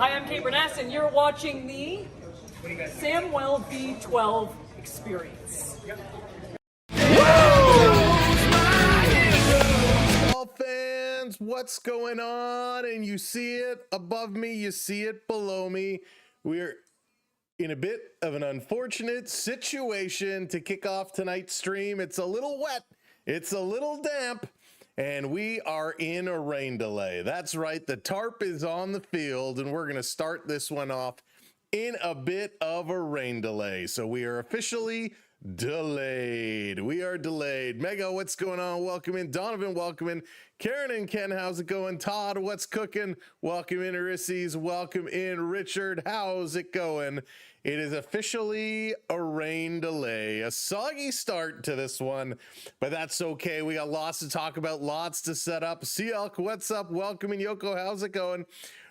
Hi, I'm Kate Burness, and you're watching the Samwell V12 Experience. All fans, what's going on? And you see it above me, you see it below me. We're in a bit of an unfortunate situation to kick off tonight's stream. It's a little wet, it's a little damp, and we are in a rain delay. That's right, the tarp is on the field, and we're going to start this one off in a bit of a rain delay. So we are officially delayed. We are delayed. Mega, what's going on? Welcome in. Donovan, welcome in. Karen and Ken, how's it going? Todd, what's cooking? Welcome in. Ulysses, welcome in. Richard, how's it going? It is officially a rain delay. A soggy start to this one, but that's okay. We got lots to talk about, lots to set up. Elk, what's up? Welcome in. Yoko, how's it going?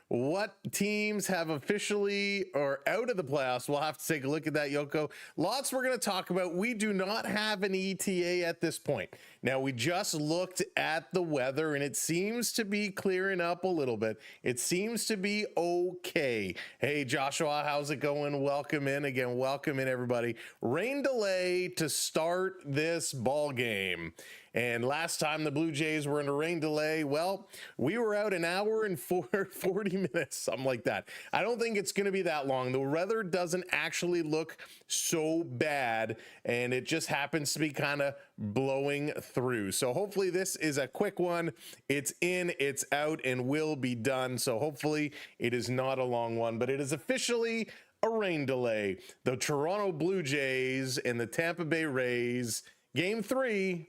What teams have officially or out of the playoffs? We'll have to take a look at that, Yoko. Lots we're going to talk about. We do not have an ETA at this point. Now, we just looked at the weather, and it seems to be clearing up a little bit. It seems to be okay. Hey, Joshua, how's it going? Welcome in. Again, welcome in, everybody. Rain delay to start this ball game. And last time the Blue Jays were in a rain delay, well, we were out an hour and 40 minutes, something like that. I don't think it's going to be that long. The weather doesn't actually look so bad, and it just happens to be kind of blowing through. So hopefully this is a quick one. It's in, it's out, and will be done. So hopefully it is not a long one, but it is officially a rain delay. The Toronto Blue Jays and the Tampa Bay Rays, Game 3,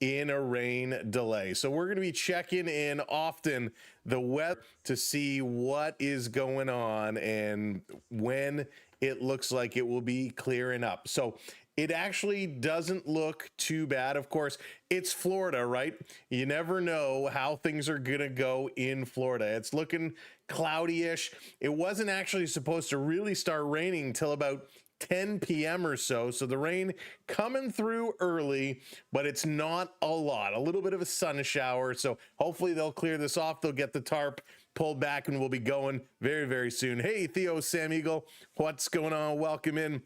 in a rain delay. So we're going to be checking in often the weather to see what is going on and when it looks like it will be clearing up. So it actually doesn't look too bad. Of course, it's Florida, right? You never know how things are going to go in Florida. It's looking cloudy-ish. It wasn't actually supposed to really start raining until about 10 p.m. or so. So the rain coming through early, but it's not a lot. A little bit of a sun shower. So hopefully they'll clear this off. They'll get the tarp pulled back, and we'll be going very, very soon. Hey, Theo, Sam Eagle, what's going on? Welcome in.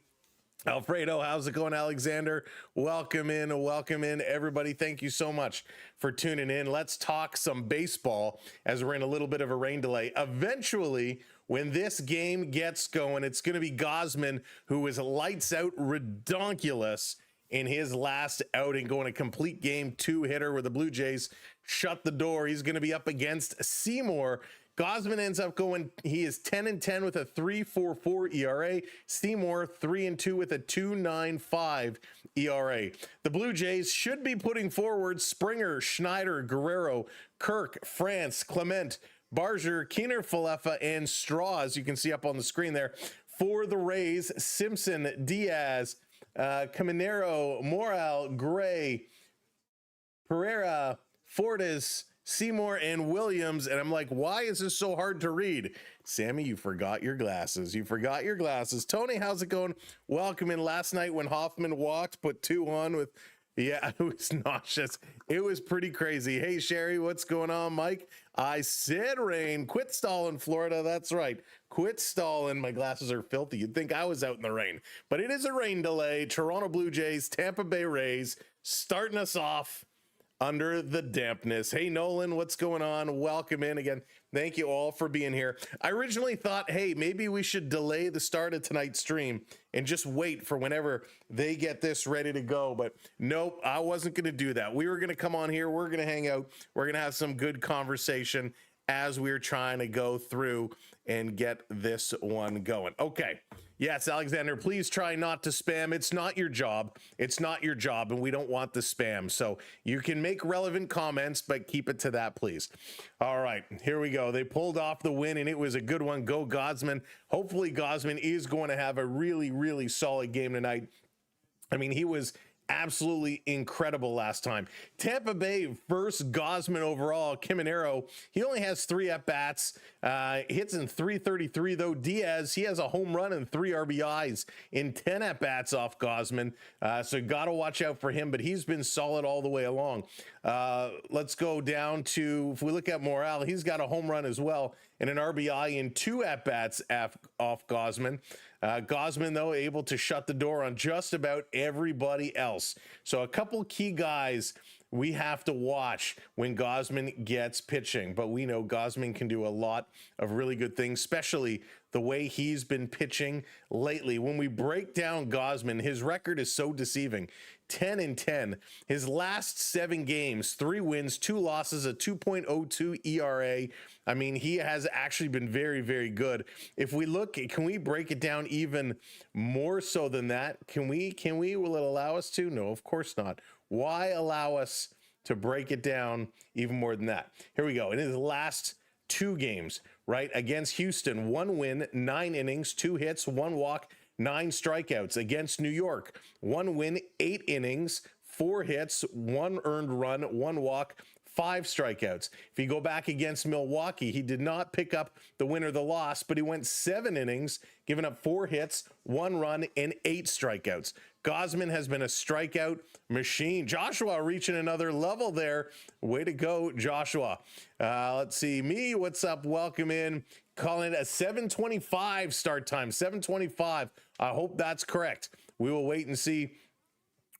Alfredo, how's it going? Alexander, welcome in, everybody. Thank you so much for tuning in. Let's talk some baseball as we're in a little bit of a rain delay. Eventually, when this game gets going, it's going to be Gausman, who is lights out redonkulous in his last outing, going a complete game 2 hitter where the Blue Jays shut the door. He's going to be up against Seymour. Gausman ends up going, he is 10-10 with a 3.44 ERA. Seymour 3-2 with a 2.95 ERA. The Blue Jays should be putting forward Springer, Schneider, Guerrero, Kirk, France, Clement, Barger, Keener, Falefa, and Straw, as you can see up on the screen there. For the Rays, Simpson, Diaz, Caminero, Morale, Gray, Pereira, Fortes, Seymour, and Williams. And I'm like, why is this so hard to read? Sammy, you forgot your glasses. You forgot your glasses. Tony, how's it going? Welcome in. Last night when Hoffman walked, put 2 on with, yeah, it was nauseous. It was pretty crazy. Hey, Sherry, what's going on? Mike, I said rain. Quit stalling, Florida. That's right. Quit stalling. My glasses are filthy. You'd think I was out in the rain. But it is a rain delay. Toronto Blue Jays, Tampa Bay Rays, starting us off under the dampness. Hey, Nolan, what's going on? Welcome in again. Thank you all for being here. I originally thought, hey, maybe we should delay the start of tonight's stream and just wait for whenever they get this ready to go. But nope, I wasn't going to do that. We were going to come on here. We're going to hang out. We're going to have some good conversation as we're trying to go through and get this one going. Okay. Yes, Alexander, please try not to spam. It's not your job. It's not your job, and we don't want the spam. So you can make relevant comments, but keep it to that, please. All right, here we go. They pulled off the win, and it was a good one. Go Gausman. Hopefully Gausman is going to have a really, really solid game tonight. I mean, he was absolutely incredible last time. Tampa Bay versus Gausman overall. Caminero, he only has 3 at-bats. Hits in .333, though. Diaz, he has a home run and 3 RBIs in 10 at-bats off Gausman. So got to watch out for him, but he's been solid all the way along. Let's go down to, if we look at Morale, he's got a home run as well and an RBI in 2 at-bats off Gausman. Gausman, though, able to shut the door on just about everybody else. So a couple key guys we have to watch when Gausman gets pitching. But we know Gausman can do a lot of really good things, especially the way he's been pitching lately. When we break down Gausman, his record is so deceiving. 10-10. His last 7 games, 3 wins, 2 losses, a 2.02 ERA. I mean, he has actually been very, very good. If we look, can we break it down even more so than that? Can we, will it allow us to? No, of course not. Why allow us to break it down even more than that? Here we go. In his last 2 games, right, against Houston, 1 win, 9 innings, 2 hits, 1 walk, 9 strikeouts. Against New York, 1 win, 8 innings, 4 hits, 1 earned run, 1 walk, 5 strikeouts. If you go back against Milwaukee, he did not pick up the win or the loss, but he went 7 innings, giving up 4 hits, 1 run, and 8 strikeouts. Gausman has been a strikeout machine. Joshua reaching another level there. Way to go, Joshua. Let's see. Me, what's up? Welcome in. Calling it a 7:25 start time. 7:25. I hope that's correct. We will wait and see.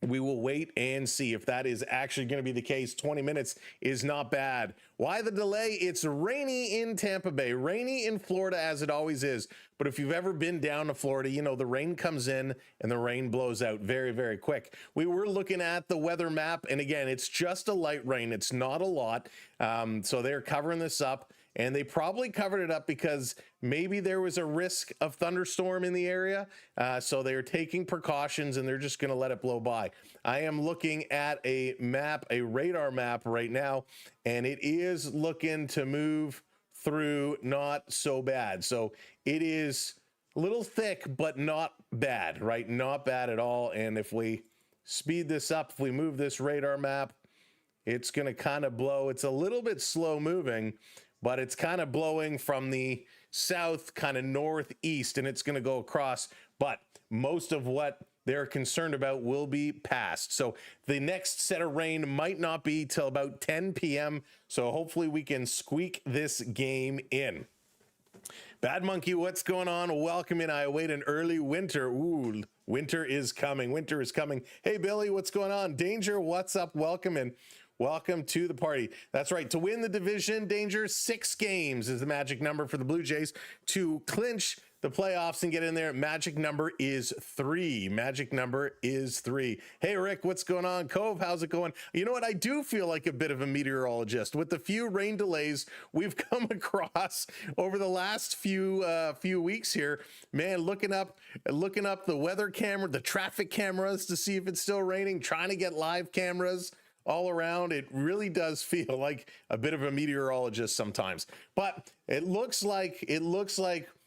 We will wait and see if that is actually going to be the case. 20 minutes is not bad. Why the delay? It's rainy in Tampa Bay, rainy in Florida, as it always is. But if you've ever been down to Florida, you know the rain comes in and the rain blows out very, very quick. We were looking at the weather map, and again, it's just a light rain. It's not a lot. So they're covering this up. And they probably covered it up because maybe there was a risk of thunderstorm in the area. So they're taking precautions and they're just going to let it blow by. I am looking at a map, a radar map right now, and it is looking to move through not so bad. So it is a little thick, but not bad, right? Not bad at all. And if we speed this up, if we move this radar map, it's going to kind of blow. It's a little bit slow moving, but it's kind of blowing from the south, kind of northeast, and it's going to go across. But most of what they're concerned about will be past. So the next set of rain might not be till about 10 p.m. So hopefully we can squeak this game in. Bad Monkey, what's going on? Welcome in. I await an early winter. Ooh, winter is coming. Winter is coming. Hey, Billy, what's going on? Danger, what's up? Welcome in. Welcome to the party. That's right. To win the division, Danger, 6 games is the magic number for the Blue Jays. To clinch the playoffs and get in there, magic number is 3. Magic number is 3. Hey, Rick, what's going on? Cove, how's it going? You know what? I do feel like a bit of a meteorologist with the few rain delays we've come across over the last few weeks here. Man, looking up the weather camera, the traffic cameras to see if it's still raining, trying to get live cameras all around. It really does feel like a bit of a meteorologist sometimes, but it looks like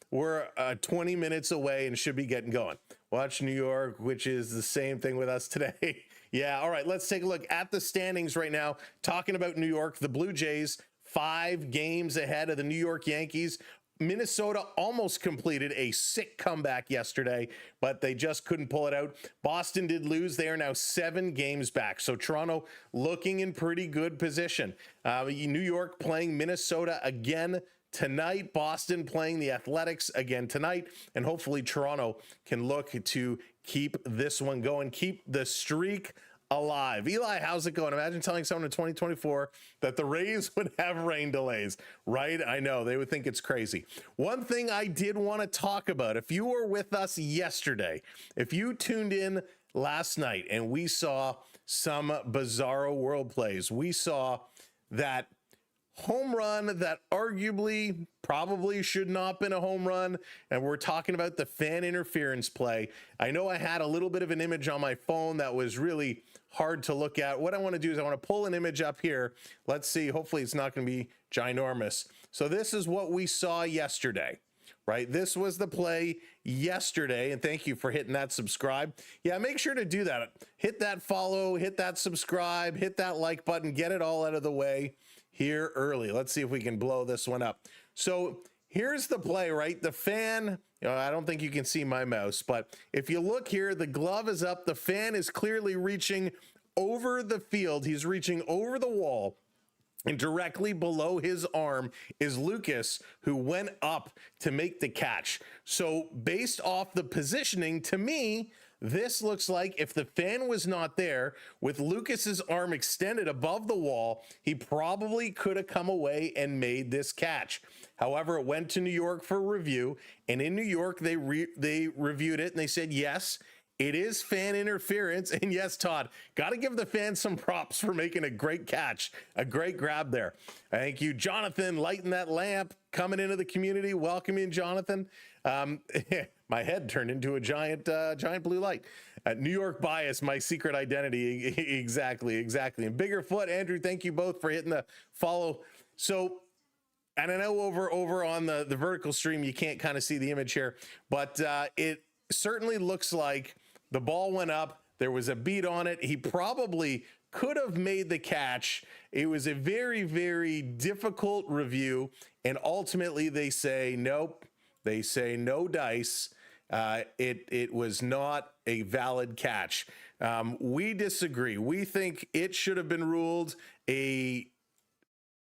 we're 20 minutes away and should be getting going. Watch New York, which is the same thing with us today. Yeah. All right. Let's take a look at the standings right now. Talking about New York, the Blue Jays 5 games ahead of the New York Yankees. Minnesota almost completed a sick comeback yesterday, but they just couldn't pull it out. Boston did lose. They are now 7 games back. So Toronto looking in pretty good position. New York playing Minnesota again tonight. Boston playing the Athletics again tonight. And hopefully Toronto can look to keep this one going, keep the streak alive. Eli, how's it going? Imagine telling someone in 2024 that the Rays would have rain delays, right? I know, they would think it's crazy. One thing I did want to talk about, if you were with us yesterday, if you tuned in last night and we saw some bizarro world plays, we saw that home run that arguably probably should not have been a home run, and we're talking about the fan interference play. I know I had a little bit of an image on my phone that was really hard to look at. What I want to do is I want to pull an image up here. Let's see. Hopefully it's not going to be ginormous. So this is what we saw yesterday. right? This was the play yesterday, and thank you for hitting that subscribe. Yeah, make sure to do that. Hit that follow, hit that subscribe, hit that like button, get it all out of the way here early. Let's see if we can blow this one up. So here's the play, right? The fan, I don't think you can see my mouse, but if you look here, the glove is up. The fan is clearly reaching over the field. He's reaching over the wall. And directly below his arm is Lucas, who went up to make the catch. So based off the positioning, to me, this looks like if the fan was not there, with Lucas's arm extended above the wall, he probably could have come away and made this catch. However, it went to New York for review, and in New York, they reviewed it, and they said, yes, it is fan interference. And yes, Todd, got to give the fans some props for making a great catch, a great grab there. Thank you, Jonathan, lighting that lamp, coming into the community. Welcome in, Jonathan. My head turned into a giant blue light. New York bias, my secret identity. Exactly. And Bigger Foot, Andrew, thank you both for hitting the follow. So, and I know over on the vertical stream, you can't kind of see the image here, but it certainly looks like the ball went up. There was a beat on it. He probably could have made the catch. It was a very, very difficult review. And ultimately they say, nope. They say no dice. It was not a valid catch. We disagree. We think it should have been ruled a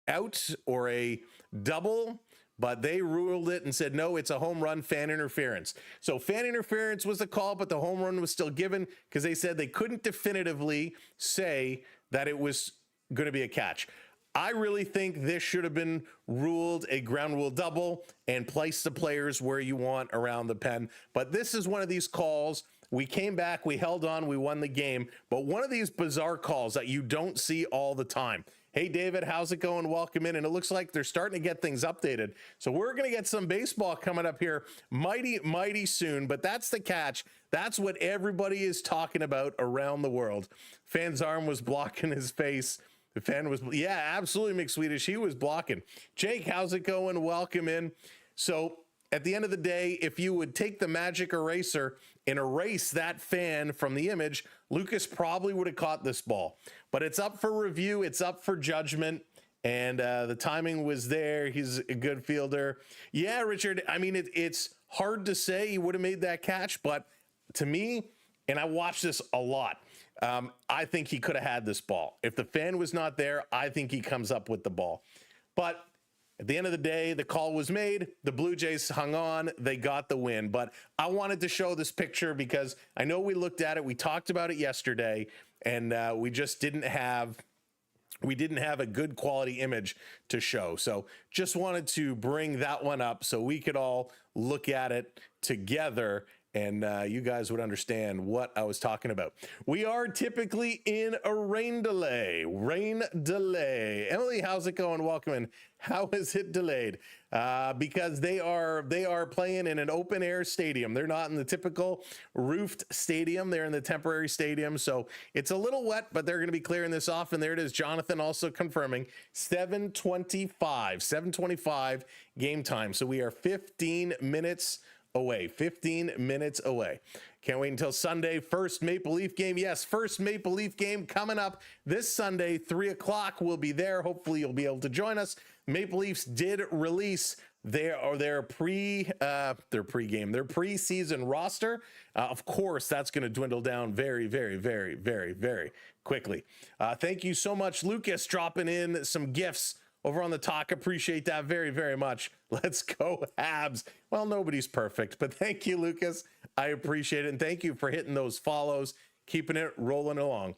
out or a double, but they ruled it and said, no, it's a home run, fan interference. So fan interference was the call, but the home run was still given because they said they couldn't definitively say that it was going to be a catch. I really think this should have been ruled a ground rule double and place the players where you want around the pen. But this is one of these calls. We came back, we held on, we won the game. But one of these bizarre calls that you don't see all the time. Hey, David, how's it going? Welcome in. And it looks like they're starting to get things updated. So we're going to get some baseball coming up here mighty soon. But that's the catch. That's what everybody is talking about around the world. Fan's arm was blocking his face. The fan was, yeah, absolutely, McSwedish. He was blocking. Jake, how's it going? Welcome in. So at the end of the day, if you would take the magic eraser and erase that fan from the image, Lucas probably would have caught this ball. But it's up for review. It's up for judgment. And the timing was there. He's a good fielder. Yeah, Richard, I mean, it's hard to say he would have made that catch. But to me, and I watch this a lot, I think he could have had this ball. If the fan was not there, I think he comes up with the ball. But at the end of the day, the call was made. The Blue Jays hung on. They got the win. But I wanted to show this picture because I know we looked at it. We talked about it yesterday, and we just didn't have a good quality image to show. So just wanted to bring that one up so we could all look at it together and you guys would understand what I was talking about. We are typically in a rain delay. Emily, how's it going? Welcome in. How is it delayed? Because they are playing in an open air stadium. They're not in the typical roofed stadium. They're in the temporary stadium. So it's a little wet, but they're going to be clearing this off. And there it is. Jonathan also confirming 7:25 game time. So we are 15 minutes away. Can't wait until Sunday. First Maple Leaf game. Yes, first Maple Leaf game coming up this Sunday, 3 o'clock. We'll be there. Hopefully you'll be able to join us. Maple Leafs did release their preseason roster. Of course, that's going to dwindle down very quickly. Thank you so much, Lucas, dropping in some gifts over on the talk. Appreciate that very much. Let's go Habs. Well, nobody's perfect, but thank you, Lucas. I appreciate it. And thank you for hitting those follows, keeping it rolling along.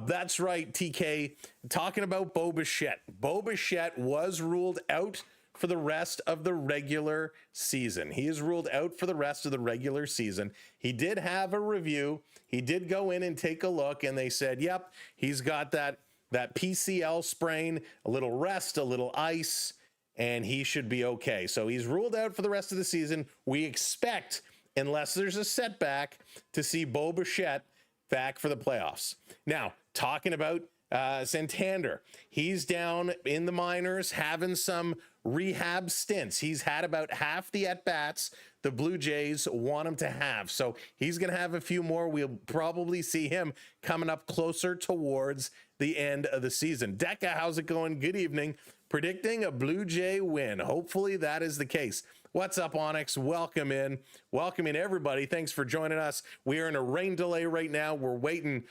That's right, TK. Talking about Bo Bichette. Bo Bichette was ruled out for the rest of the regular season. He is ruled out for the rest of the regular season. He did have a review. He did go in and take a look, and they said, yep, he's got that PCL sprain, a little rest, a little ice, and he should be okay. So he's ruled out for the rest of the season. We expect, unless there's a setback, to see Bo Bichette back for the playoffs. Now, talking about Santander, he's down in the minors having some rehab stints. He's had about half the at-bats the Blue Jays want him to have. So he's going to have a few more. We'll probably see him coming up closer towards the end of the season. Decca, how's it going? Good evening. Predicting a Blue Jay win. Hopefully that is the case. What's up, Onyx? Welcome in. Welcome in, everybody. Thanks for joining us. We are in a rain delay right now. We're waiting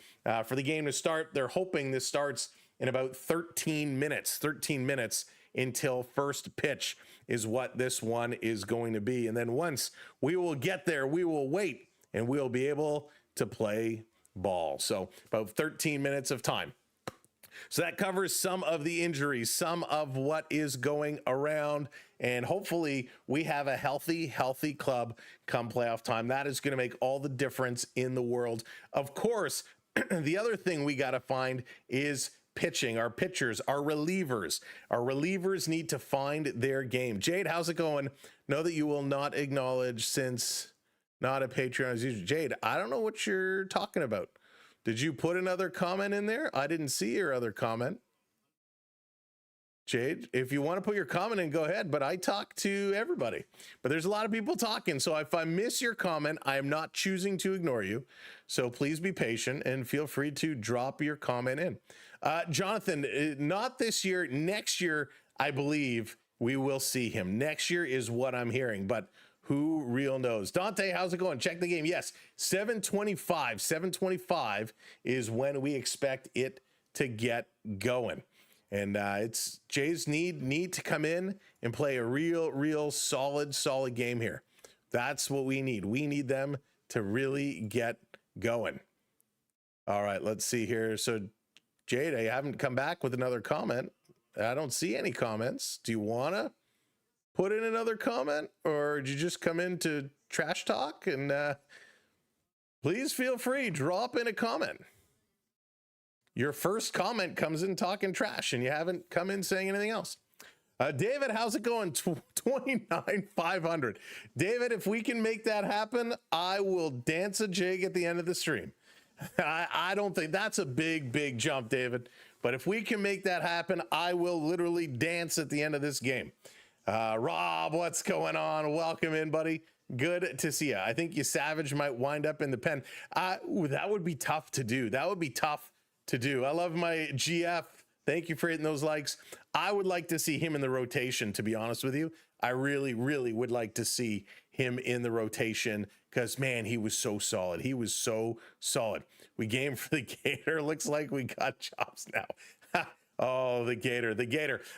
for the game to start. They're hoping this starts in about 13 minutes. 13 minutes until first pitch is what this one is going to be. And then once we will get there, we will wait and we'll be able to play ball. So about 13 minutes of time. So that covers some of the injuries, some of what is going around, and hopefully we have a healthy club come playoff time. That is going to make all the difference in the world. Of course, the other thing we got to find is pitching, our pitchers, our relievers. Our relievers need to find their game. Jade, how's it going? Know that you will not acknowledge since not a Patreon as usual. Jade, I don't know what you're talking about. Did you put another comment in there? I didn't see your other comment. Jade, if you want to put your comment in, go ahead, but I talk to everybody. But there's a lot of people talking, so if I miss your comment, I am not choosing to ignore you. So please be patient and feel free to drop your comment in. Jonathan, not this year, next year, I believe we will see him. Next year is what I'm hearing, but who real knows? Dante, how's it going? Check the game. Yes, 7:25. 7:25 is when we expect it to get going. And it's Jays need to come in and play a real solid game here. That's what we need. We need them to really get going. All right, let's see here. So Jade, I haven't come back with another comment. I don't see any comments. Do you want to put in another comment, or did you just come in to trash talk? And please feel free, drop in a comment. Your first comment comes in talking trash and you haven't come in saying anything else. David, how's it going? 29,500. David, if we can make that happen, I will dance a jig at the end of the stream. I don't think that's a big jump, David, but if we can make that happen, I will literally dance at the end of this game. Rob, what's going on? Welcome in, buddy. Good to see you. I think you Savage might wind up in the pen. That would be tough to do. That would be tough to do. I love my GF. Thank you for hitting those likes. I would like to see him in the rotation, to be honest with you. I really would like to see him in the rotation because, man, he was so solid. He was so solid. We game for the Gator. Looks like we got chops now. Oh, the Gator.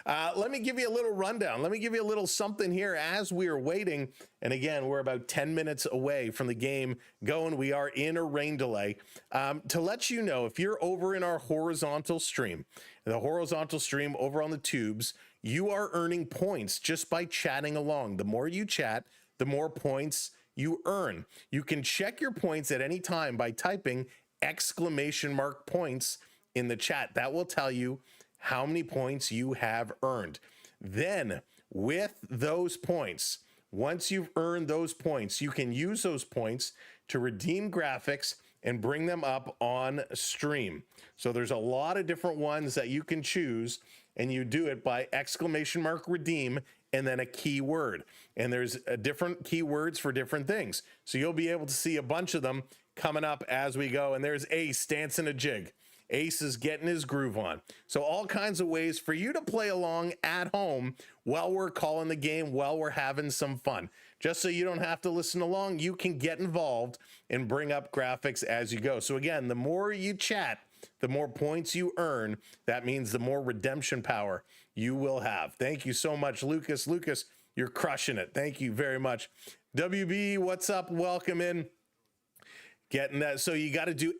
Let me give you a little rundown. Let me give you a little something here as we are waiting. And again, we're about 10 minutes away from the game going. We are in a rain delay. To let you know, if you're over in our horizontal stream, the horizontal stream over on the tubes, you are earning points just by chatting along. The more you chat, the more points you earn. You can check your points at any time by typing !points in the chat. That will tell you how many points you have earned. Then with those points, once you've earned those points, you can use those points to redeem graphics and bring them up on stream. So there's a lot of different ones that you can choose, and you do it by !redeem and then a keyword. And there's different keywords for different things. So you'll be able to see a bunch of them coming up as we go. And there's Ace dancing a jig. Ace is getting his groove on. So all kinds of ways for you to play along at home while we're calling the game, while we're having some fun. Just so you don't have to listen along, you can get involved and bring up graphics as you go. So again, the more you chat, the more points you earn. That means the more redemption power you will have. Thank you so much, Lucas. Lucas, you're crushing it. Thank you very much. WB, what's up? Welcome in. Getting that. So you got to do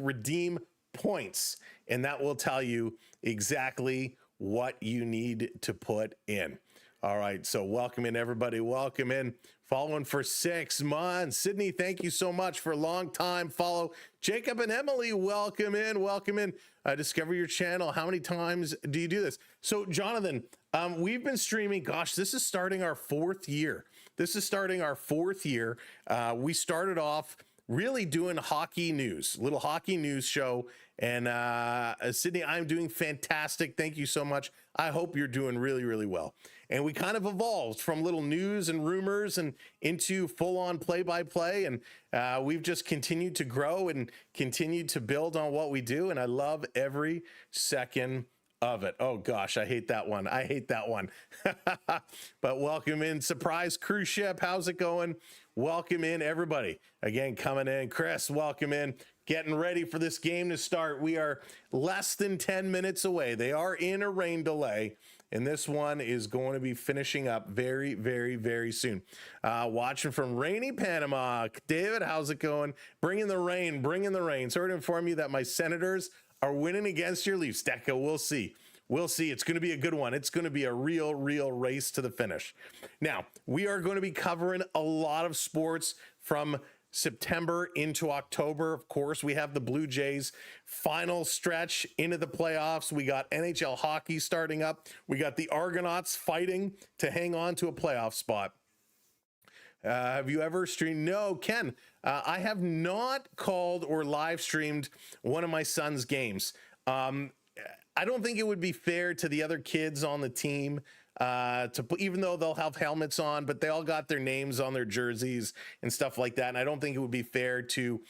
!redeem points, and that will tell you exactly what you need to put in. All right, so welcome in, everybody. Welcome in. Following for 6 months. Sydney, thank you so much for a long time follow. Jacob and Emily, welcome in. Welcome in. Discover your channel. How many times do you do this? So, Jonathan, we've been streaming. Gosh, this is starting our 4th year. We started off really doing hockey news, little hockey news show. And Sydney, I'm doing fantastic. Thank you so much. I hope you're doing really, really well. And we kind of evolved from little news and rumors and into full-on play-by-play. And we've just continued to grow and continued to build on what we do. And I love every second of it. Oh gosh, I hate that one. I hate that one. But welcome in, Surprise Cruise Ship. How's it going? Welcome in, everybody. Again, coming in. Chris, welcome in. Getting ready for this game to start. We are less than 10 minutes away. They are in a rain delay, and this one is going to be finishing up very, very, very soon. Watching from rainy Panama. David, how's it going? Bringing the rain, bringing the rain. Sorry to inform you that my Senators are winning against your Leafs. Deco, we'll see. We'll see. It's going to be a good one. It's going to be a real race to the finish. Now, we are going to be covering a lot of sports from September into October. Of course, we have the Blue Jays final stretch into the playoffs. We got NHL hockey starting up. We got the Argonauts fighting to hang on to a playoff spot. Have you ever streamed? No, Ken, I have not called or live streamed one of my son's games. I don't think it would be fair to the other kids on the team to put, even though they'll have helmets on, but they all got their names on their jerseys and stuff like that. And I don't think it would be fair to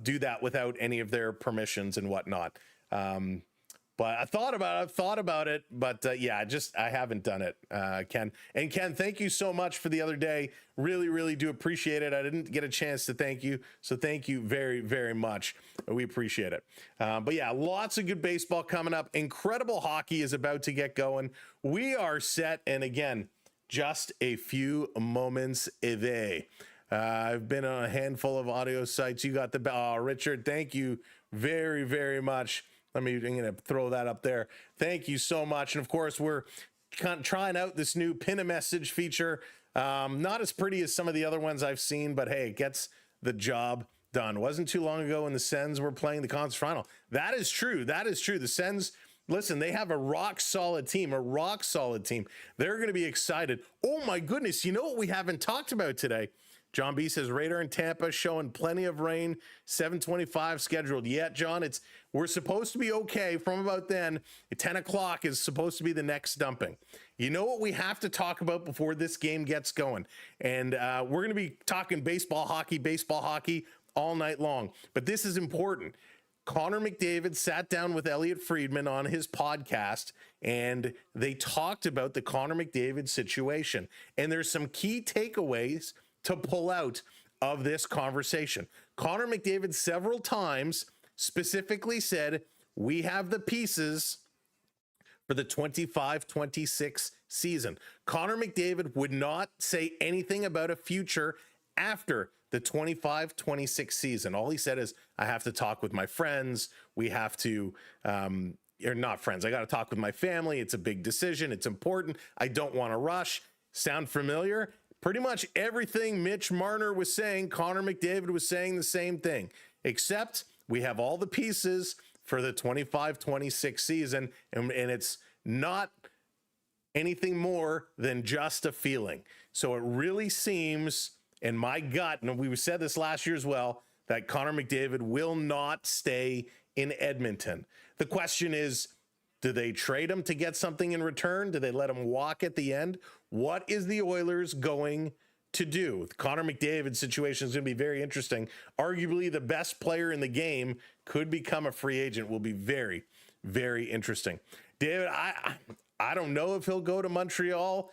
do that without any of their permissions and whatnot. But I thought about it, but yeah, I haven't done it, Ken. And Ken, thank you so much for the other day. Really do appreciate it. I didn't get a chance to thank you, so thank you very, very much. We appreciate it. But yeah, lots of good baseball coming up. Incredible hockey is about to get going. We are set, and again, just a few moments away. I've been on a handful of audio sites. You got the Richard. Thank you very, very much. I'm going to throw that up there. Thank you so much. And of course, we're trying out this new pin a message feature. Not as pretty as some of the other ones I've seen, but hey, it gets the job done. Wasn't too long ago when the Sens were playing the conference final. That is true. That is true. The Sens, listen, they have a rock solid team, They're going to be excited. Oh my goodness. You know what we haven't talked about today? John B says radar in Tampa showing plenty of rain, 7:25 scheduled. Yeah, John, we're supposed to be okay from about then. At 10 o'clock is supposed to be the next dumping. You know what we have to talk about before this game gets going? And we're going to be talking baseball, hockey all night long. But this is important. Connor McDavid sat down with Elliot Friedman on his podcast, and they talked about the Connor McDavid situation. And there's some key takeaways to pull out of this conversation. Connor McDavid several times specifically said, we have the pieces for the 25-26 season. Connor McDavid would not say anything about a future after the 25-26 season. All he said is, I have to talk with my friends. We have to, or not friends. I got to talk with my family. It's a big decision. It's important. I don't want to rush. Sound familiar? Pretty much everything Mitch Marner was saying, Connor McDavid was saying the same thing, except we have all the pieces for the 25-26 season, and it's not anything more than just a feeling. So it really seems, in my gut, and we said this last year as well, that Connor McDavid will not stay in Edmonton. The question is, do they trade him to get something in return? Do they let him walk at the end? What is the Oilers going to do? The Connor McDavid situation is going to be very interesting. Arguably the best player in the game could become a free agent. Will be very, very interesting. David, I don't know if he'll go to Montreal.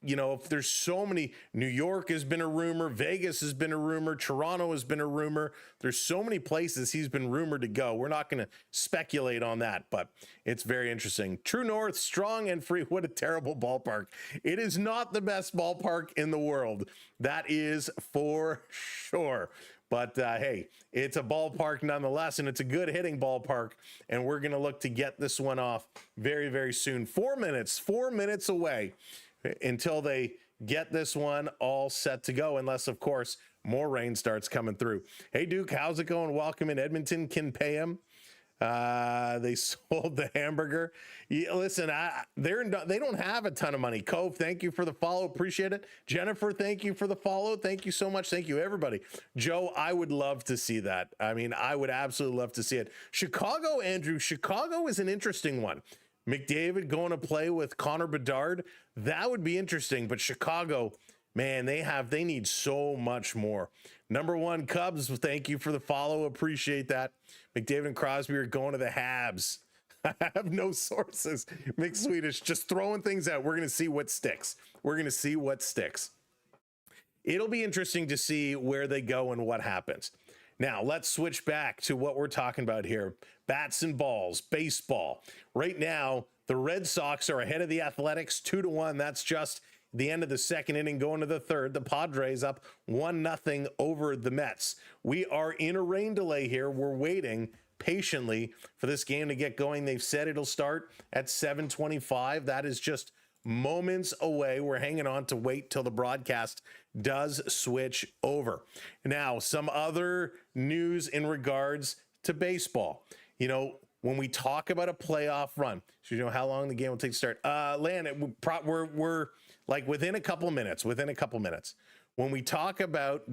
If there's so many, New York has been a rumor, Vegas has been a rumor, Toronto has been a rumor. There's so many places he's been rumored to go. We're not going to speculate on that, but it's very interesting. True North, strong and free. What a terrible ballpark. It is not the best ballpark in the world. That is for sure. But hey, it's a ballpark nonetheless, and it's a good hitting ballpark, and we're going to look to get this one off very, very soon. 4 minutes away until they get this one all set to go, unless, of course, more rain starts coming through. Hey, Duke, how's it going? Welcome in. Edmonton can pay him. They sold the hamburger. Yeah, listen, they don't have a ton of money. Cove, thank you for the follow. Appreciate it. Jennifer, thank you for the follow. Thank you so much. Thank you, everybody. Joe, I would love to see that. I mean, I would absolutely love to see it. Chicago, Andrew, Chicago is an interesting one. McDavid going to play with Connor Bedard. That would be interesting. But Chicago, man, they need so much more. Number one, Cubs, thank you for the follow. Appreciate that. McDavid and Crosby are going to the Habs. I have no sources. Mick Swedish, just throwing things out. We're going to see what sticks. We're going to see what sticks. It'll be interesting to see where they go and what happens. Now, let's switch back to what we're talking about here. Bats and balls, baseball. Right now, the Red Sox are ahead of the Athletics 2-1. That's just the end of the second inning going to the third. The Padres up 1-0 over the Mets. We are in a rain delay here. We're waiting patiently for this game to get going. They've said it'll start at 7:25. That is just moments away. We're hanging on to wait till the broadcast does switch over. Now, some other news in regards to baseball. You know, when we talk about a playoff run, so you know how long the game will take to start. Lan, we're like within a couple minutes. When we talk about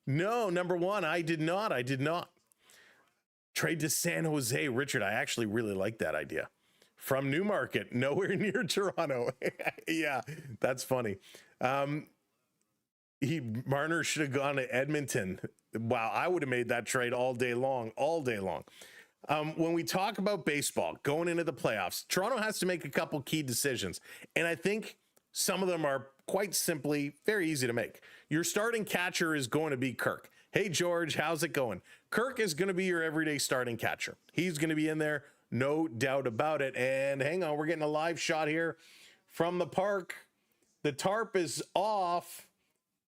number one, I did not. Trade to San Jose. Richard, I actually really like that idea. From Newmarket, nowhere near Toronto. Yeah, that's funny. Marner should have gone to Edmonton. Wow, I would have made that trade all day long. When we talk about baseball going into the playoffs, Toronto has to make a couple key decisions. And I think some of them are quite simply very easy to make. Your starting catcher is going to be Kirk. Hey, George, how's it going? Kirk is going to be your everyday starting catcher. He's going to be in there, no doubt about it. And hang on, we're getting a live shot here from the park. The tarp is off.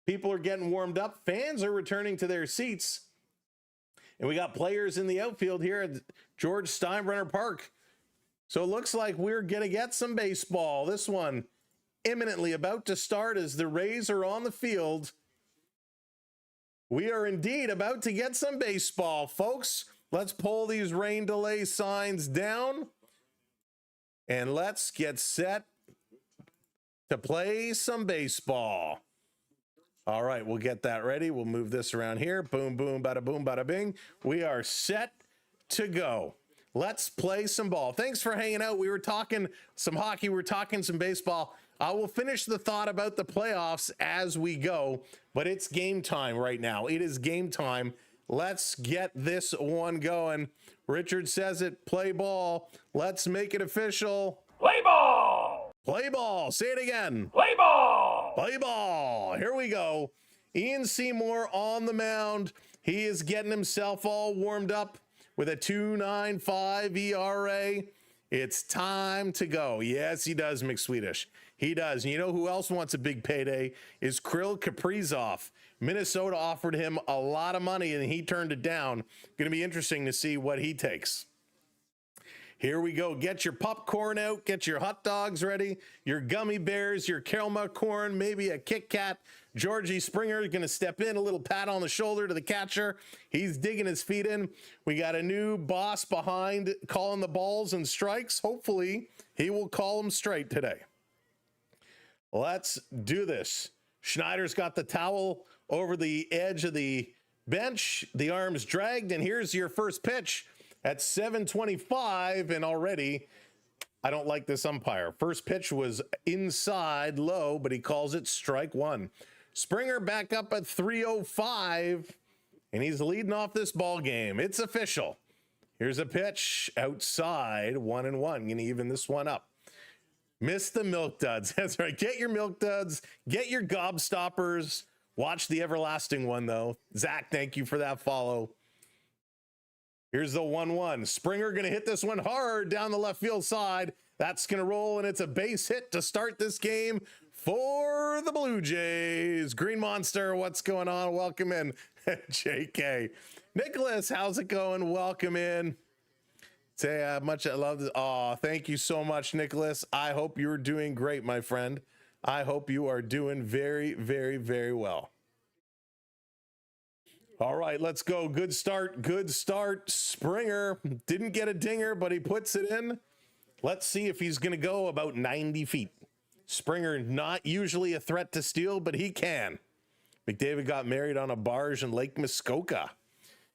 People are getting warmed up. Fans are returning to their seats. And we got players in the outfield here at George Steinbrenner Park. So it looks like we're going to get some baseball. This one imminently about to start as the Rays are on the field. We are indeed about to get some baseball, folks. Let's pull these rain delay signs down. And let's get set to play some baseball. All right, we'll get that ready. We'll move this around here. Boom, boom, bada boom, bada bing. We are set to go. Let's play some ball. Thanks for hanging out. We were talking some hockey. We were talking some baseball. I will finish the thought about the playoffs as we go, but it's game time right now. It is game time. Let's get this one going. Richard says it, play ball. Let's make it official. Play ball! Play ball. Say it again. Play ball! Play ball. Here we go. Ian Seymour on the mound. He is getting himself all warmed up with a 2.95 ERA. It's time to go. Yes, he does, McSwedish. He does. And you know who else wants a big payday? Is Kirill Kaprizov. Minnesota offered him a lot of money and he turned it down. Going to be interesting to see what he takes. Here we go. Get your popcorn out. Get your hot dogs ready. Your gummy bears, your caramel corn, maybe a Kit Kat. Georgie Springer is going to step in, a little pat on the shoulder to the catcher. He's digging his feet in. We got a new boss behind calling the balls and strikes. Hopefully, he will call them straight today. Let's do this. Schneider's got the towel over the edge of the bench. The arms dragged, and here's your first pitch at 7:25, and already I don't like this umpire. First pitch was inside low, but he calls it strike one. Springer back up at 3:05, and he's leading off this ball game. It's official. Here's a pitch outside, 1-1. Gonna even this one up. Miss the milk duds. That's right. Get your milk duds. Get your gobstoppers. Watch the everlasting one, though. Zach, thank you for that follow. Here's the 1-1. Springer going to hit this one hard down the left field side. That's going to roll, and it's a base hit to start this game for the Blue Jays. Green Monster, what's going on? Welcome in. JK. Nicholas, how's it going? Welcome in. Say how much I love this. Oh, thank you so much, Nicholas. I hope you're doing great, my friend. I hope you are doing very, very, very well. All right, let's go. Good start. Good start. Springer didn't get a dinger, but he puts it in. Let's see if he's going to go about 90 feet. Springer, not usually a threat to steal, but he can. McDavid got married on a barge in Lake Muskoka.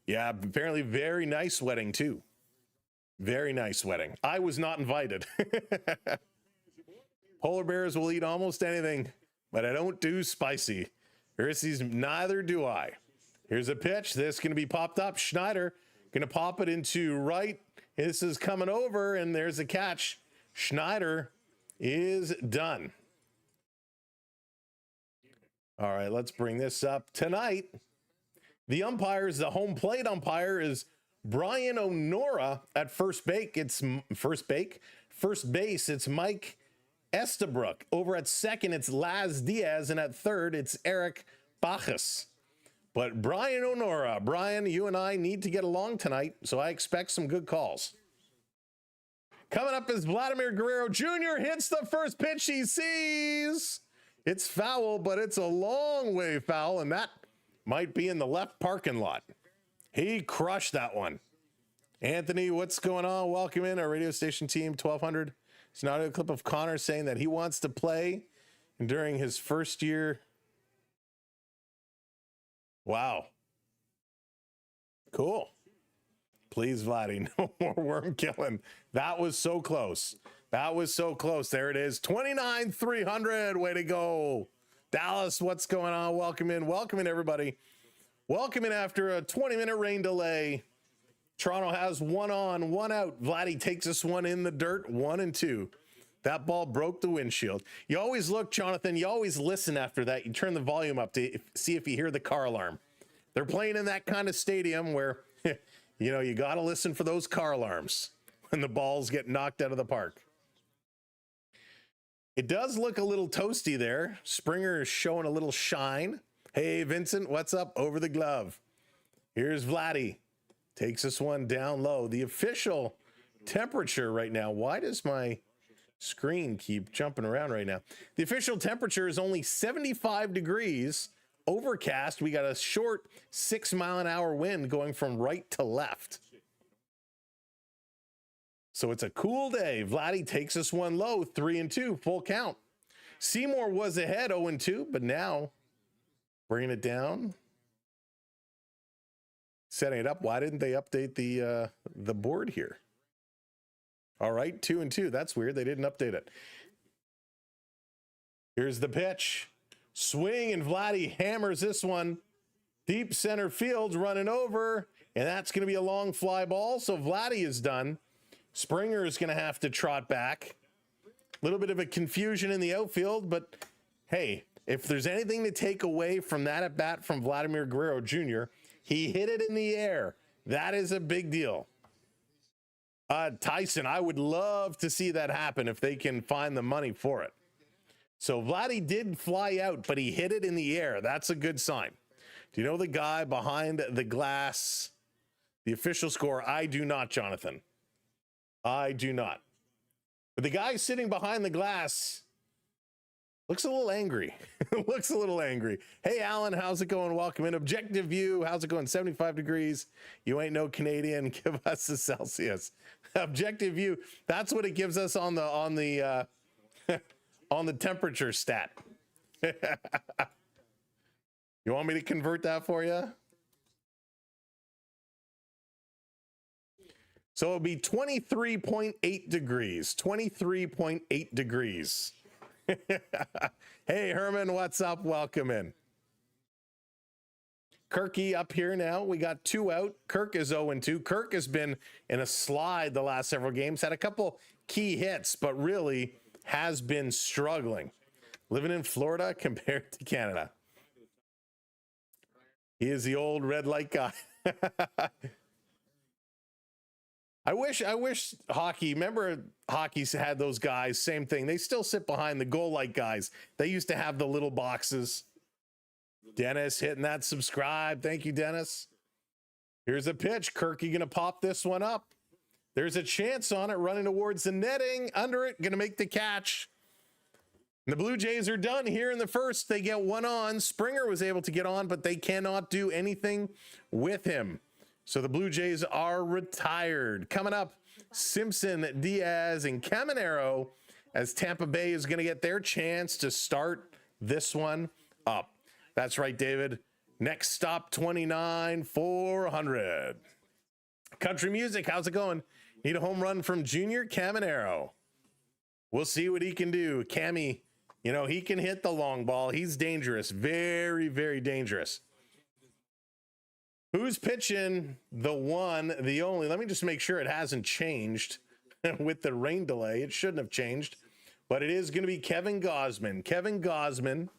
Yeah, apparently very nice wedding, too. Very nice wedding. I was not invited. Polar bears will eat almost anything, but I don't do spicy. Hershey's, neither do I. Here's a pitch. This going to be popped up. Schneider going to pop it into right. This is coming over, and there's a catch. Schneider is done. All right, let's bring this up. Tonight, the umpires, the home plate umpire is Brian O'Nora at first base. First base, it's Mike Estabrook. Over at second, it's Laz Diaz, and at third, it's Eric Bacchus. But Brian O'Nora, Brian, you and I need to get along tonight, so I expect some good calls. Coming up is Vladimir Guerrero Jr. hits the first pitch he sees. It's foul, but it's a long way foul, and that might be in the left parking lot. He crushed that one. Anthony, what's going on? Welcome in our radio station team, 1200. It's an audio clip of Connor saying that he wants to play during his first year. Wow. Cool. Please, Vladdy, no more worm killing. That was so close. That was so close. There it is. 29,300. Way to go. Dallas, what's going on? Welcome in. Welcome in, everybody. Welcome in after a 20-minute rain delay. Toronto has one on, one out. Vladdy takes this one in the dirt, 1-2. That ball broke the windshield. You always look, Jonathan, you always listen after that. You turn the volume up to see if you hear the car alarm. They're playing in that kind of stadium where, you know, you got to listen for those car alarms when the balls get knocked out of the park. It does look a little toasty there. Springer is showing a little shine. Hey, Vincent, what's up? Over the glove. Here's Vladdy. Takes this one down low. The official temperature right now. Why does my screen keep jumping around right now? The official temperature is only 75 degrees. Overcast. We got a short 6-mile-an-hour wind going from right to left. So it's a cool day. Vladdy takes this one low, 3-2, full count. Seymour was ahead 0-2, but now bringing it down. Setting it up. Why didn't they update the board here? All right, 2-2. That's weird. They didn't update it. Here's the pitch. Swing, and Vladdy hammers this one. Deep center field, running over, and that's going to be a long fly ball. So Vladdy is done. Springer is going to have to trot back. A little bit of a confusion in the outfield, but hey, if there's anything to take away from that at bat from Vladimir Guerrero Jr., he hit it in the air. That is a big deal. Tyson, I would love to see that happen if they can find the money for it. So Vladdy did fly out, but he hit it in the air. That's a good sign. Do you know the guy behind the glass, the official score? I do not, Jonathan. I do not. But the guy sitting behind the glass looks a little angry. Looks a little angry. Hey, Alan, how's it going? Welcome in. Objective View, how's it going? 75 degrees. You ain't no Canadian. Give us the Celsius. Objective View, that's what it gives us on the on the temperature stat. You want me to convert that for you? So it'll be 23.8 degrees. 23.8 degrees. Hey, Herman, what's up? Welcome in. Kirky up here now. We got 2 out. Kirk is 0-2. Kirk has been in a slide the last several games. Had a couple key hits, but really has been struggling. Living in Florida compared to Canada. He is the old red light guy. I wish hockey, remember hockey's had those guys, same thing. They still sit behind the goal light guys. They used to have the little boxes. Dennis hitting that subscribe. Thank you, Dennis. Here's a pitch. Kirky going to pop this one up. There's a chance on it, running towards the netting. Under it, going to make the catch. The Blue Jays are done here in the first. They get one on. Springer was able to get on, but they cannot do anything with him. So the Blue Jays are retired. Coming up, Simpson, Diaz, and Caminero, as Tampa Bay is going to get their chance to start this one up. That's right, David. Next stop, 29-400. Country music, how's it going? Need a home run from Junior Caminero. We'll see what he can do. Cammy, you know, he can hit the long ball. He's dangerous. Very, very dangerous. Who's pitching? The one, the only. Let me just make sure it hasn't changed with the rain delay. It shouldn't have changed, but it is going to be Kevin Gausman. Kevin Gausman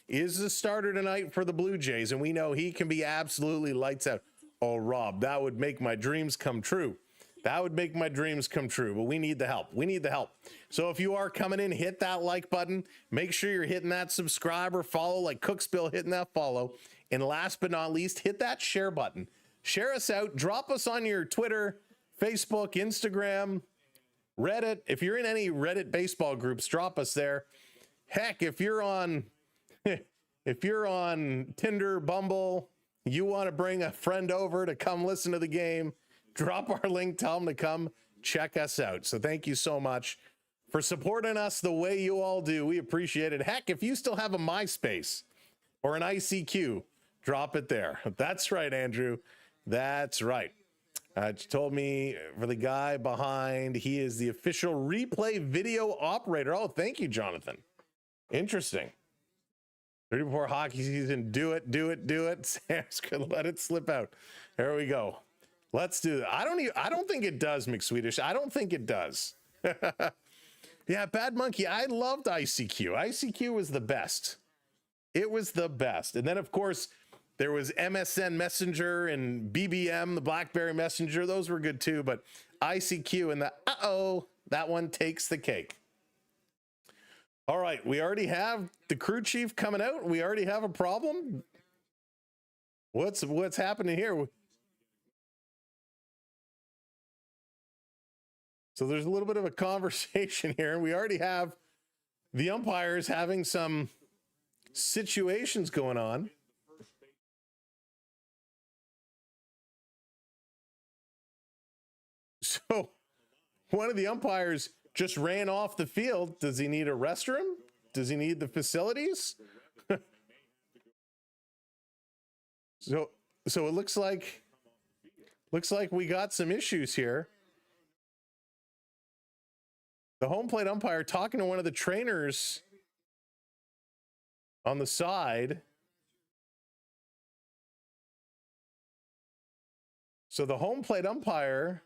is the starter tonight for the Blue Jays, and we know he can be absolutely lights out. Oh, Rob, that would make my dreams come true. That would make my dreams come true, but we need the help. We need the help. So if you are coming in, hit that like button. Make sure you're hitting that subscribe or follow, like Cooksbill hitting that follow. And last but not least, hit that share button. Share us out. Drop us on your Twitter, Facebook, Instagram, Reddit. If you're in any Reddit baseball groups, drop us there. Heck, if you're on Tinder, Bumble, you want to bring a friend over to come listen to the game, drop our link, tell them to come check us out. So thank you so much for supporting us the way you all do. We appreciate it. Heck, if you still have a MySpace or an ICQ, drop it there. That's right, Andrew. That's right. Told me for the guy behind, he is the official replay video operator. Oh, thank you, Jonathan. Interesting. 3 before hockey season. Do it. Sam's gonna let it slip out. There we go. Let's do that. I don't think it does, McSwedish. I don't think it does. Yeah, Bad Monkey. I loved ICQ. ICQ was the best. It was the best. And then, of course, there was MSN Messenger and BBM, the BlackBerry Messenger. Those were good too. But ICQ and that one takes the cake. All right, we already have the crew chief coming out. We already have a problem. What's happening here? So there's a little bit of a conversation here, and we already have the umpires having some situations going on. So one of the umpires just ran off the field. Does he need a restroom? Does he need the facilities? So it looks like we got some issues here. The home plate umpire talking to one of the trainers on the side. So the home plate umpire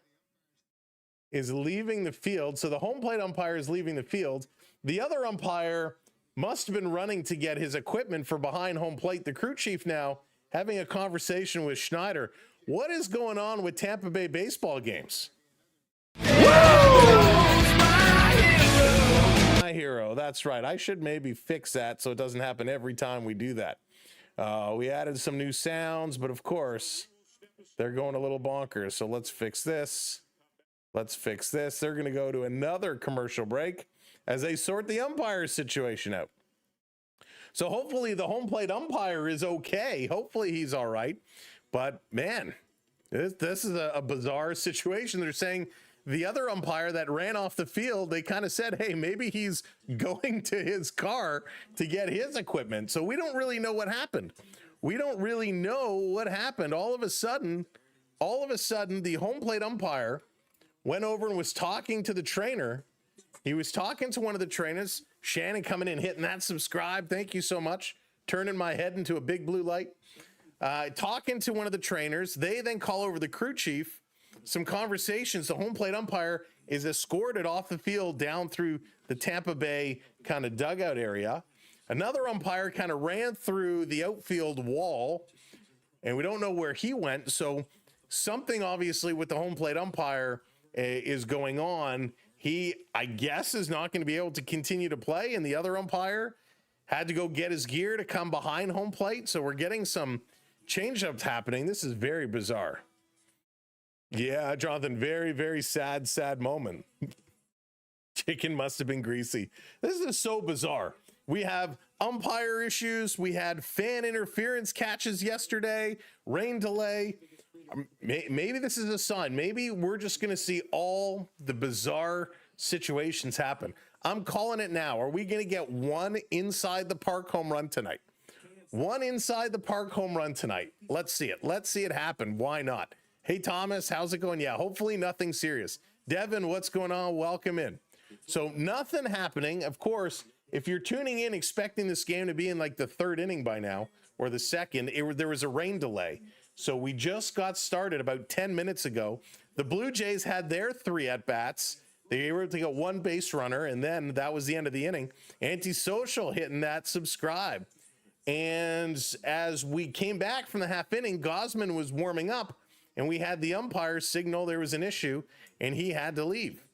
is leaving the field. So the home plate umpire is leaving the field. The other umpire must have been running to get his equipment for behind home plate. The crew chief now having a conversation with Schneider. What is going on with Tampa Bay baseball games? My hero. That's right. I should maybe fix that so it doesn't happen every time we do that. We added some new sounds, but of course they're going a little bonkers. So let's fix this. Let's fix this. They're going to go to another commercial break as they sort the umpire situation out. So hopefully the home plate umpire is okay. Hopefully he's all right. But man, this is a bizarre situation. They're saying the other umpire that ran off the field, they kind of said, hey, maybe he's going to his car to get his equipment. So we don't really know what happened. We don't really know what happened. All of a sudden, the home plate umpire went over and was talking to the trainer. He was talking to one of the trainers. Shannon coming in, hitting that subscribe. Thank you so much. Turning my head into a big blue light. Talking to one of the trainers. They then call over the crew chief. Some conversations. The home plate umpire is escorted off the field down through the Tampa Bay kind of dugout area. Another umpire kind of ran through the outfield wall, and we don't know where he went. So something obviously with the home plate umpire is going on. He, I guess, is not going to be able to continue to play, and the other umpire had to go get his gear to come behind home plate. So we're getting some change-ups happening. This is very bizarre. Yeah, Jonathan, very, very sad moment. Chicken must have been greasy. This is so bizarre. We have umpire issues. We had fan interference catches yesterday, rain delay. Maybe this is a sign. Maybe we're just going to see all the bizarre situations happen. I'm calling it now. Are we going to get one inside the park home run tonight? One inside the park home run tonight. Let's see it. Let's see it happen. Why not? Hey, Thomas, how's it going? Yeah, hopefully nothing serious. Devin, what's going on? Welcome in. So nothing happening. Of course, if you're tuning in expecting this game to be in like the third inning by now or the second, there was a rain delay. So we just got started about 10 minutes ago. The Blue Jays had their 3 at-bats. They were able to get 1 base runner, and then that was the end of the inning. Antisocial hitting that subscribe. And as we came back from the half inning, Gausman was warming up, and we had the umpire signal there was an issue, and he had to leave.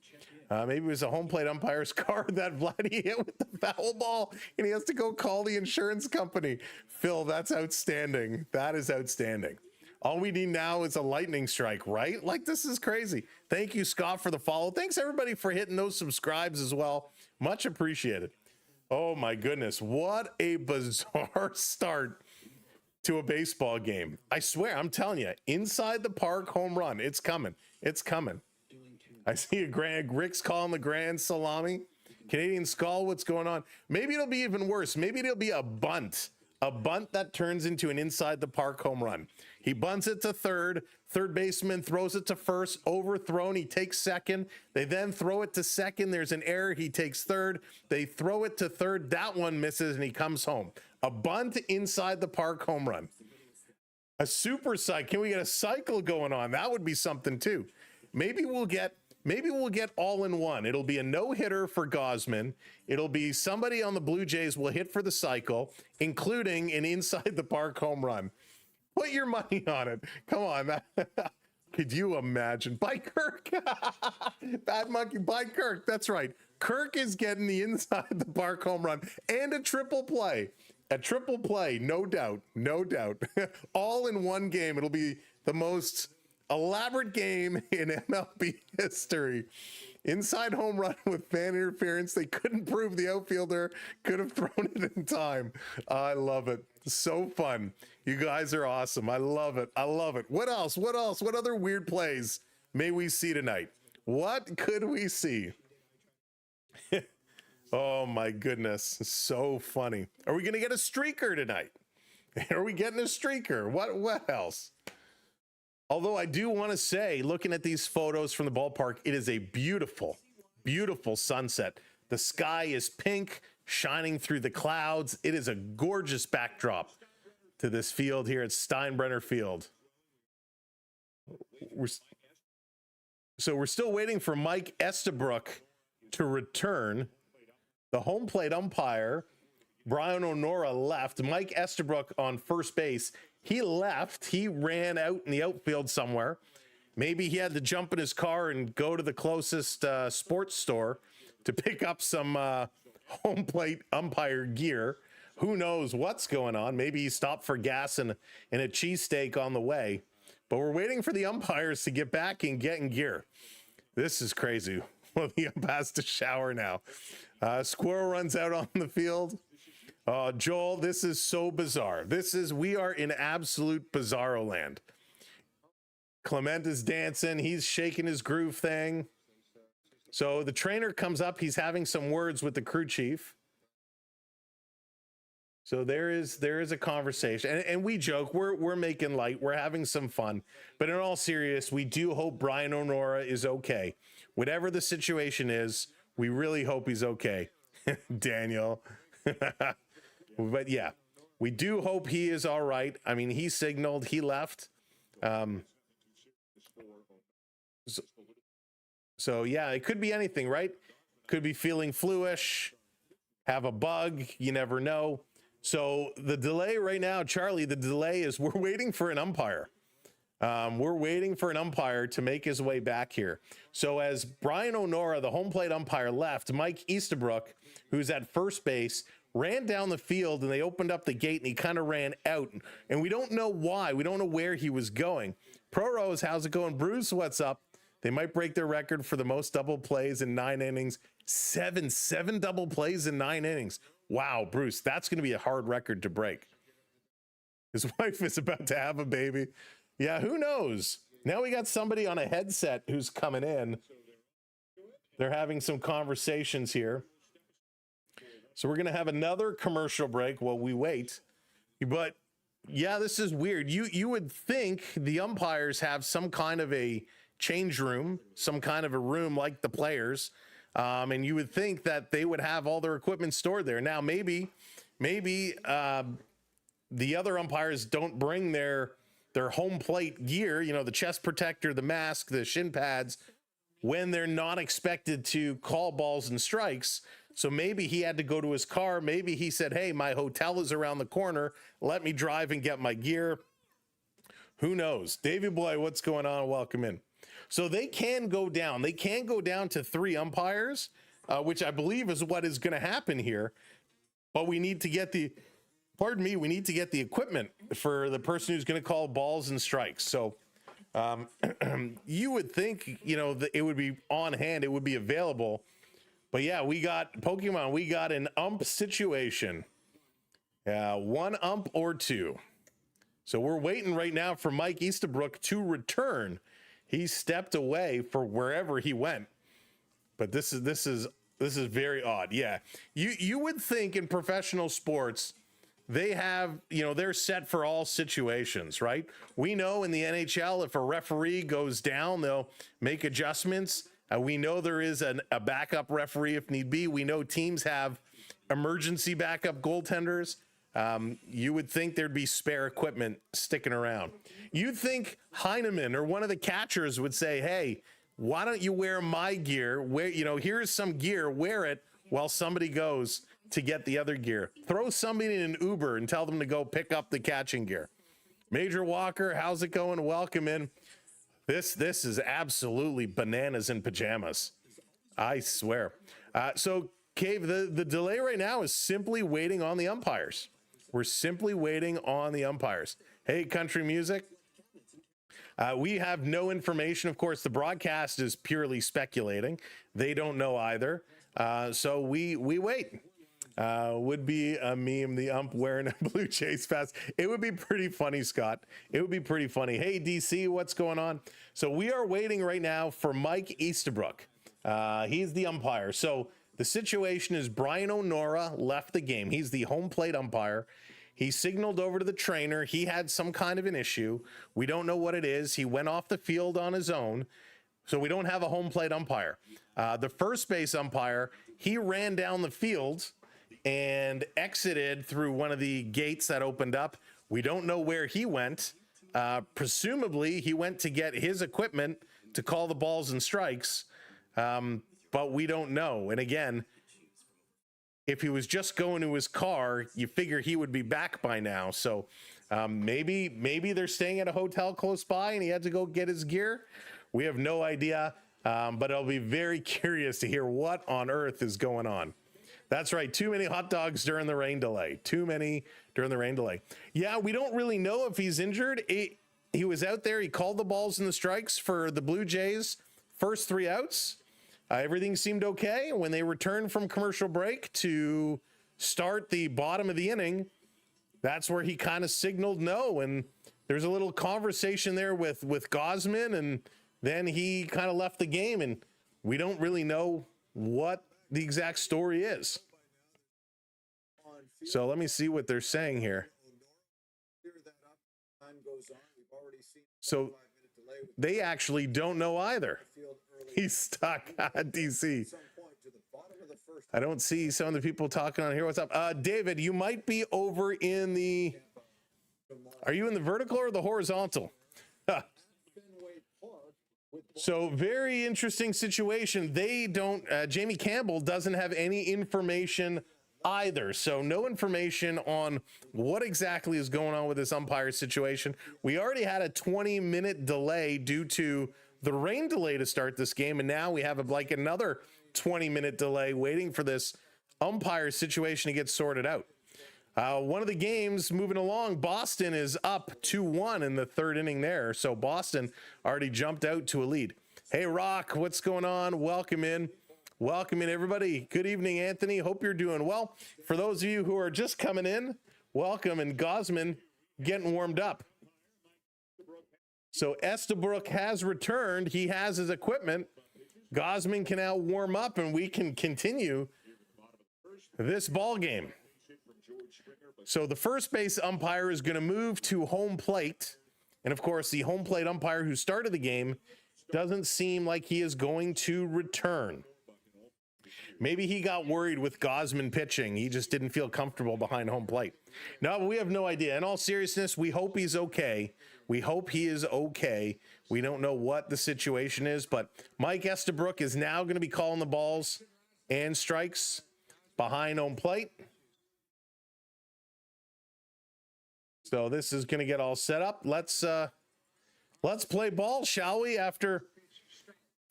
Maybe it was a home plate umpire's car that Vladdy hit with the foul ball, and he has to go call the insurance company. Phil, that's outstanding. That is outstanding. All we need now is a lightning strike, right? Like, this is crazy. Thank you, Scott, for the follow. Thanks, everybody, for hitting those subscribes as well. Much appreciated. Oh, my goodness. What a bizarre start to a baseball game. I swear, I'm telling you, inside the park home run. It's coming. It's coming. I see a Rick's calling the grand salami. Canadian Skull, what's going on? Maybe it'll be even worse. Maybe it'll be a bunt that turns into an inside the park home run. He bunts it to third baseman throws it to first, overthrown, he takes second. They then throw it to second, there's an error, he takes third. They throw it to third, that one misses, and he comes home. A bunt inside the park home run. A super cycle. Can we get a cycle going on? That would be something too. Maybe we'll get all in one. It'll be a no-hitter for Gausman. It'll be somebody on the Blue Jays will hit for the cycle, including an inside the park home run. Put your money on it. Come on. Could you imagine? By Kirk. Bad monkey. By Kirk. That's right. Kirk is getting the inside the park home run and a triple play. A triple play. No doubt. No doubt. All in one game. It'll be the most elaborate game in MLB history. Inside home run with fan interference. They couldn't prove the outfielder could have thrown it in time. I love it. So fun. You guys are awesome. I love it. I love it. What else? What else? What other weird plays may we see tonight? What could we see? Oh my goodness. So funny. Are we going to get a streaker tonight? Are we getting a streaker? What else? Although I do want to say, looking at these photos from the ballpark, it is a beautiful, beautiful sunset. The sky is pink, shining through the clouds. It is a gorgeous backdrop to this field here at Steinbrenner Field. So we're still waiting for Mike Estabrook to return. The home plate umpire, Brian O'Nora, left. Mike Estabrook on first base. He left. He ran out in the outfield somewhere. Maybe he had to jump in his car and go to the closest sports store to pick up some home plate umpire gear. Who knows what's going on? Maybe he stopped for gas and a cheesesteak on the way. But we're waiting for the umpires to get back and get in gear. This is crazy. Well, the ump has to shower now. Squirrel runs out on the field. Joel, this is so bizarre. We are in absolute bizarro land. Clement is dancing. He's shaking his groove thing. So the trainer comes up. He's having some words with the crew chief. So there is a conversation, and we joke. We're making light. We're having some fun. But in all seriousness, we do hope Brian O'Nora is okay. Whatever the situation is, we really hope he's okay. Daniel. But yeah, we do hope he is all right. I mean, he signaled, he left. So yeah, it could be anything, right? Could be feeling fluish, have a bug, you never know. So the delay right now, Charlie, the delay is we're waiting for an umpire. We're waiting for an umpire to make his way back here. So as Brian O'Nora, the home plate umpire, left, Mike Estabrook, who's at first base, ran down the field, and they opened up the gate, and he kind of ran out. And we don't know why. We don't know where he was going. Pro Rose, how's it going? Bruce, what's up? They might break their record for the most double plays in 9 innings. Seven double plays in 9 innings. Wow, Bruce, that's going to be a hard record to break. His wife is about to have a baby. Yeah, who knows? Now we got somebody on a headset who's coming in. They're having some conversations here. So we're going to have another commercial break while we wait. But yeah, this is weird. You would think the umpires have some kind of a change room, some kind of a room like the players. And you would think that they would have all their equipment stored there. Now, maybe the other umpires don't bring their home plate gear, you know, the chest protector, the mask, the shin pads, when they're not expected to call balls and strikes. So maybe he had to go to his car. Maybe he said, hey, my hotel is around the corner. Let me drive and get my gear. Who knows? Davey Boy, what's going on? Welcome in. So they can go down. They can go down to 3 umpires, which I believe is what is going to happen here. But we need to get the, we need to get the equipment for the person who's going to call balls and strikes. So you would think, you know, that it would be on hand, it would be available. But yeah, we got Pokemon, we got an ump situation. 1 ump or 2. So we're waiting right now for Mike Easterbrook to return. He stepped away for wherever he went. But this is very odd. Yeah. You would think in professional sports they have, you know, they're set for all situations, right? We know in the NHL, if a referee goes down, they'll make adjustments. We know there is a backup referee if need be. We know teams have emergency backup goaltenders. You would think there'd be spare equipment sticking around. You'd think Heineman or one of the catchers would say, hey, why don't you wear my gear? Wear, you know, here's some gear, wear it while somebody goes to get the other gear. Throw somebody in an Uber and tell them to go pick up the catching gear. Major Walker, how's it going? Welcome in. This is absolutely bananas in pajamas. I swear. So, Cave, the delay right now is simply waiting on the umpires. We're simply waiting on the umpires. Hey, country music. We have no information. Of course, the broadcast is purely speculating. They don't know either. So we wait. Would be a meme, the ump wearing a Blue Jays vest. It would be pretty funny, Scott. It would be pretty funny. Hey, DC, what's going on? So we are waiting right now for Mike Easterbrook. He's the umpire. So the situation is Brian O'Nora left the game. He's the home plate umpire. He signaled over to the trainer. He had some kind of an issue. We don't know what it is. He went off the field on his own. So we don't have a home plate umpire. The first base umpire, he ran down the field and exited through one of the gates that opened up. We don't know where he went. Presumably, he went to get his equipment to call the balls and strikes, but we don't know. And again, if he was just going to his car, you figure he would be back by now. So maybe they're staying at a hotel close by and he had to go get his gear. We have no idea, but I'll be very curious to hear what on earth is going on. That's right. Too many hot dogs during the rain delay. Too many during the rain delay. Yeah, we don't really know if he's injured. He was out there. He called the balls and the strikes for the Blue Jays. First 3 outs. Everything seemed okay. When they returned from commercial break to start the bottom of the inning, that's where he kind of signaled no. And there's a little conversation there with Gausman, and then he kind of left the game. And we don't really know what the exact story is. So let me see what they're saying here. So they actually don't know either. He's stuck at DC. I don't see some of the people talking on here. What's up? David, you might be over in the, are you in the vertical or the horizontal? So very interesting situation. They don't, Jamie Campbell doesn't have any information either. So no information on what exactly is going on with this umpire situation. We already had a 20-minute delay due to the rain delay to start this game. And now we have like another 20-minute delay waiting for this umpire situation to get sorted out. One of the games moving along, Boston is up 2-1 in the 3rd inning there. So Boston already jumped out to a lead. Hey, Rock, what's going on? Welcome in. Welcome in, everybody. Good evening, Anthony. Hope you're doing well. For those of you who are just coming in, welcome. And Gausman getting warmed up. So Estabrook has returned. He has his equipment. Gausman can now warm up, and we can continue this ball game. So the first base umpire is going to move to home plate. And of course, the home plate umpire who started the game doesn't seem like he is going to return. Maybe he got worried with Gausman pitching. He just didn't feel comfortable behind home plate. No, we have no idea. In all seriousness, we hope he's okay. We hope he is okay. We don't know what the situation is, but Mike Estabrook is now going to be calling the balls and strikes behind home plate. So this is going to get all set up. Let's play ball, shall we? After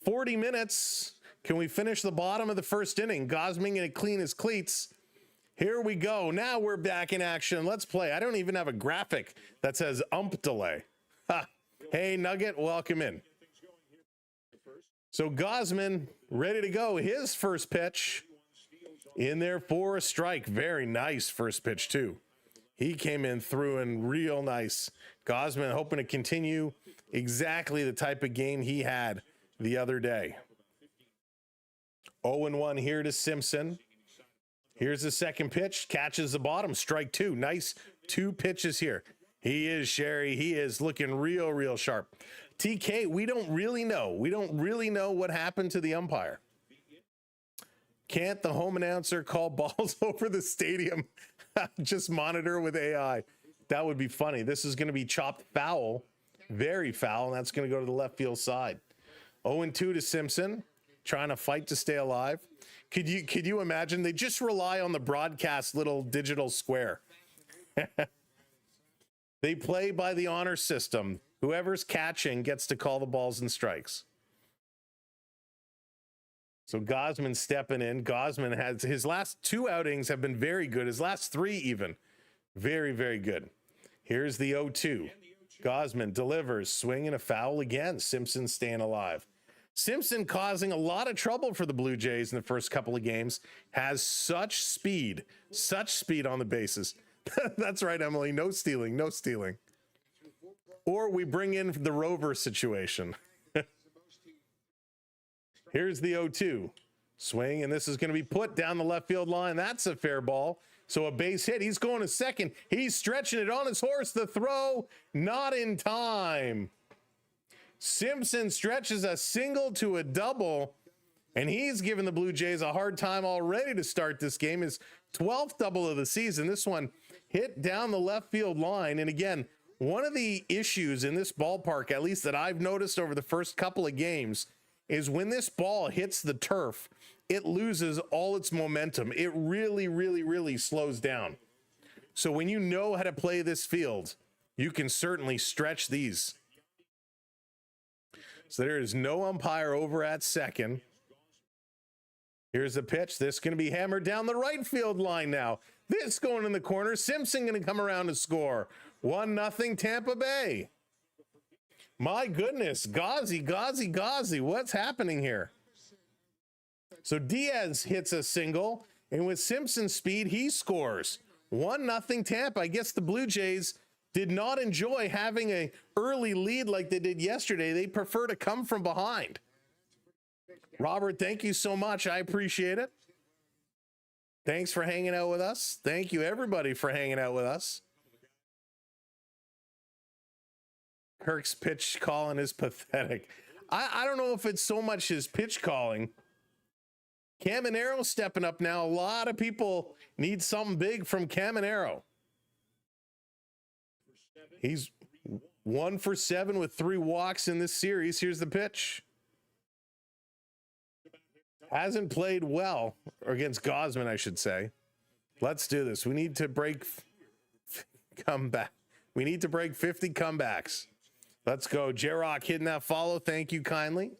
40 minutes, can we finish the bottom of the first inning? Gausman going to clean his cleats. Here we go. Now we're back in action. Let's play. I don't even have a graphic that says ump delay. Ha. Hey, Nugget, welcome in. So Gausman ready to go. His first pitch in there for a strike. Very nice first pitch, too. He came in through and real nice. Gausman hoping to continue exactly the type of game he had the other day. 0-1 here to Simpson. Here's the second pitch. Catches the bottom. Strike two. Nice 2 pitches here. He is, Sherry. He is looking real sharp. TK, we don't really know. We don't really know what happened to the umpire. Can't the home announcer call balls over the stadium? Just monitor with AI. That would be funny. This is going to be chopped foul, very foul, and that's going to go to the left field side. 0-2 to Simpson, trying to fight to stay alive. Could you imagine? They just rely on the broadcast little digital square. They play by the honor system. Whoever's catching gets to call the balls and strikes. So Gausman stepping in. Gausman has his last 2 outings have been very good. His last 3 even. Very good. Here's the 0-2. Gausman delivers. Swing and a foul again. Simpson staying alive. Simpson causing a lot of trouble for the Blue Jays in the first couple of games. Has such speed on the bases. That's right, Emily. No stealing. Or we bring in the Rover situation. Here's the 0-2. Swing, and this is going to be put down the left field line. That's a fair ball. So a base hit. He's going to second. He's stretching it on his horse. The throw, not in time. Simpson stretches a single to a double, and he's given the Blue Jays a hard time already to start this game. His 12th double of the season. This one hit down the left field line. And again, one of the issues in this ballpark, at least that I've noticed over the first couple of games, is when this ball hits the turf, it loses all its momentum. It really slows down. So when you know how to play this field, you can certainly stretch these. So there is no umpire over at second. Here's the pitch. This is going to be hammered down the right field line now. This going in the corner. Simpson going to come around to score. 1-0 Tampa Bay. My goodness, Gauzy, what's happening here? So Diaz hits a single, and with Simpson's speed, he scores. 1-0 Tampa. I guess the Blue Jays did not enjoy having an early lead like they did yesterday. They prefer to come from behind. Robert, thank you so much. I appreciate it. Thanks for hanging out with us. Thank you, everybody, for hanging out with us. Kirk's pitch calling is pathetic. I don't know if it's so much his pitch calling. Caminero stepping up now. A lot of people need something big from Caminero. He's 1 for 7 with 3 walks in this series. Here's the pitch. Hasn't played well, or against Gausman, I should say. Let's do this. We need to break comeback. We need to break 50 comebacks. Let's go. J-Rock hitting that follow. Thank you kindly.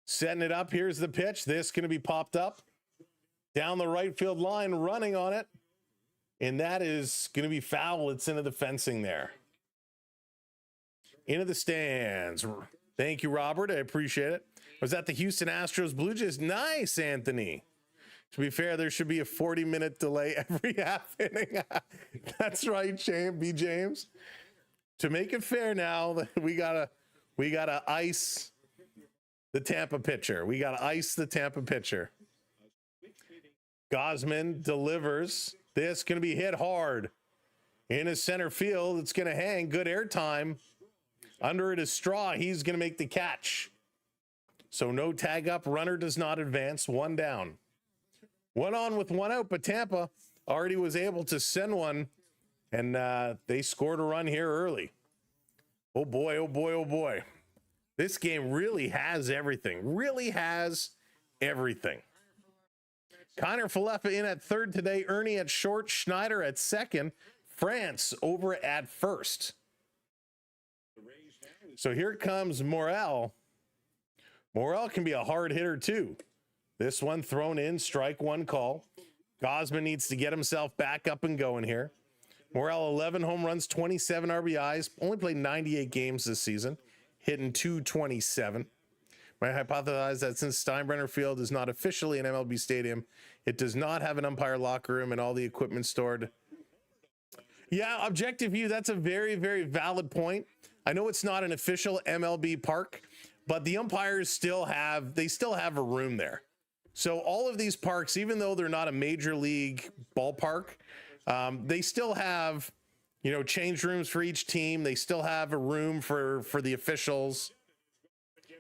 Setting it up. Here's the pitch. This going to be popped up down the right field line, running on it. And that is going to be foul. It's into the fencing there. Into the stands. Thank you, Robert. I appreciate it. Was that the Houston Astros Blue Jays? Nice, Anthony. To be fair, there should be a 40-minute delay every half inning. That's right, B. James. To make it fair now, we gotta ice the Tampa pitcher. We gotta ice the Tampa pitcher. Gausman delivers. This going to be hit hard in his center field. It's going to hang. Good airtime. Under it is Straw. He's going to make the catch. So no tag up. Runner does not advance. One down. One on with one out, but Tampa already was able to send one, and they scored a run here early. Oh boy, oh boy, oh boy. This game really has everything. Really has everything. Connor Falefa in at third today. Ernie at short. Schneider at second. France over at first. So here comes Morel. Morel can be a hard hitter too. This one thrown in, strike one call. Gausman needs to get himself back up and going here. Morel, 11 home runs, 27 RBIs. Only played 98 games this season. Hitting .227. I hypothesize that since Steinbrenner Field is not officially an MLB stadium, it does not have an umpire locker room and all the equipment stored. Yeah, objective view, that's a very, very valid point. I know it's not an official MLB park, but the umpires still have a room there. So all of these parks, even though they're not a major league ballpark, they still have, change rooms for each team. They still have a room for the officials.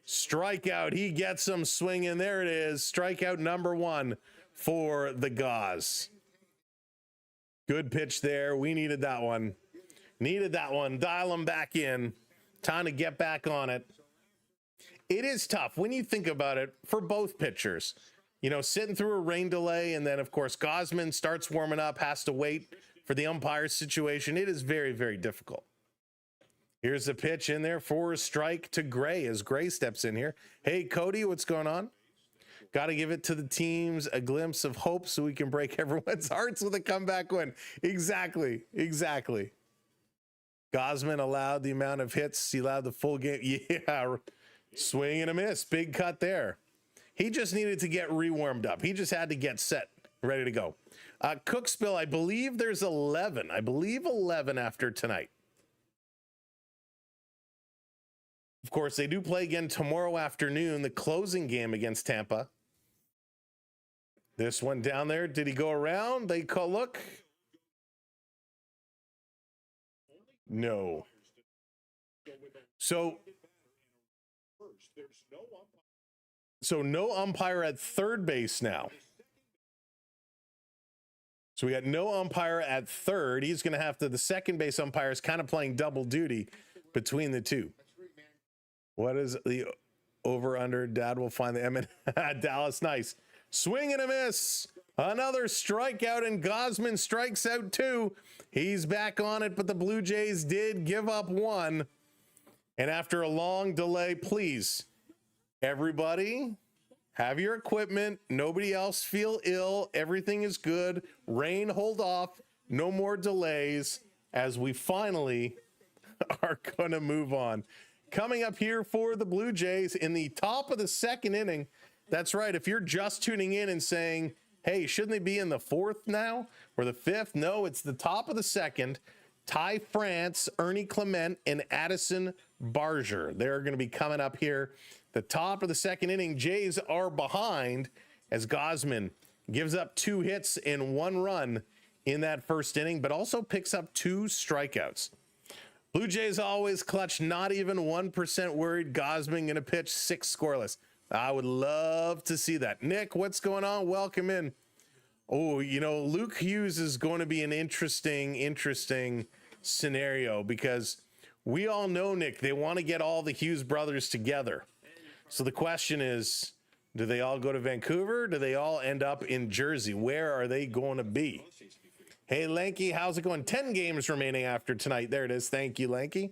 Strikeout. He gets some swinging. There it is. Strikeout number one for the Gauze. Good pitch there. We needed that one. Dial him back in. Time to get back on it. It is tough when you think about it for both pitchers. Sitting through a rain delay, and then, of course, Gausman starts warming up, has to wait for the umpire's situation. It is very, very difficult. Here's the pitch in there for a strike to Gray as Gray steps in here. Hey, Cody, what's going on? Got to give it to the teams a glimpse of hope so we can break everyone's hearts with a comeback win. Exactly. Gausman allowed the amount of hits. He allowed the full game. Yeah, swing and a miss. Big cut there. He just needed to get rewarmed up. He just had to get set, ready to go. Cookspill, I believe there's 11. 11 after tonight. Of course, they do play again tomorrow afternoon, the closing game against Tampa. This one down there, did he go around? They call, look. No. So no umpire at third base now. So we got no umpire at third. He's going to have to, the second base umpire is kind of playing double duty between the two. What is the over under? Dad will find the M. Dallas, nice. Swing and a miss. Another strikeout, and Gausman strikes out two. He's back on it, but the Blue Jays did give up one. And after a long delay, please, everybody, have your equipment. Nobody else feel ill. Everything is good. Rain, hold off. No more delays as we finally are going to move on. Coming up here for the Blue Jays in the top of the second inning. That's right. If you're just tuning in and saying, hey, shouldn't they be in the fourth now or the fifth? No, it's the top of the second. Ty France, Ernie Clement, and Addison Barger. They're going to be coming up here. The top of the second inning, Jays are behind as Gausman gives up 2 hits and 1 run in that first inning, but also picks up 2 strikeouts. Blue Jays always clutch, not even 1% worried. Gausman going to pitch 6 scoreless. I would love to see that. Nick, what's going on? Welcome in. Oh, Luke Hughes is going to be an interesting scenario because we all know, Nick, they want to get all the Hughes brothers together. So the question is, do they all go to Vancouver? Do they all end up in Jersey? Where are they going to be? Hey, Lanky, how's it going? 10 games remaining after tonight. There it is. Thank you, Lanky.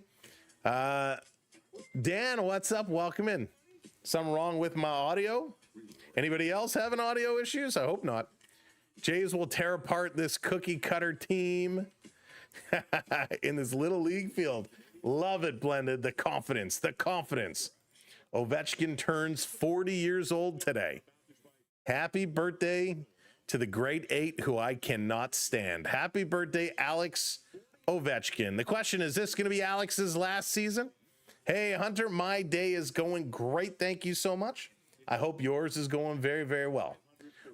Dan, what's up? Welcome in. Something wrong with my audio? Anybody else having audio issues? I hope not. Jays will tear apart this cookie cutter team in this little league field. Love it, Blended. The confidence. Ovechkin turns 40 years old today. Happy birthday to the great eight who I cannot stand. Happy birthday, Alex Ovechkin. The question is this going to be Alex's last season? Hey, Hunter, my day is going great. Thank you so much. I hope yours is going very, very well.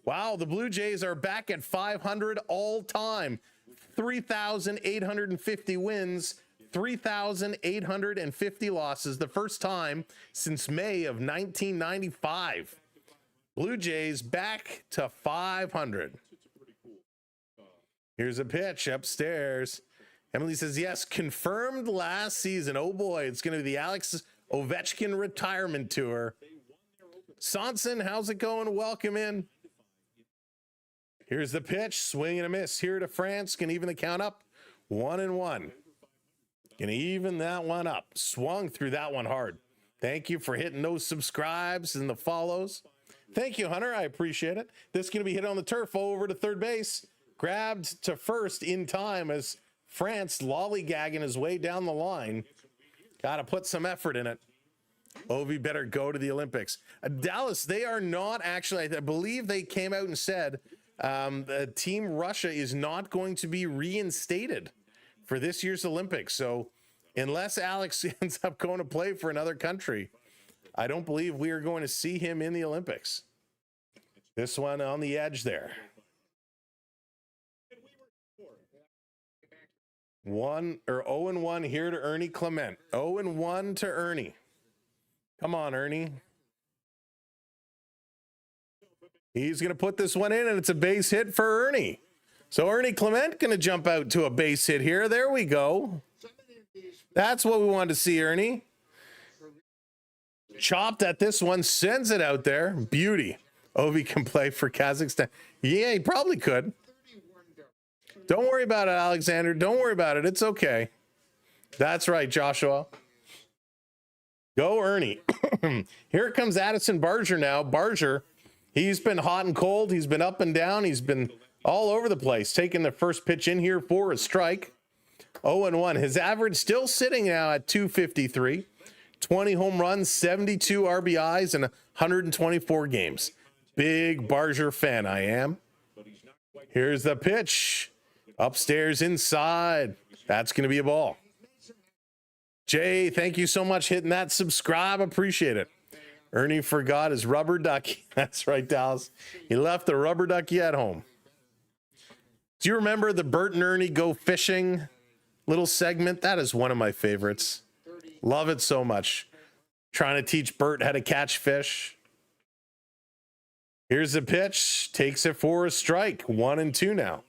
Wow, the Blue Jays are back at 500 all time. 3,850 wins, 3,850 losses. The first time since May of 1995. Blue Jays back to 500. Here's a pitch upstairs. Emily says, yes, confirmed last season. Oh boy, it's going to be the Alex Ovechkin retirement tour. Sonson, how's it going? Welcome in. Here's the pitch, swing and a miss here to France. Can even the count up. 1-1. Can even that one up. Swung through that one hard. Thank you for hitting those subscribes and the follows. Thank you, Hunter. I appreciate it. This is going to be hit on the turf over to third base. Grabbed to first in time as France lollygagging his way down the line. Got to put some effort in it. Ovi better go to the Olympics. Dallas, they are not actually, I believe they came out and said Team Russia is not going to be reinstated for this year's Olympics. So unless Alex ends up going to play for another country, I don't believe we are going to see him in the Olympics. This one on the edge there. 0-1 here to Ernie Clement. 0-1 to Ernie. Come on, Ernie. He's going to put this one in, and it's a base hit for Ernie. So Ernie Clement going to jump out to a base hit here. There we go. That's what we wanted to see, Ernie. Chopped at this one, sends it out there. Beauty. Ovi can play for Kazakhstan. Yeah, he probably could. Don't worry about it, Alexander. Don't worry about it. It's okay. That's right, Joshua. Go, Ernie. Here comes Addison Barger now. Barger, he's been hot and cold. He's been up and down. He's been all over the place. Taking the first pitch in here for a strike. 0-1. His average still sitting now at 253. 20 home runs, 72 RBIs, and 124 games. Big Barger fan I am. Here's the pitch. Upstairs inside. That's going to be a ball. Jay, thank you so much hitting that subscribe. Appreciate it. Ernie forgot his rubber ducky. That's right, Dallas. He left the rubber ducky at home. Do you remember the Bert and Ernie go fishing little segment? That is one of my favorites. Love it so much. Trying to teach Bert how to catch fish. Here's the pitch. Takes it for a strike. 1-2 now.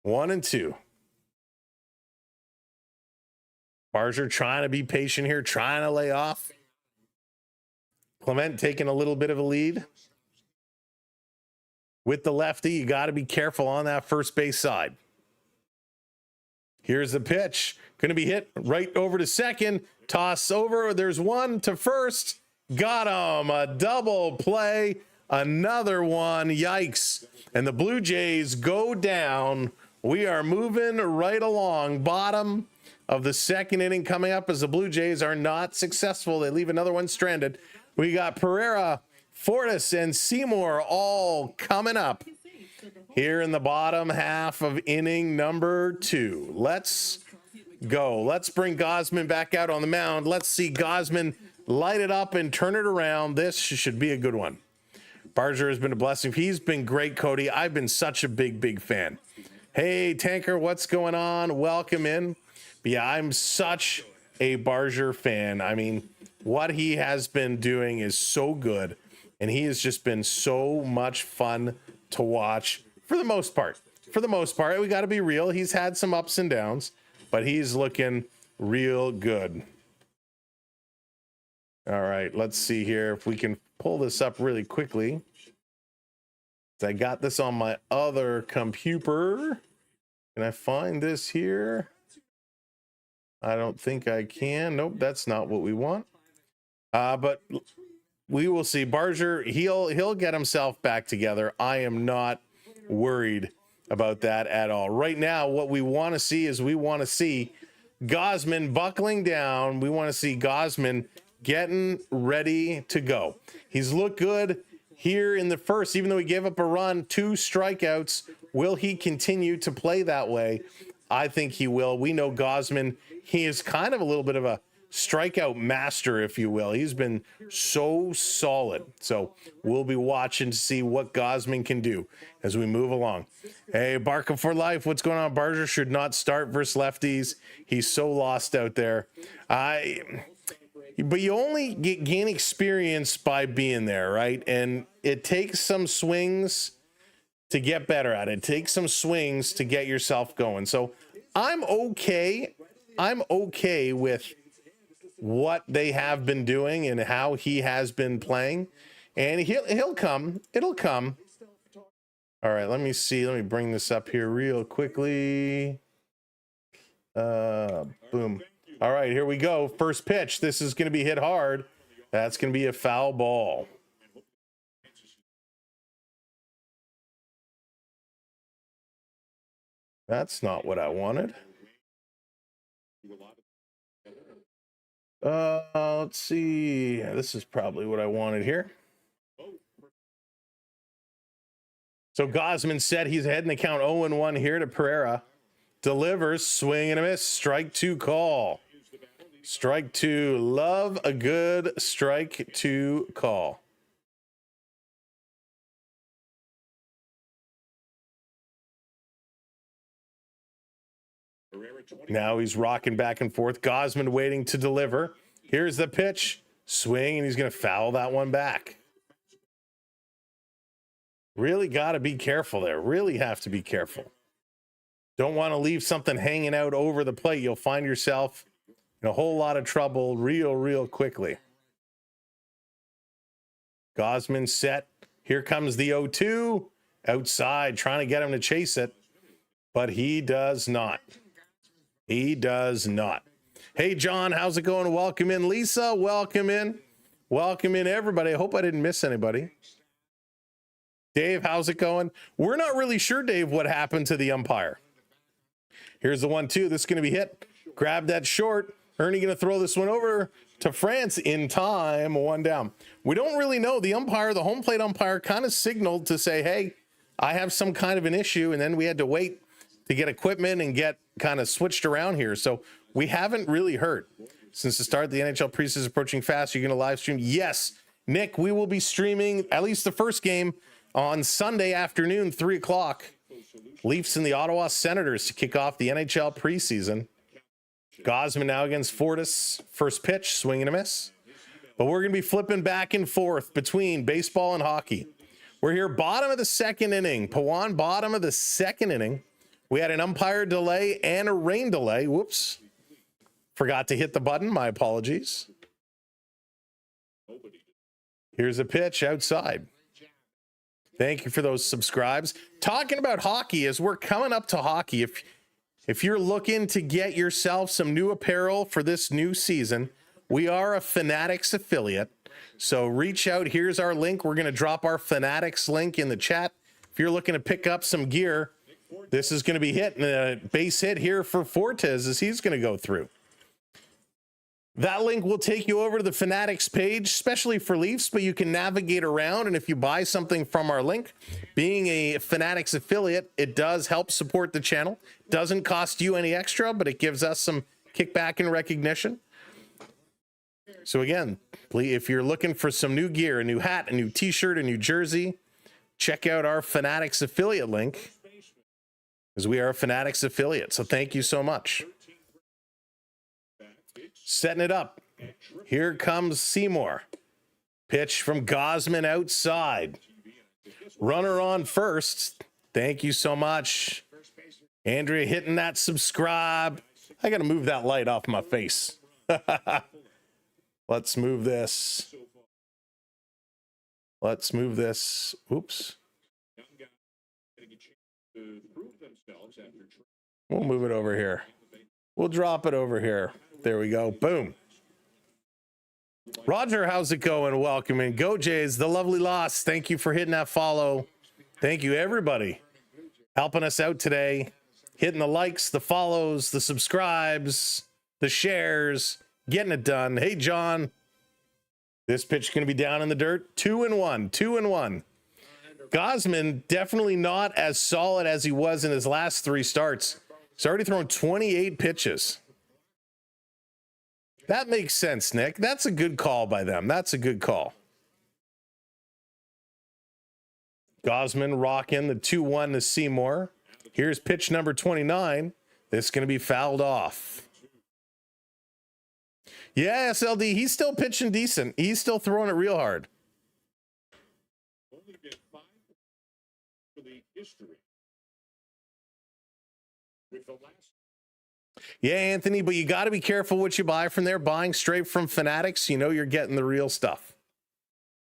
1-2. Barger trying to be patient here, trying to lay off. Clement taking a little bit of a lead. With the lefty, you got to be careful on that first base side. Here's the pitch. Going to be hit right over to second. Toss over. There's one to first. Got him. A double play. Another one. Yikes. And the Blue Jays go down. We are moving right along. Bottom of the second inning coming up as the Blue Jays are not successful. They leave another one stranded. We got Pereira, Fortis, and Seymour all coming up here in the bottom half of inning number 2. Let's go. Let's bring Gausman back out on the mound. Let's see Gausman light it up and turn it around. This should be a good one. Barger has been a blessing. He's been great, Cody. I've been such a big fan. Hey, Tanker, what's going on? Welcome in. But yeah, I'm such a Barger fan. I mean, what he has been doing is so good, and he has just been so much fun to watch for the most part. For the most part, we got to be real. He's had some ups and downs, but he's looking real good. All right, let's see here if we can pull this up really quickly. I got this on my other computer. Can I find this here? I don't think I can. Nope, that's not what we want. But we will see. Barger, he'll get himself back together. I am not worried about that at all. Right now, what we want to see is we want to see Gausman buckling down. We want to see Gausman getting ready to go. He's looked good here in the first, even though he gave up a run, 2 strikeouts. Will he continue to play that way? I think he will. We know Gausman, he is kind of a little bit of a strikeout master, if you will. He's been so solid. So we'll be watching to see what Gausman can do as we move along. Hey, Barca for life. What's going on? Barger should not start versus lefties. He's so lost out there. But you only gain experience by being there, right? And it takes some swings to get better at it. It takes some swings to get yourself going. So I'm okay. I'm okay with what they have been doing and how he has been playing. And he'll come. It'll come. All right, let me see. Let me bring this up here real quickly. Boom. All right, here we go. First pitch. This is going to be hit hard. That's going to be a foul ball. That's not what I wanted. Let's see. This is probably what I wanted here. So Gausman said he's heading the count 0-1 here to Pereira. Delivers, swing and a miss. Strike 2 call. Strike 2. Love a good strike 2 call. Now he's rocking back and forth. Gausman waiting to deliver. Here's the pitch. Swing, and he's going to foul that one back. Really got to be careful there. Really have to be careful. Don't want to leave something hanging out over the plate. You'll find yourself in a whole lot of trouble real quickly. Gausman set. Here comes the 0-2. Outside, trying to get him to chase it. But he does not. He does not. Hey, John, how's it going? Welcome in. Lisa, welcome in. Welcome in, everybody. I hope I didn't miss anybody. Dave, how's it going? We're not really sure, Dave, what happened to the umpire. Here's the 1-2. This is going to be hit. Grab that short. Ernie going to throw this one over to France in time. 1 down. We don't really know. The umpire, the home plate umpire, kind of signaled to say, hey, I have some kind of an issue. And then we had to wait to get equipment and get kind of switched around here. So we haven't really heard. Since the start, the NHL preseason is approaching fast. You're going to live stream? Yes. Nick, we will be streaming at least the first game on Sunday afternoon, 3 o'clock. Leafs and the Ottawa Senators to kick off the NHL preseason. Gausman now against Fortis. First pitch, swing and a miss. But we're going to be flipping back and forth between baseball and hockey. We're here bottom of the second inning. Pawan, bottom of the second inning. We had an umpire delay and a rain delay. Whoops. Forgot to hit the button. My apologies. Here's a pitch outside. Thank you for those subscribes. Talking about hockey, as we're coming up to hockey, if you're looking to get yourself some new apparel for this new season, we are a Fanatics affiliate. So reach out. Here's our link. We're going to drop our Fanatics link in the chat. If you're looking to pick up some gear, this is going to be hit, and a base hit here for Fortes as he's going to go through. That link will take you over to the Fanatics page, especially for Leafs, but you can navigate around. And if you buy something from our link, being a Fanatics affiliate, it does help support the channel. Doesn't cost you any extra, but it gives us some kickback and recognition. So again, if you're looking for some new gear, a new hat, a new t-shirt, a new jersey, check out our Fanatics affiliate link, because we are a Fanatics affiliate. So thank you so much. Setting it up. Here comes Seymour. Pitch from Gausman outside. Runner on first. Thank you so much. Andrea hitting that subscribe. I got to move that light off my face. Let's move this. Let's move this. Oops. We'll move it over here. We'll drop it over here. There we go. Boom. Roger, how's it going? Welcome in. Go Jays, the lovely loss. Thank you for hitting that follow. Thank you, everybody, helping us out today. Hitting the likes, the follows, the subscribes, the shares, getting it done. Hey, John. This pitch is going to be down in the dirt. 2-1, 2-1. Gausman definitely not as solid as he was in his last 3 starts. He's already thrown 28 pitches. That makes sense, Nick. That's a good call by them. That's a good call. Gausman rocking the 2-1 to Seymour. Here's pitch number 29. This is going to be fouled off. Yeah, SLD, he's still pitching decent. He's still throwing it real hard. Yeah, Anthony, but you got to be careful what you buy from there. Buying straight from Fanatics, you know you're getting the real stuff.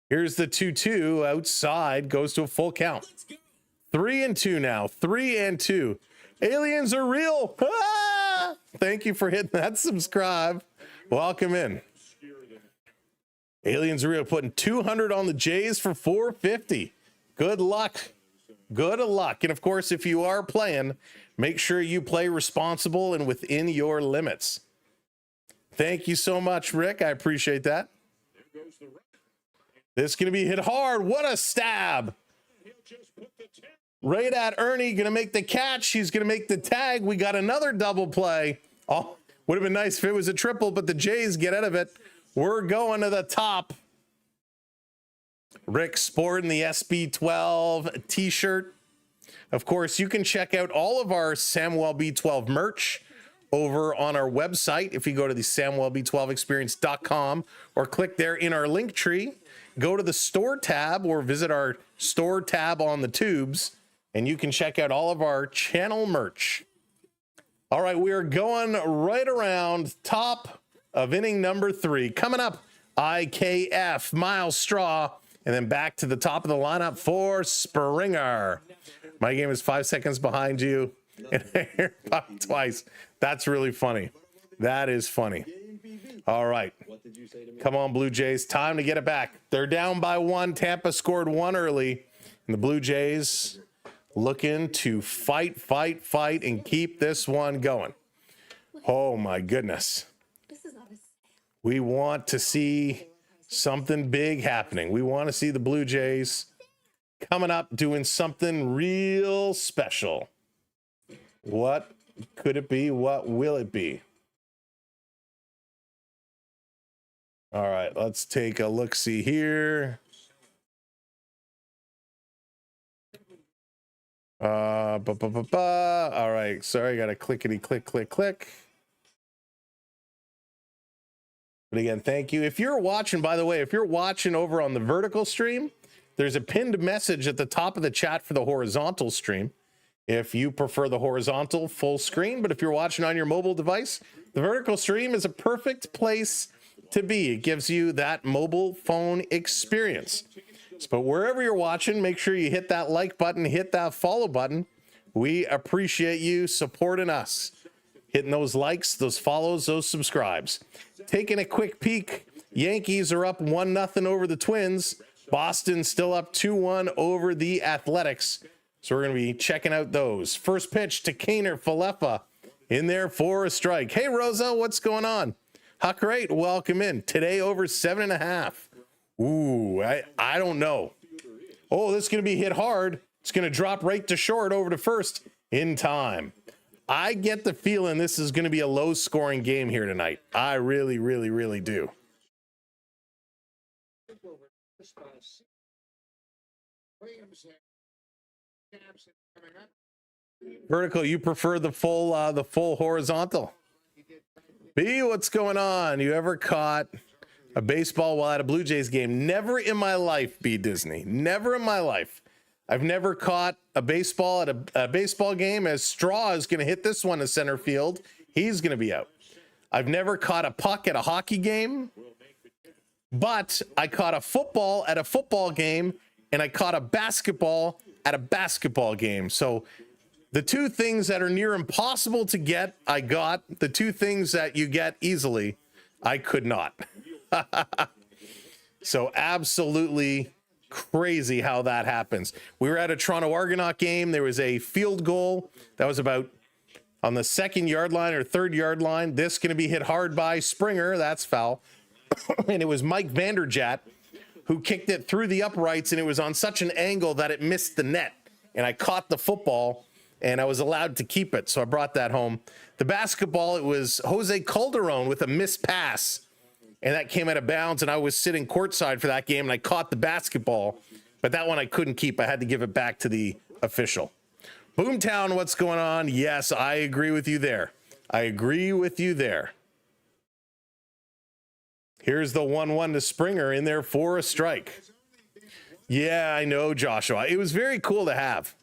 Here's the 2-2 outside, goes to a full count. 3-2 now, 3-2. Aliens are real. Ah! Thank you for hitting that subscribe. Welcome in. Aliens are real, putting 200 on the Jays for 450. Good luck. Good luck. And of course, if you are playing, make sure you play responsible and within your limits. Thank you so much, Rick. I appreciate that. This is going to be hit hard. What a stab. Right at Ernie, going to make the catch. He's going to make the tag. We got another double play. Oh, would have been nice if it was a triple, but the Jays get out of it. We're going to the top. Rick sporting the SB12 t-shirt. Of course, you can check out all of our Samuel B12 merch over on our website. If you go to the SamuelB12experience.com or click there in our link tree, go to the store tab or visit our store tab on the tubes, and you can check out all of our channel merch. All right, we are going right around top of inning number 3. Coming up, IKF, Miles Straw, and then back to the top of the lineup for Springer. My game is 5 seconds behind you, and I twice. That's really funny. That is funny. All right. Come on, Blue Jays. Time to get it back. They're down by 1. Tampa scored 1 early, and the Blue Jays looking to fight, and keep this one going. Oh, my goodness. We want to see something big happening. We want to see the Blue Jays coming up doing something real special. What could it be? What will it be? All right, let's take a look-see here. All right, sorry, I got to click. But again, thank you. If you're watching, by the way, if you're watching over on the vertical stream, there's a pinned message at the top of the chat for the horizontal stream. If you prefer the horizontal full screen, but if you're watching on your mobile device, the vertical stream is a perfect place to be. It gives you that mobile phone experience. But wherever you're watching, make sure you hit that like button, hit that follow button. We appreciate you supporting us. Hitting those likes, those follows, those subscribes. Taking a quick peek, Yankees are up 1-0 over the Twins. Boston still up 2-1 over the Athletics. So we're going to be checking out those. First pitch to Kaner Falefa in there for a strike. Hey, Rosa, what's going on? Huck Rate, welcome in. Today over 7.5. Ooh, I don't know. Oh, this is going to be hit hard. It's going to drop right to short over to first in time. I get the feeling this is going to be a low-scoring game here tonight. I really, really, really do. Vertical, you prefer the full horizontal? B, what's going on? You ever caught a baseball while at a Blue Jays game? Never in my life, B Disney. Never in my life. I've never caught a baseball at a baseball game as Straw is going to hit this one to center field. He's going to be out. I've never caught a puck at a hockey game, but I caught a football at a football game, and I caught a basketball at a basketball game. So the two things that are near impossible to get, I got. The two things that you get easily, I could not. So absolutely crazy how that happens. We were at a Toronto Argonaut game. There was a field goal that was about on the 2nd yard line or 3rd yard line. This going to be hit hard by Springer. That's foul. and it was Mike Vanderjagt who kicked it through the uprights, and it was on such an angle that it missed the net. And I caught the football, and I was allowed to keep it, so I brought that home. The basketball, it was Jose Calderon with a missed pass, and that came out of bounds, and I was sitting courtside for that game, and I caught the basketball, but that one I couldn't keep. I had to give it back to the official. Boomtown, what's going on? Yes, I agree with you there. I agree with you there. Here's the 1-1 to Springer in there for a strike. Yeah, I know, Joshua. It was very cool to have.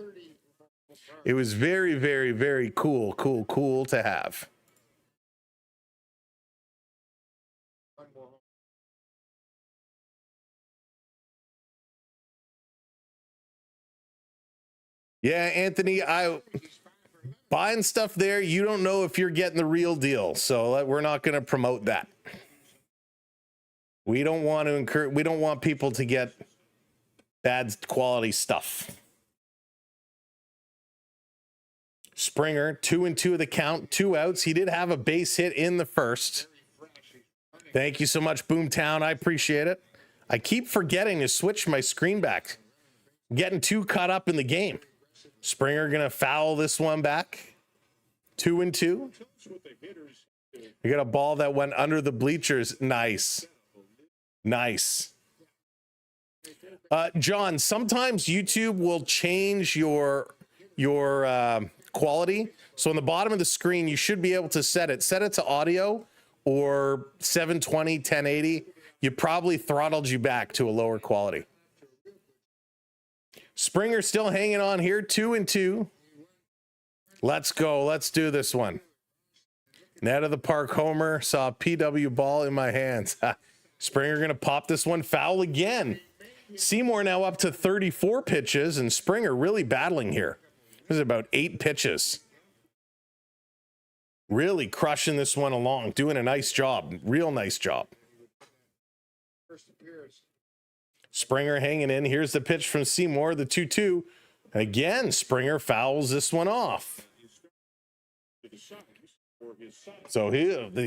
It was very, very, very cool to have. Yeah, Anthony, buying stuff there, you don't know if you're getting the real deal, so we're not going to promote that. We don't want to we don't want people to get bad quality stuff. Springer, 2-2 of the count, 2 outs. He did have a base hit in the first. Thank you so much, Boomtown. I appreciate it. I keep forgetting to switch my screen back. I'm getting too caught up in the game. Springer gonna foul this one back. 2-2. We got a ball that went under the bleachers. Nice. Nice. John, sometimes YouTube will change your quality. So on the bottom of the screen, you should be able to set it to audio or 720, 1080. You probably throttled you back to a lower quality. Springer still hanging on here, 2-2. Let's go. Let's do this one. Net of the park homer. Saw a PW ball in my hands. Springer going to pop this one. Foul again. Seymour now up to 34 pitches, and Springer really battling here. This is about 8 pitches. Really crushing this one along. Doing a nice job. Real nice job. Springer hanging in. Here's the pitch from Seymour, the 2-2. Again, Springer fouls this one off. So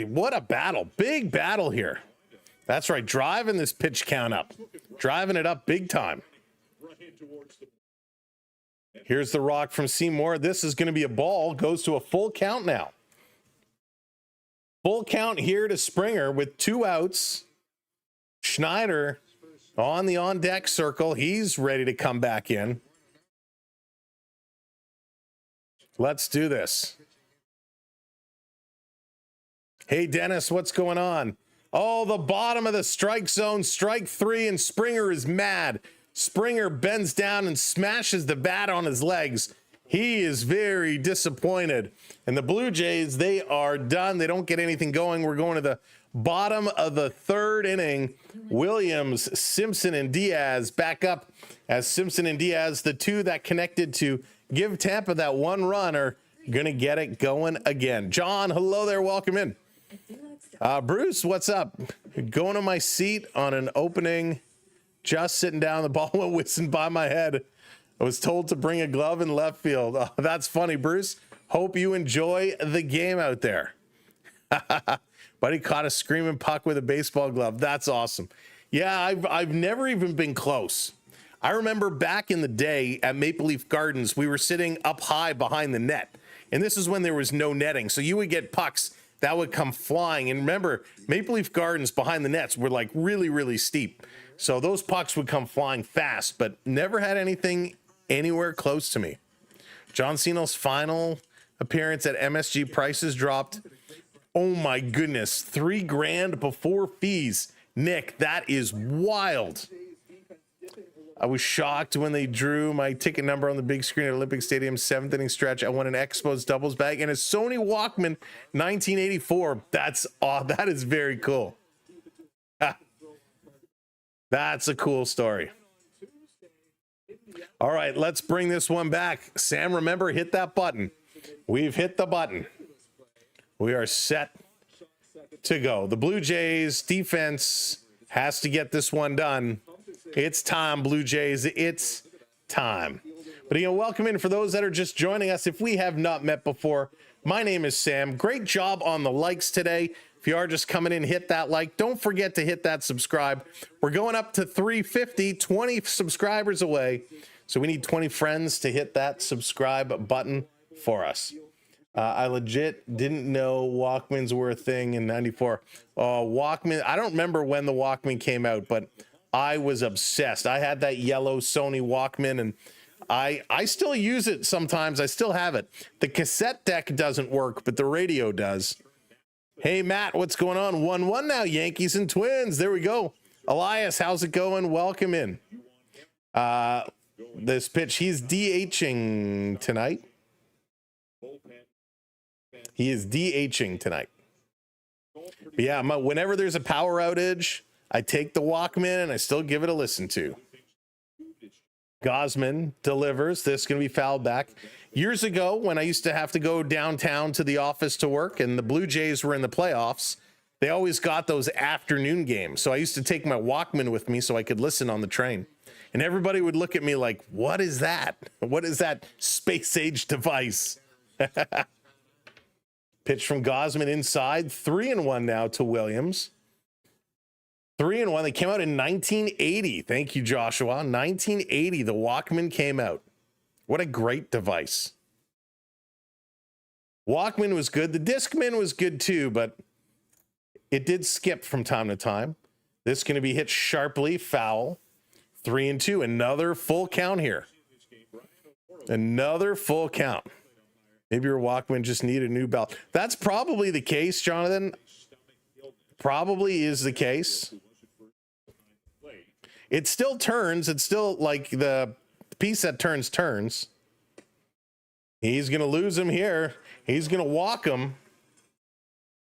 what a battle. Big battle here. That's right. Driving this pitch count up. Driving it up big time. Here's the rock from Seymour. This is going to be a ball. Goes to a full count now. Full count here to Springer with 2 outs. Schneider on the on-deck circle. He's ready to come back in. Let's do this. Hey, Dennis, what's going on? Oh, the bottom of the strike zone, strike 3, and Springer is mad. Springer bends down and smashes the bat on his legs. He is very disappointed. And the Blue Jays, they are done. They don't get anything going. We're going to the bottom of the 3rd inning. Williams, Simpson, and Diaz back up as Simpson and Diaz, the 2 that connected to give Tampa that 1 run, are going to get it going again. John, hello there. Welcome in. Bruce, what's up? Going to my seat on an opening, just sitting down. The ball went whizzing by my head. I was told to bring a glove in left field. Oh, that's funny, Bruce. Hope you enjoy the game out there. Buddy caught a screaming puck with a baseball glove. That's awesome. Yeah, I've never even been close. I remember back in the day at Maple Leaf Gardens, we were sitting up high behind the net. And this is when there was no netting. So you would get pucks that would come flying. And remember, Maple Leaf Gardens behind the nets were like really, really steep. So those pucks would come flying fast, but never had anything anywhere close to me. John Cena's final appearance at MSG, prices dropped. Oh my goodness, $3,000 before fees. Nick, that is wild. I was shocked when they drew my ticket number on the big screen at Olympic Stadium, 7th inning stretch. I won an Expos doubles bag and a Sony Walkman 1984. That is very cool. That's a cool story. All right, let's bring this one back. Sam, remember, hit that button. We've hit the button. We are set to go. The Blue Jays defense has to get this one done. It's time, Blue Jays. It's time. But, welcome in for those that are just joining us. If we have not met before, my name is Sam. Great job on the likes today. If you are just coming in, hit that like. Don't forget to hit that subscribe. We're going up to 350, 20 subscribers away. So we need 20 friends to hit that subscribe button for us. I legit didn't know Walkmans were a thing in 94. Walkman, I don't remember when the Walkman came out, but I was obsessed. I had that yellow Sony Walkman, and I still use it sometimes. I still have it. The cassette deck doesn't work, but the radio does. Hey, Matt, what's going on? 1-1 now, Yankees and Twins. There we go. Elias, how's it going? Welcome in. This pitch, he's DHing tonight. He is DHing tonight. But yeah, whenever there's a power outage, I take the Walkman and I still give it a listen to. Gausman delivers. This is going to be fouled back. Years ago, when I used to have to go downtown to the office to work and the Blue Jays were in the playoffs, they always got those afternoon games. So I used to take my Walkman with me so I could listen on the train. And everybody would look at me like, what is that? What is that space-age device? Pitch from Gausman inside. 3-1 now to Williams. 3-1. They came out in 1980. Thank you, Joshua. 1980, the Walkman came out. What a great device. Walkman was good. The Discman was good too, but it did skip from time to time. This is going to be hit sharply, foul. 3-2. Another full count here. Another full count. Maybe your Walkman just needed a new belt. That's probably the case, Jonathan. Probably is the case. It still turns. It's still like the piece that turns. He's going to lose him here. He's going to walk him.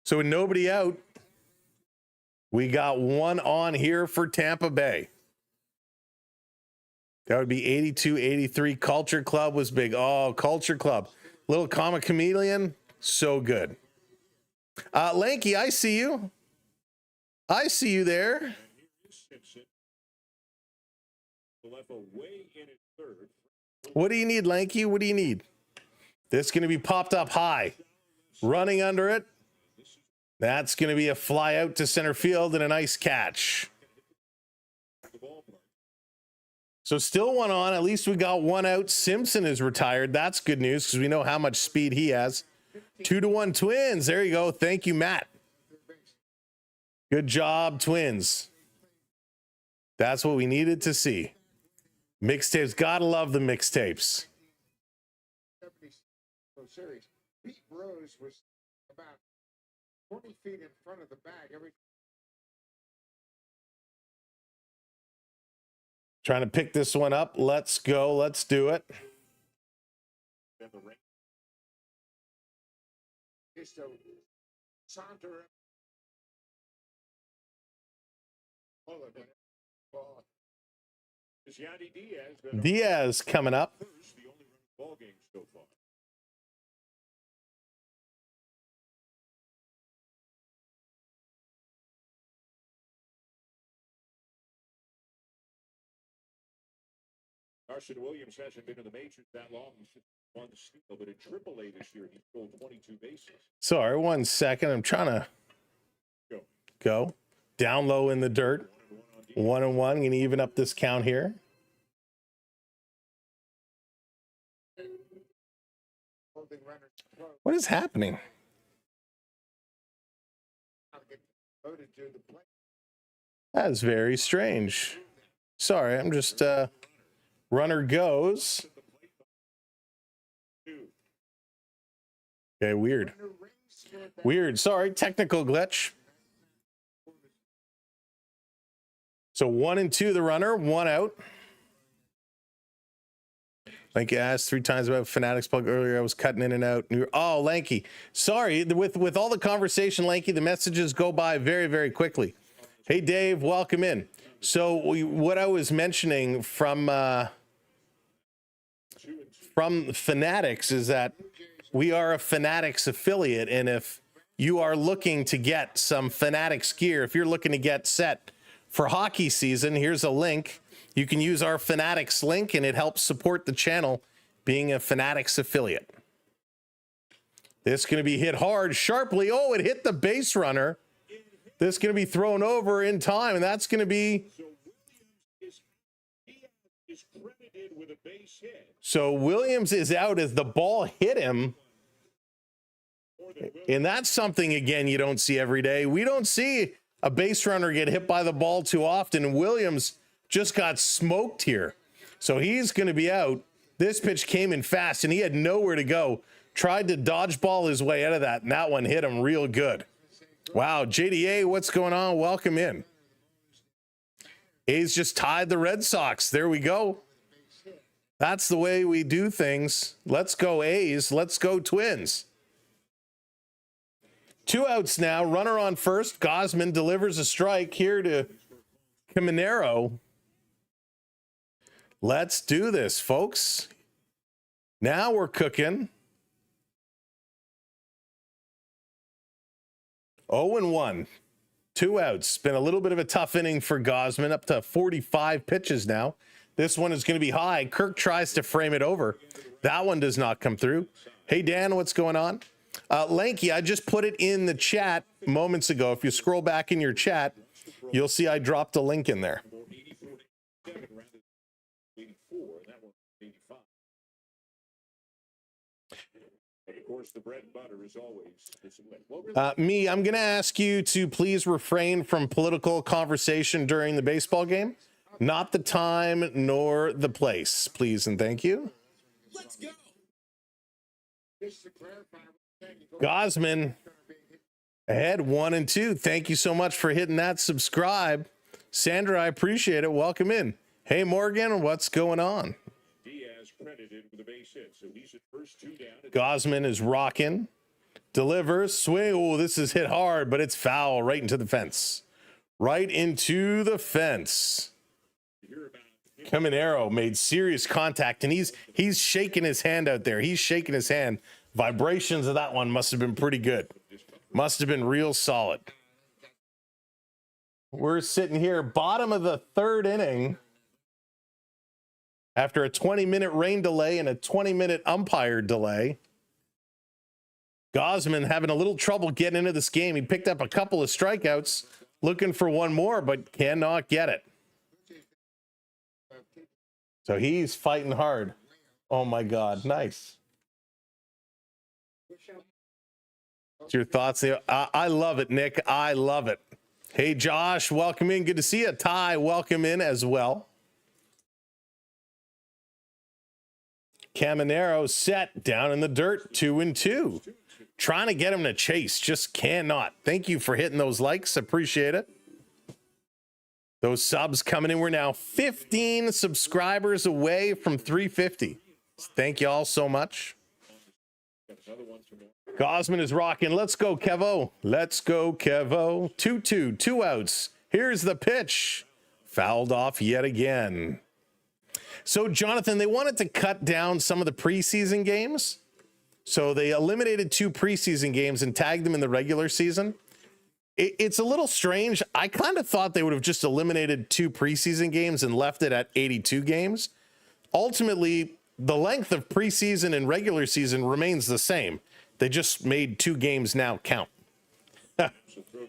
So with nobody out, we got one on here for Tampa Bay. That would be 82-83. Culture Club was big. Oh, Culture Club. Little comic chameleon. So good. Lanky, I see you. I see you there. What do you need, Lanky? What do you need? This is going to be popped up high. Running under it. That's going to be a fly out to center field and a nice catch. So still one on. At least we got one out. Simpson is retired. That's good news because we know how much speed he has. 2-1 Twins. There you go. Thank you, Matt. Good job, Twins. That's what we needed to see. Mixtapes. Gotta love the mixtapes. Series. Pete Rose was about 20 feet in front of the bag every. Trying to pick this one up. Let's go. Let's do it. Diaz coming up. Carson Williams hasn't been in the majors that long. He's won the steal, but in AAA this year, he stole 22 bases. Sorry, 1 second. I'm trying to go down low in the dirt. 1-1. Going to even up this count here. What is happening? That is very strange. Sorry, I'm just runner goes. Okay, weird. Weird. Sorry, technical glitch. So 1 and 2 the runner, 1 out. Lanky asked 3 times about Fanatics plug earlier. I was cutting in and out. Oh, Lanky. Sorry, with all the conversation, Lanky, the messages go by very, very quickly. Hey, Dave, welcome in. So what I was mentioning from Fanatics is that we are a Fanatics affiliate, and if you are looking to get some Fanatics gear, if you're looking to get set for hockey season, here's a link. You can use our Fanatics link, and it helps support the channel being a Fanatics affiliate. This is going to be hit hard, sharply. Oh, it hit the base runner. this going to be thrown over in time, and that's going to be. Is credited with a base hit. So Williams is out as the ball hit him. And that's something, again, you don't see every day. We don't see a base runner get hit by the ball too often. And Williams just got smoked here. So he's going to be out. This pitch came in fast, and he had nowhere to go. Tried to dodgeball his way out of that, and that one hit him real good. Wow, JDA, what's going on? Welcome in. A's just tied the Red Sox. There we go. That's the way we do things. Let's go A's. Let's go Twins. 2 outs now. Runner on first. Gausman delivers a strike here to Caminero. Let's do this, folks. Now we're cooking. 0-1. 2 outs. Been a little bit of a tough inning for Gausman, up to 45 pitches now. This one is going to be high. Kirk tries to frame it over. That one does not come through. Hey, Dan, what's going on? Lanky, I just put it in the chat moments ago. If you scroll back in your chat, you'll see I dropped a link in there. 84, and that one 85. But of course, the bread and butter is always this win. Me, I'm going to ask you to please refrain from political conversation during the baseball game. Not the time nor the place, please and thank you. Let's go. Just to clarify, Gausman ahead 1-2. Thank you so much for hitting that subscribe. Sandra, I appreciate it. Welcome in. Hey, Morgan, what's going on? Diaz credited with a base hit, so he's at first 2 down. Gausman is rocking. Delivers. Swing. Oh, this is hit hard, but it's foul right into the fence. Right into the fence. Caminero made serious contact, and he's shaking his hand out there. He's shaking his hand. Vibrations of that one must have been pretty good. Must have been real solid. We're sitting here, bottom of the 3rd inning. After a 20-minute rain delay and a 20-minute umpire delay. Gausman having a little trouble getting into this game. He picked up a couple of strikeouts, looking for one more, but cannot get it. So he's fighting hard. Oh, my God. Nice. What's your thoughts? I love it, Nick. I love it. Hey, Josh, welcome in. Good to see you. Ty, welcome in as well. Caminero set down in the dirt, 2-2. Trying to get him to chase, just cannot. Thank you for hitting those likes. Appreciate it. Those subs coming in. We're now 15 subscribers away from 350. Thank you all so much. Gausman is rocking. Let's go, Kevo. Let's go, Kevo. 2-2, 2 outs. Here's the pitch. Fouled off yet again. So, Jonathan, they wanted to cut down some of the preseason games. So they eliminated 2 preseason games and tagged them in the regular season. It's a little strange. I kind of thought they would have just eliminated 2 preseason games and left it at 82 games. Ultimately, the length of preseason and regular season remains the same. They just made 2 games now count.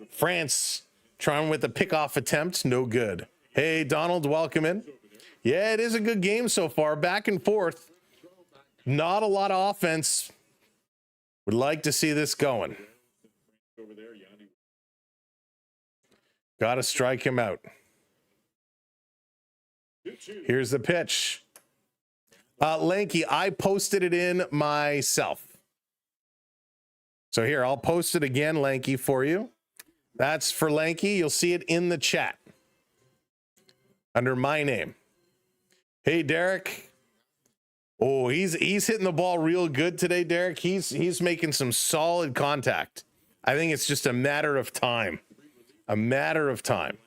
France trying with a pickoff attempt. No good. Hey, Donald, welcome in. Yeah, it is a good game so far. Back and forth. Not a lot of offense. Would like to see this going. Got to strike him out. Here's the pitch. Lanky, I posted it in myself. So here, I'll post it again, Lanky, for you. That's for Lanky. You'll see it in the chat under my name. Hey, Derek. Oh, he's hitting the ball real good today, Derek. He's making some solid contact. I think it's just a matter of time. A matter of time.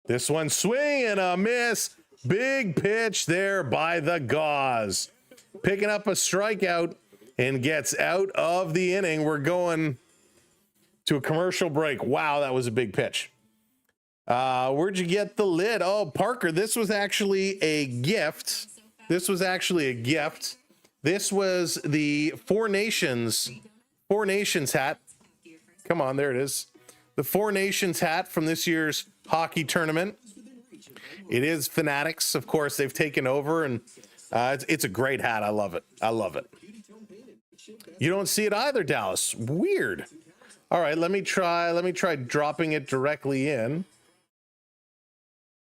This one swing and a miss. Big pitch there by the Gauze. Picking up a strikeout and gets out of the inning. We're going to a commercial break. Wow, that was a big pitch. Where'd you get the lid? Oh, Parker, this was actually a gift. This was the Four Nations hat. Come on, there it is. the Four Nations hat from this year's hockey tournament. It is Fanatics, of course. They've taken over, and it's a great hat. I love it. I love it. You don't see it either, Dallas. Weird. All right, let me try dropping it directly in.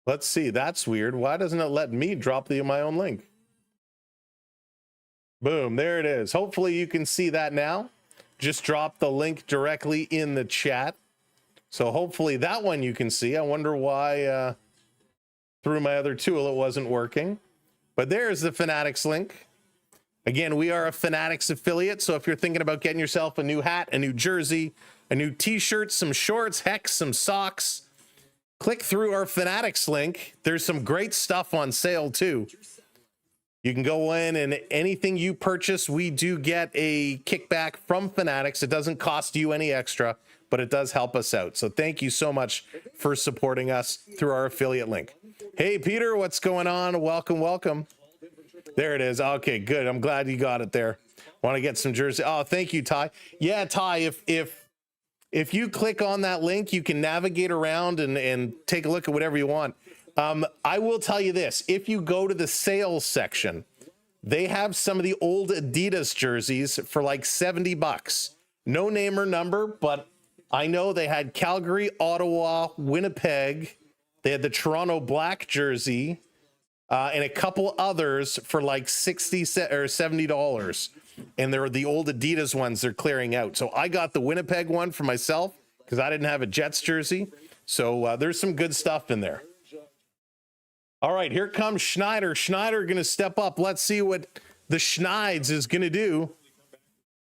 Let's see. That's weird. Why doesn't it let me drop my own link? Boom, there it is. Hopefully you can see that now. Just drop the link directly in the chat. So hopefully that one you can see. I wonder why through my other tool it wasn't working. But there's the Fanatics link. Again, we are a Fanatics affiliate, so if you're thinking about getting yourself a new hat, a new jersey, a new t-shirt, some shorts, heck, some socks, click through our Fanatics link. There's some great stuff on sale too. You can go in, and anything you purchase, we do get a kickback from Fanatics. It doesn't cost you any extra, but it does help us out. So thank you so much for supporting us through our affiliate link. Hey, Peter, what's going on? Welcome, welcome. There it is. Okay, good. I'm glad you got it there. Want to get some jersey? Oh, thank you, Ty. Yeah, Ty, if you click on that link, you can navigate around and take a look at whatever you want. I will tell you this. If you go to the sales section, they have some of the old Adidas jerseys for like $70. No name or number, but I know they had Calgary, Ottawa, Winnipeg. They had the Toronto Black jersey. And a couple others for like $60 or $70. And they're the old Adidas ones they're clearing out. So I got the Winnipeg one for myself because I didn't have a Jets jersey. So there's some good stuff in there. All right, here comes Schneider. Schneider going to step up. Let's see what the Schneids is going to do.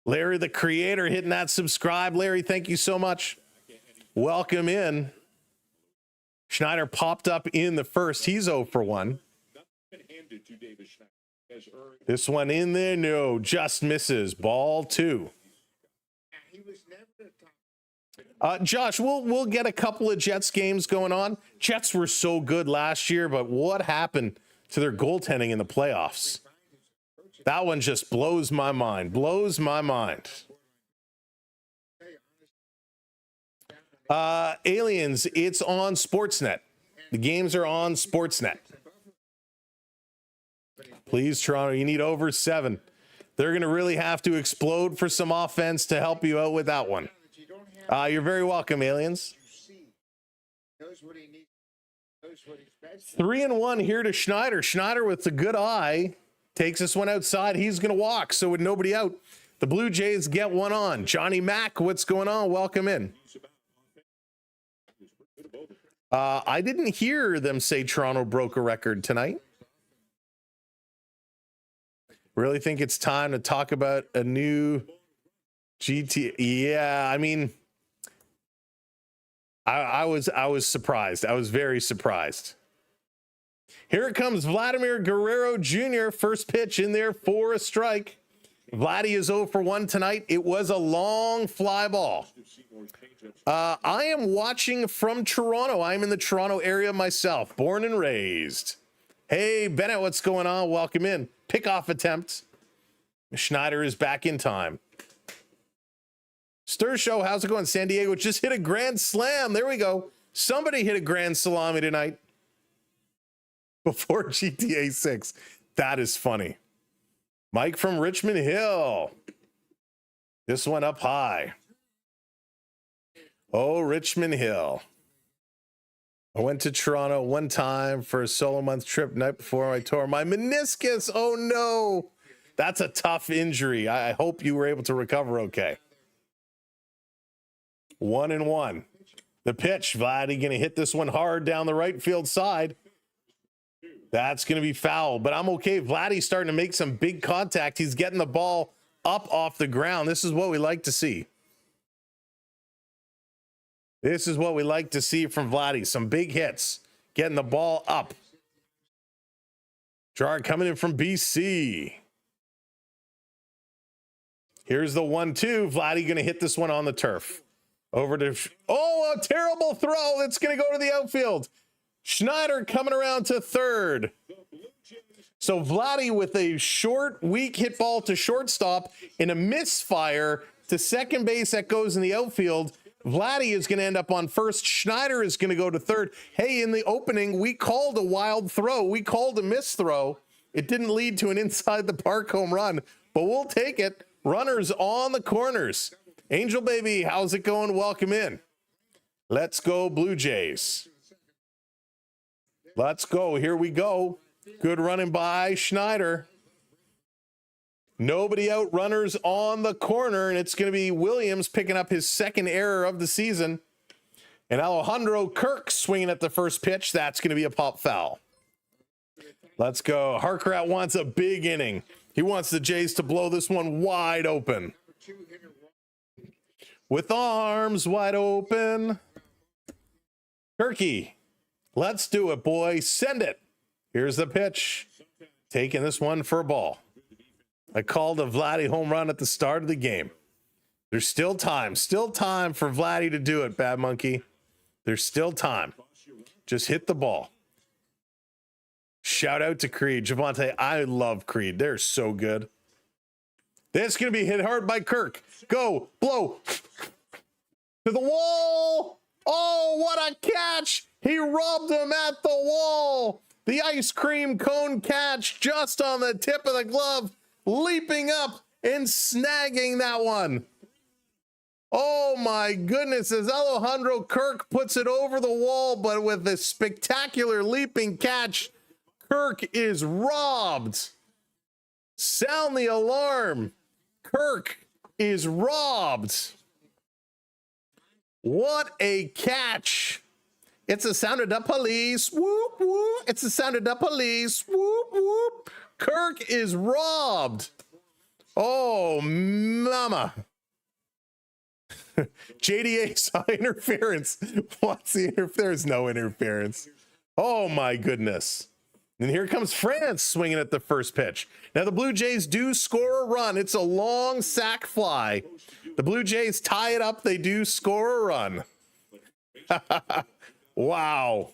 Larry, the creator, hitting that subscribe. Larry, thank you so much. Welcome in. Schneider popped up in the first. He's 0 for 1. This one in there, no, just misses. Ball 2. Josh, we'll get a couple of Jets games going on. Jets were so good last year, but what happened to their goaltending in the playoffs? That one just blows my mind. Blows my mind. Aliens, it's on Sportsnet. The games are on Sportsnet. Please, Toronto, you need over 7. They're going to really have to explode for some offense to help you out with that one. You're very welcome, Aliens. 3-1 here to Schneider. Schneider with the good eye takes this one outside. He's going to walk, so with nobody out, the Blue Jays get one on. Johnny Mack, what's going on? Welcome in. I didn't hear them say Toronto broke a record tonight. Really think it's time to talk about a new GT. Yeah, I mean, I was surprised. I was very surprised. Here it comes, Vladimir Guerrero Jr. First pitch in there for a strike. Vladdy is 0 for 1 tonight. It was a long fly ball. I am watching from Toronto. I'm in the Toronto area myself, born and raised. Hey, Bennett, what's going on? Welcome in. Pickoff attempt. Schneider is back in time. Stir Show, how's it going? San Diego just hit a grand slam. There we go. Somebody hit a grand salami tonight before GTA 6. That is funny. Mike from Richmond Hill. This one up high. Oh, Richmond Hill. I went to Toronto one time for a solo month trip night before I tore my meniscus. Oh, no. That's a tough injury. I hope you were able to recover okay. 1-1. The pitch, Vladdy going to hit this one hard down the right field side. That's going to be foul, but I'm okay. Vladdy's starting to make some big contact. He's getting the ball up off the ground. This is what we like to see. This is what we like to see from Vladdy. Some big hits, getting the ball up. Gerard coming in from BC. Here's the 1-2. Vladdy going to hit this one on the turf. Over to, oh, a terrible throw. That's going to go to the outfield. Schneider coming around to third. So Vladdy with a short, weak hit ball to shortstop and a misfire to second base that goes in the outfield. Vladdy is going to end up on first. Schneider is going to go to third. Hey, in the opening, we called a wild throw. We called a miss throw. It didn't lead to an inside the park home run, but we'll take it. Runners on the corners. Angel Baby, how's it going? Welcome in. Let's go, Blue Jays. Let's go. Here we go. Good running by Schneider. Nobody out, runners on the corner, and it's going to be Williams picking up his second error of the season. And Alejandro Kirk swinging at the first pitch. That's going to be a pop foul. Let's go. Harkrat wants a big inning. He wants the Jays to blow this one wide open. With arms wide open. Turkey, let's do it, boy. Send it. Here's the pitch. Taking this one for a ball. I called a Vladdy home run at the start of the game. There's still time for Vladdy to do it, Bad Monkey. There's still time. Just hit the ball. Shout out to Creed. Javante, I love Creed. They're so good. This is going to be hit hard by Kirk. Go, blow. To the wall. Oh, what a catch. He robbed him at the wall. The ice cream cone catch just on the tip of the glove. Leaping up and snagging that one. Oh my goodness, as Alejandro Kirk puts it over the wall, but with this spectacular leaping catch, Kirk is robbed. Sound the alarm. Kirk is robbed. What a catch. It's the sound of the police. Whoop, whoop. It's the sound of the police. Whoop, whoop. Kirk is robbed. Oh, mama. JDA saw interference. What's the interference? There's no interference. Oh, my goodness. And here comes France swinging at the first pitch. Now, the Blue Jays do score a run. It's a long sac fly. The Blue Jays tie it up. They do score a run. Wow.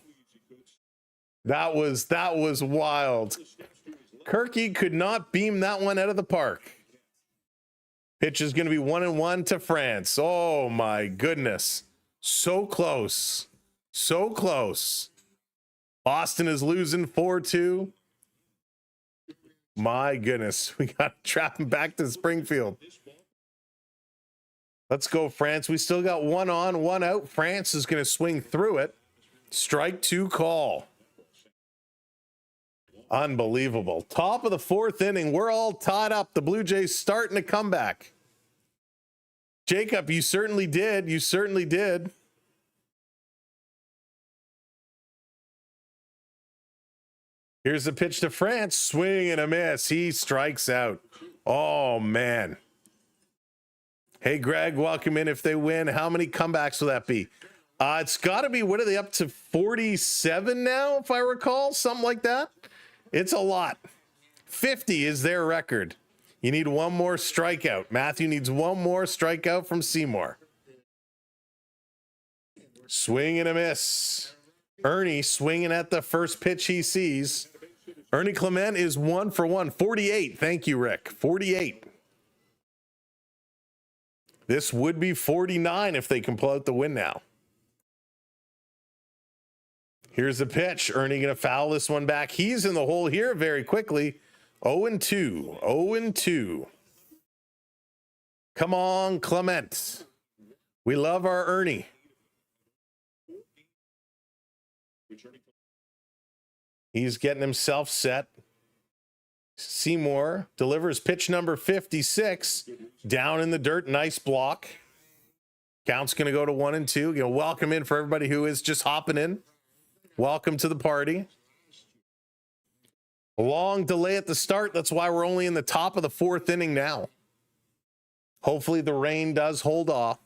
That was wild. Kirky could not beam that one out of the park. Pitch is going to be 1-1 to France. Oh my goodness. So close. So close. Boston is losing 4-2. My goodness. We got to trap him back to Springfield. Let's go, France. We still got 1 on, 1 out. France is going to swing through it. Strike 2 call. Unbelievable. Top of the 4th inning. We're all tied up. The Blue Jays starting to come back. Jacob, you certainly did. You certainly did. Here's the pitch to France. Swing and a miss. He strikes out. Oh, man. Hey, Greg, welcome in. If they win, how many comebacks will that be? It's got to be, what are they up to, 47 now, if I recall? Something like that. It's a lot. 50 is their record. You need one more strikeout. Matthew needs one more strikeout from Seymour. Swing and a miss. Ernie swinging at the first pitch he sees. Ernie Clement is 1 for 1. 48. Thank you, Rick. 48. This would be 49 if they can pull out the win now. Here's the pitch. Ernie going to foul this one back. He's in the hole here very quickly. 0-2. 0-2. Come on, Clement. We love our Ernie. He's getting himself set. Seymour delivers pitch number 56. Down in the dirt. Nice block. Count's going to go to 1-2. You know, welcome in for everybody who is just hopping in. Welcome to the party. A long delay at the start. That's why we're only in the top of the 4th inning now. Hopefully the rain does hold off.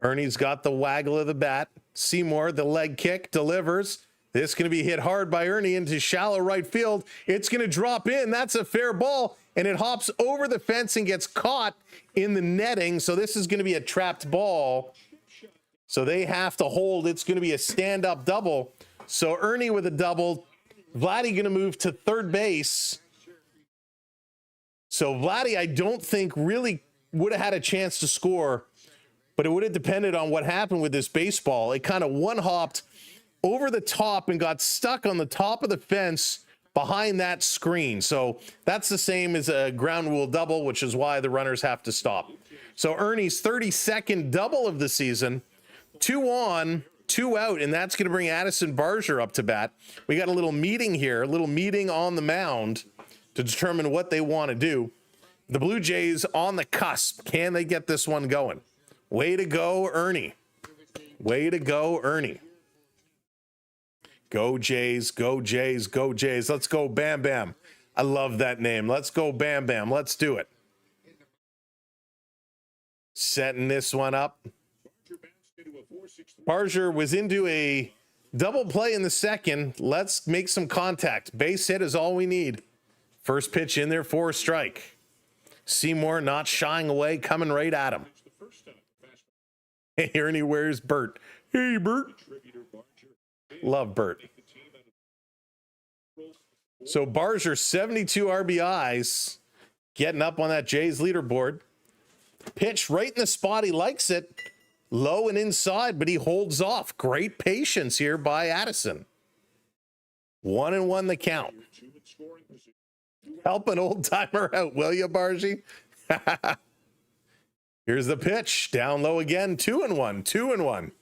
Ernie's got the waggle of the bat. Seymour, the leg kick, delivers. This is going to be hit hard by Ernie into shallow right field. It's going to drop in. That's a fair ball. And it hops over the fence and gets caught in the netting. So this is going to be a trapped ball. So they have to hold. It's going to be a stand-up double. So Ernie with a double. Vladdy going to move to third base. So Vladdy, I don't think, really would have had a chance to score, but it would have depended on what happened with this baseball. It kind of one-hopped over the top and got stuck on the top of the fence behind that screen. So that's the same as a ground rule double, which is why the runners have to stop. So Ernie's 32nd double of the season, 2 on, 2 out, and that's going to bring Addison Barger up to bat. We got a little meeting here, a little meeting on the mound to determine what they want to do. The Blue Jays on the cusp. Can they get this one going? Way to go, Ernie. Way to go, Ernie. Go Jays, go Jays, go Jays. Let's go Bam Bam. I love that name. Let's go Bam Bam. Let's do it. Setting this one up. Barger was into a double play in the second. Let's make some contact. Base hit is all we need. First pitch in there for a strike. Seymour not shying away, coming right at him. Hey, Ernie, where's Bert? Hey, Bert. Love Bert. So Barger, 72 RBIs, getting up on that Jays leaderboard. Pitch right in the spot. He likes it. Low and inside, but he holds off. Great patience here by Addison. 1-1 the count. Help an old timer out, will you, Bargy? Here's the pitch. Down low again. 2-1. 2-1.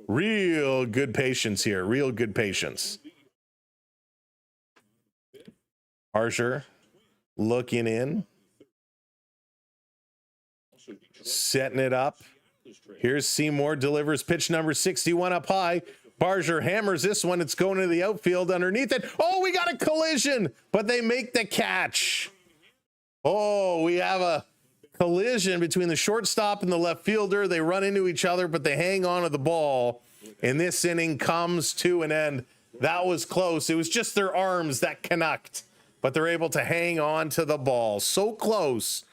Real good patience here. Real good patience. Barger looking in. Setting it up. Here's Seymour, delivers pitch number 61 up high. Barger hammers this one. It's going to the outfield underneath it. Oh, we got a collision, but they make the catch. Oh, we have a collision between the shortstop and the left fielder. They run into each other, but they hang on to the ball. And this inning comes to an end. That was close. It was just their arms that connect, but they're able to hang on to the ball. So close,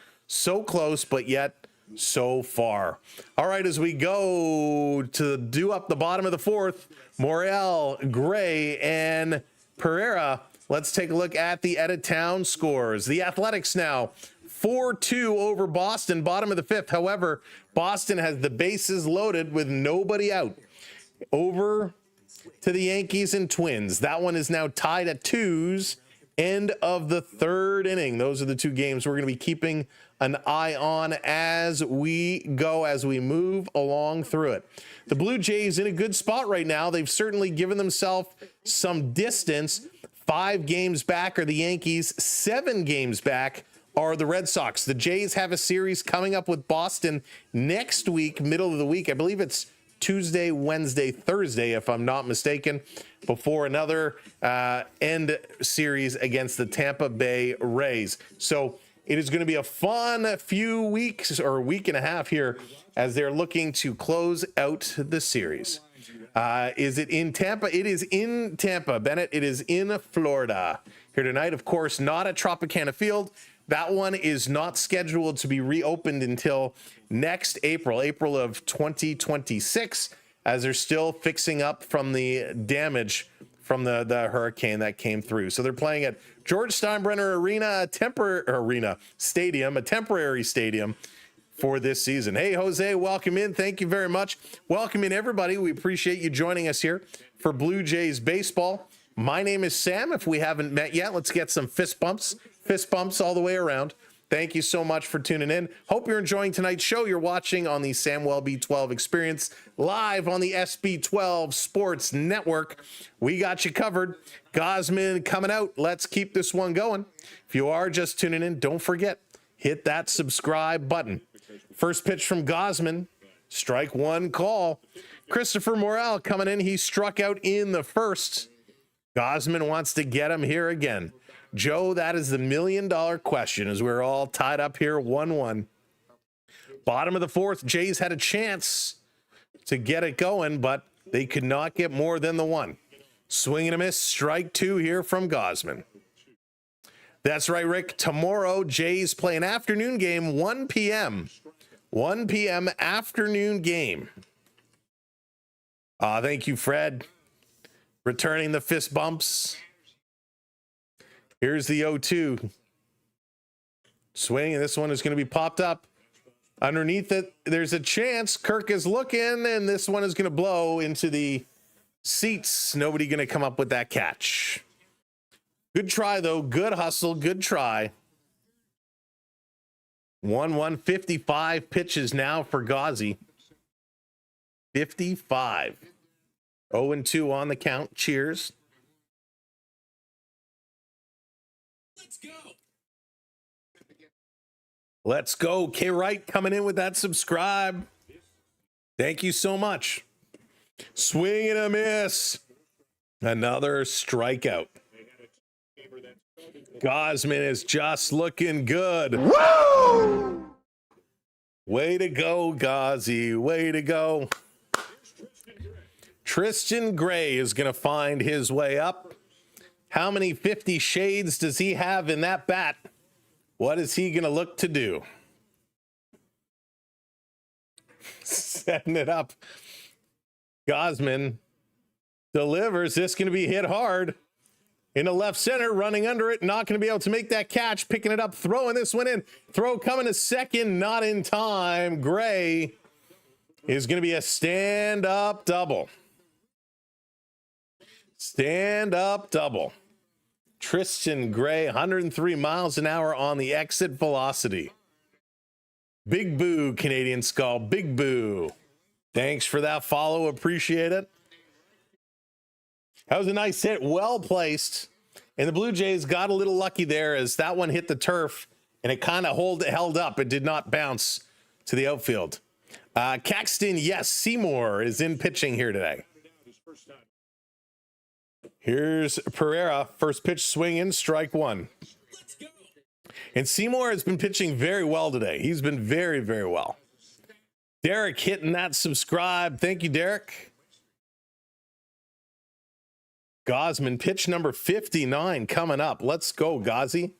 but yet so far. All right, as we go to do up the bottom of the fourth, Morel, Gray, and Pereira, let's take a look at the out-of-town scores. The Athletics now 4-2 over Boston, bottom of the fifth. However, Boston has the bases loaded with nobody out. Over to the Yankees and Twins. That one is now tied at 2s. End of the third inning. Those are the two games we're going to be keeping an eye on as we go, as we move along through it. The Blue Jays in a good spot right now. They've certainly given themselves some distance. 5 games back are the Yankees. 7 games back are the Red Sox. The Jays have a series coming up with Boston next week, middle of the week. I believe it's Tuesday, Wednesday, Thursday, if I'm not mistaken, before another end series against the Tampa Bay Rays. So it is going to be a fun few weeks or a week and a half here as they're looking to close out the series. Is it in Tampa? It is in Tampa, Bennett. It is in Florida. Here tonight, of course, not at Tropicana Field. That one is not scheduled to be reopened until next April of 2026, as they're still fixing up from the damage from the hurricane that came through. So they're playing at George Steinbrenner Stadium, a temporary stadium for this season. Hey, Jose, welcome in. Thank you very much. Welcome in, everybody. We appreciate you joining us here for Blue Jays baseball. My name is Sam. If we haven't met yet, let's get some fist bumps all the way around. Thank you so much for tuning in. Hope you're enjoying tonight's show. You're watching on the Samwell B12 Experience live on the SB12 Sports Network. We got you covered. Gausman coming out. Let's keep this one going. If you are just tuning in, don't forget, hit that subscribe button. First pitch from Gausman. Strike one call. Christopher Morel coming in. He struck out in the first. Gausman wants to get him here again. Joe, that is the $1 million question as we're all tied up here 1-1. Bottom of the fourth, Jays had a chance to get it going, but they could not get more than the one. Swing and a miss, strike 2 here from Gausman. That's right, Rick. Tomorrow, Jays play an afternoon game, 1 p.m. 1 p.m. afternoon game. Thank you, Fred. Returning the fist bumps. Here's the 0-2. Swing, and this one is going to be popped up. Underneath it, there's a chance. Kirk is looking, and this one is going to blow into the seats. Nobody going to come up with that catch. Good try, though. Good hustle. Good try. 1-1, 55 pitches now for Gauzy. 55. 0-2 on the count. Cheers. Let's go. K Wright coming in with that subscribe. Thank you so much. Swing and a miss. Another strikeout. Gausman is just looking good. Woo! Way to go, Gauzy. Way to go. Tristan Gray is going to find his way up. How many 50 shades does he have in that bat? What is he going to look to do? Setting it up. Gausman delivers. This going to be hit hard. In the left center, running under it. Not going to be able to make that catch. Picking it up, throwing this one in. Throw coming to second. Not in time. Gray is going to be a stand-up double. Stand-up double. Tristan Gray, 103 miles an hour on the exit velocity. Big boo, Canadian Skull. Big boo. Thanks for that follow. Appreciate it. That was a nice hit. Well placed. And the Blue Jays got a little lucky there as that one hit the turf and it kind of held up. It did not bounce to the outfield. Caxton, yes, Seymour is in pitching here today. Here's Pereira, first pitch swinging, strike one. And Seymour has been pitching very well today. He's been very, very well. Derek hitting that subscribe. Thank you, Derek. Gausman, pitch number 59 coming up. Let's go, Gauzy.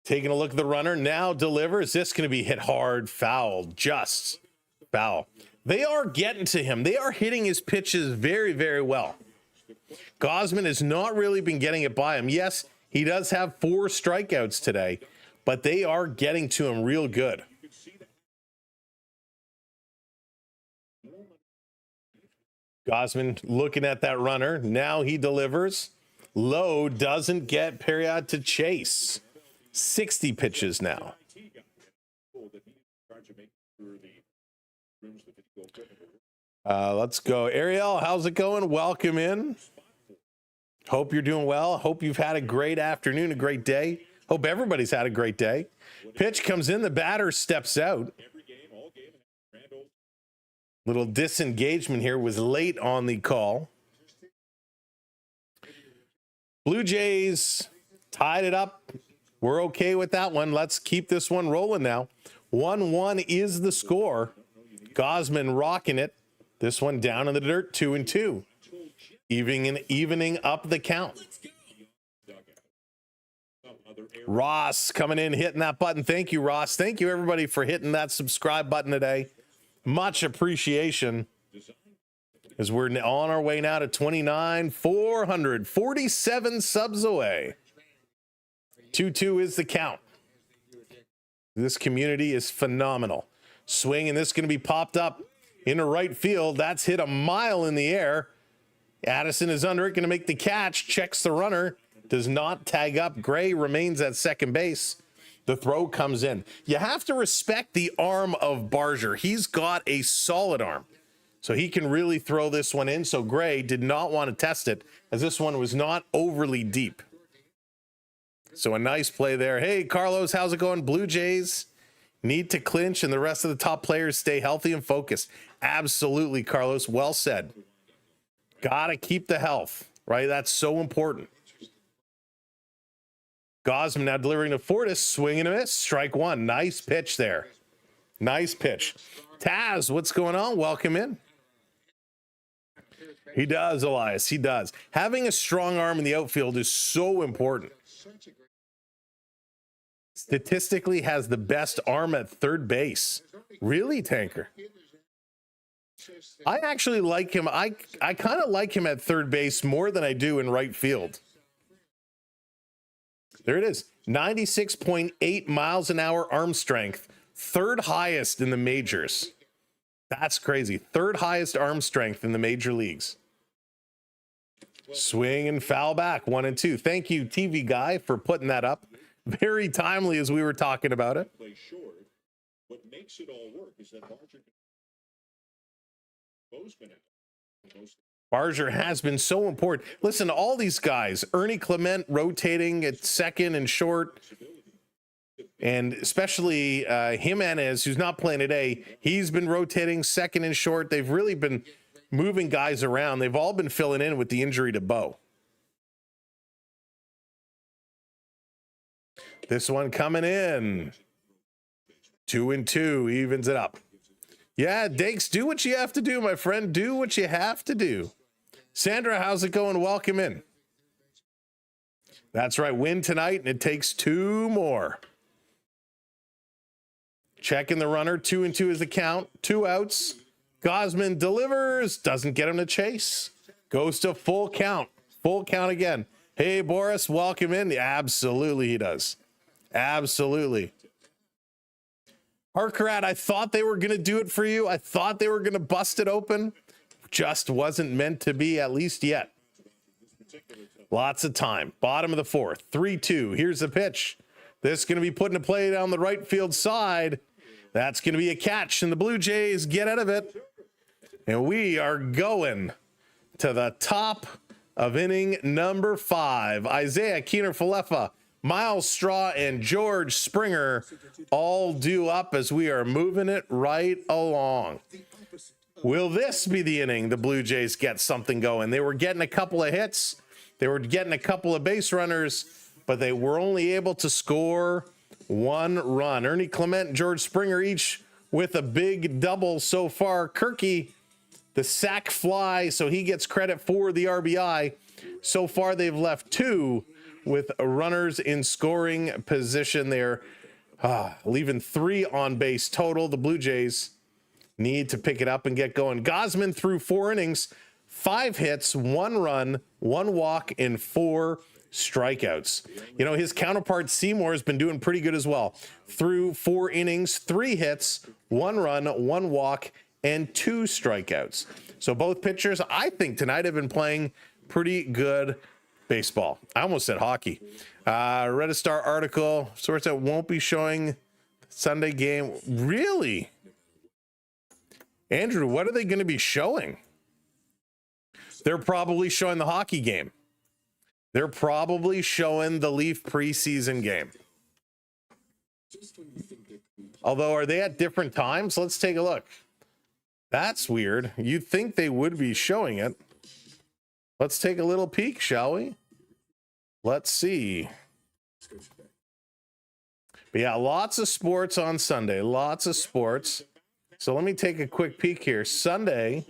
Taking a look at the runner. Now delivers. This going to be hit hard, foul, just foul. They are getting to him. They are hitting his pitches very, very well. Gausman has not really been getting it by him. Yes, he does have 4 strikeouts today, but they are getting to him real good. Gausman looking at that runner. Now he delivers. Low doesn't get Pereira to chase. 60 pitches now. Let's go. Ariel, how's it going? Welcome in. Hope you're doing well. Hope you've had a great afternoon, a great day. Hope everybody's had a great day. Pitch comes in. The batter steps out. Little disengagement here, was late on the call. Blue Jays tied it up. We're okay with that one. Let's keep this one rolling now. 1-1 is the score. Gausman rocking it. This one down in the dirt, 2-2. Evening up the count. Ross coming in, hitting that button. Thank you, Ross. Thank you, everybody, for hitting that subscribe button today. Much appreciation. As we're on our way now to 29,447 subs away. 2-2 is the count. This community is phenomenal. Swing, and this is going to be popped up into right field. That's hit a mile in the air. Addison is under it, going to make the catch. Checks the runner. Does not tag up. Gray remains at second base. The throw comes in. You have to respect the arm of Barger. He's got a solid arm, so he can really throw this one in. So Gray did not want to test it, as this one was not overly deep. So a nice play there. Hey, Carlos, how's it going? Blue Jays need to clinch and the rest of the top players stay healthy and focused. Absolutely, Carlos. Well said. Got to keep the health, right? That's so important. Gausman now delivering to Fortis. Swing and a miss. Strike one. Nice pitch there. Nice pitch. Taz, what's going on? Welcome in. He does, Elias. He does. Having a strong arm in the outfield is so important. Statistically has the best arm at third base. Really, Tanker? I actually like him. I kind of like him at third base more than I do in right field. There it is. 96.8 miles an hour arm strength. Third highest in the majors. That's crazy. Third highest arm strength in the major leagues. Swing and foul back, 1 and 2. Thank you, TV guy, for putting that up. Very timely as we were talking about it. Play short. What makes it all work is that Gausman out. Barger has been so important. Listen to all these guys. Ernie Clement rotating at second and short. And especially Jimenez, who's not playing today. He's been rotating second and short. They've really been moving guys around. They've all been filling in with the injury to Bo. This one coming in. 2 and 2 evens it up. Yeah, Dakes, do what you have to do, my friend. Do what you have to do. Sandra, how's it going? Welcome in. That's right. Win tonight, and it takes 2 more. Checking the runner. 2 and 2 is the count. 2 outs. Gausman delivers. Doesn't get him to chase. Goes to full count. Full count again. Hey, Boris, welcome in. Absolutely, he does. Absolutely. Harkarat, I thought they were going to do it for you. I thought they were going to bust it open. Just wasn't meant to be, at least yet. Lots of time. Bottom of the 4th. 3-2. Here's the pitch. This is going to be put into play down the right field side. That's going to be a catch, and the Blue Jays get out of it. And we are going to the top of inning number 5. Isaiah Keener-Falefa, Miles Straw, and George Springer all due up as we are moving it right along. Will this be the inning the Blue Jays get something going? They were getting a couple of hits. They were getting a couple of base runners, but they were only able to score 1 run. Ernie Clement and George Springer each with a big double so far. Kirky, the sac fly, so he gets credit for the RBI. So far, they've left 2 with runners in scoring position there, leaving 3 on base total. The Blue Jays need to pick it up and get going. Gausman threw 4 innings, 5 hits, 1 run, 1 walk, and 4 strikeouts. You know, his counterpart Seymour has been doing pretty good as well. Through 4 innings, 3 hits, 1 run, 1 walk, and 2 strikeouts. So both pitchers, I think, tonight have been playing pretty good baseball. I almost said hockey. Read a Star article, sorts that won't be showing Sunday game. Really? Andrew, what are they going to be showing? They're probably showing the hockey game. They're probably showing the Leaf preseason game. Although, are they at different times? Let's take a look. That's weird. You'd think they would be showing it. Let's take a little peek, shall we? Let's see. But yeah, lots of sports on Sunday. Lots of sports. So let me take a quick peek here. Sunday.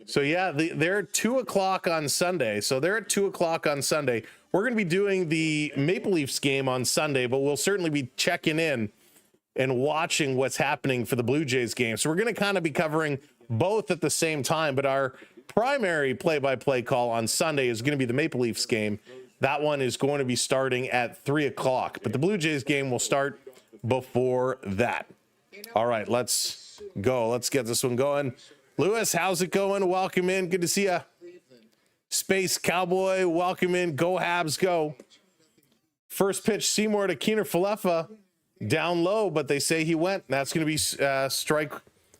So yeah, they're at 2 o'clock on Sunday. So they're at 2 o'clock on Sunday. We're going to be doing the Maple Leafs game on Sunday, but we'll certainly be checking in and watching what's happening for the Blue Jays game. So we're going to kind of be covering both at the same time, but our primary play-by-play call on Sunday is going to be the Maple Leafs game. That one is going to be starting at 3 o'clock, but the Blue Jays game will start before that. All right, let's go. Let's get this one going. Lewis, how's it going? Welcome in. Good to see you. Space Cowboy, welcome in. Go Habs, go. First pitch, Seymour to Keener-Falefa. Down low, but they say he went. That's going to be strike.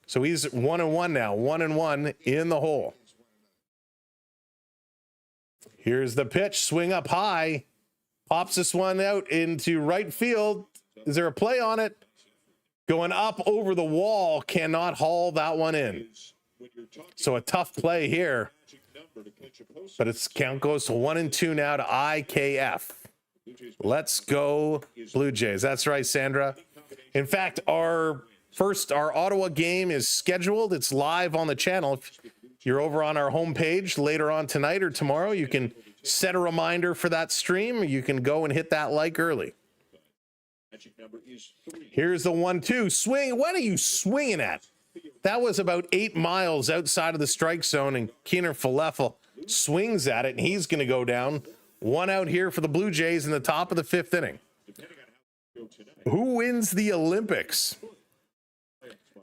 So he's 1-1 now. 1-1 in the hole. Here's the pitch. Swing up high. Pops this one out into right field. Is there a play on it? Going up over the wall. Cannot haul that one in. So a tough play here. But its count goes to 1-2 now to IKF. Let's go Blue Jays. That's right, Sandra. In fact, our Ottawa game is scheduled. It's live on the channel. If you're over on our homepage later on tonight or tomorrow, you can set a reminder for that stream. You can go and hit that like early. Here's the 1-2 swing. What are you swinging at? That was about 8 miles outside of the strike zone, and Keener-Falefa swings at it, and he's going to go down 1 out here for the Blue Jays in the top of the 5th inning. Who wins the Olympics?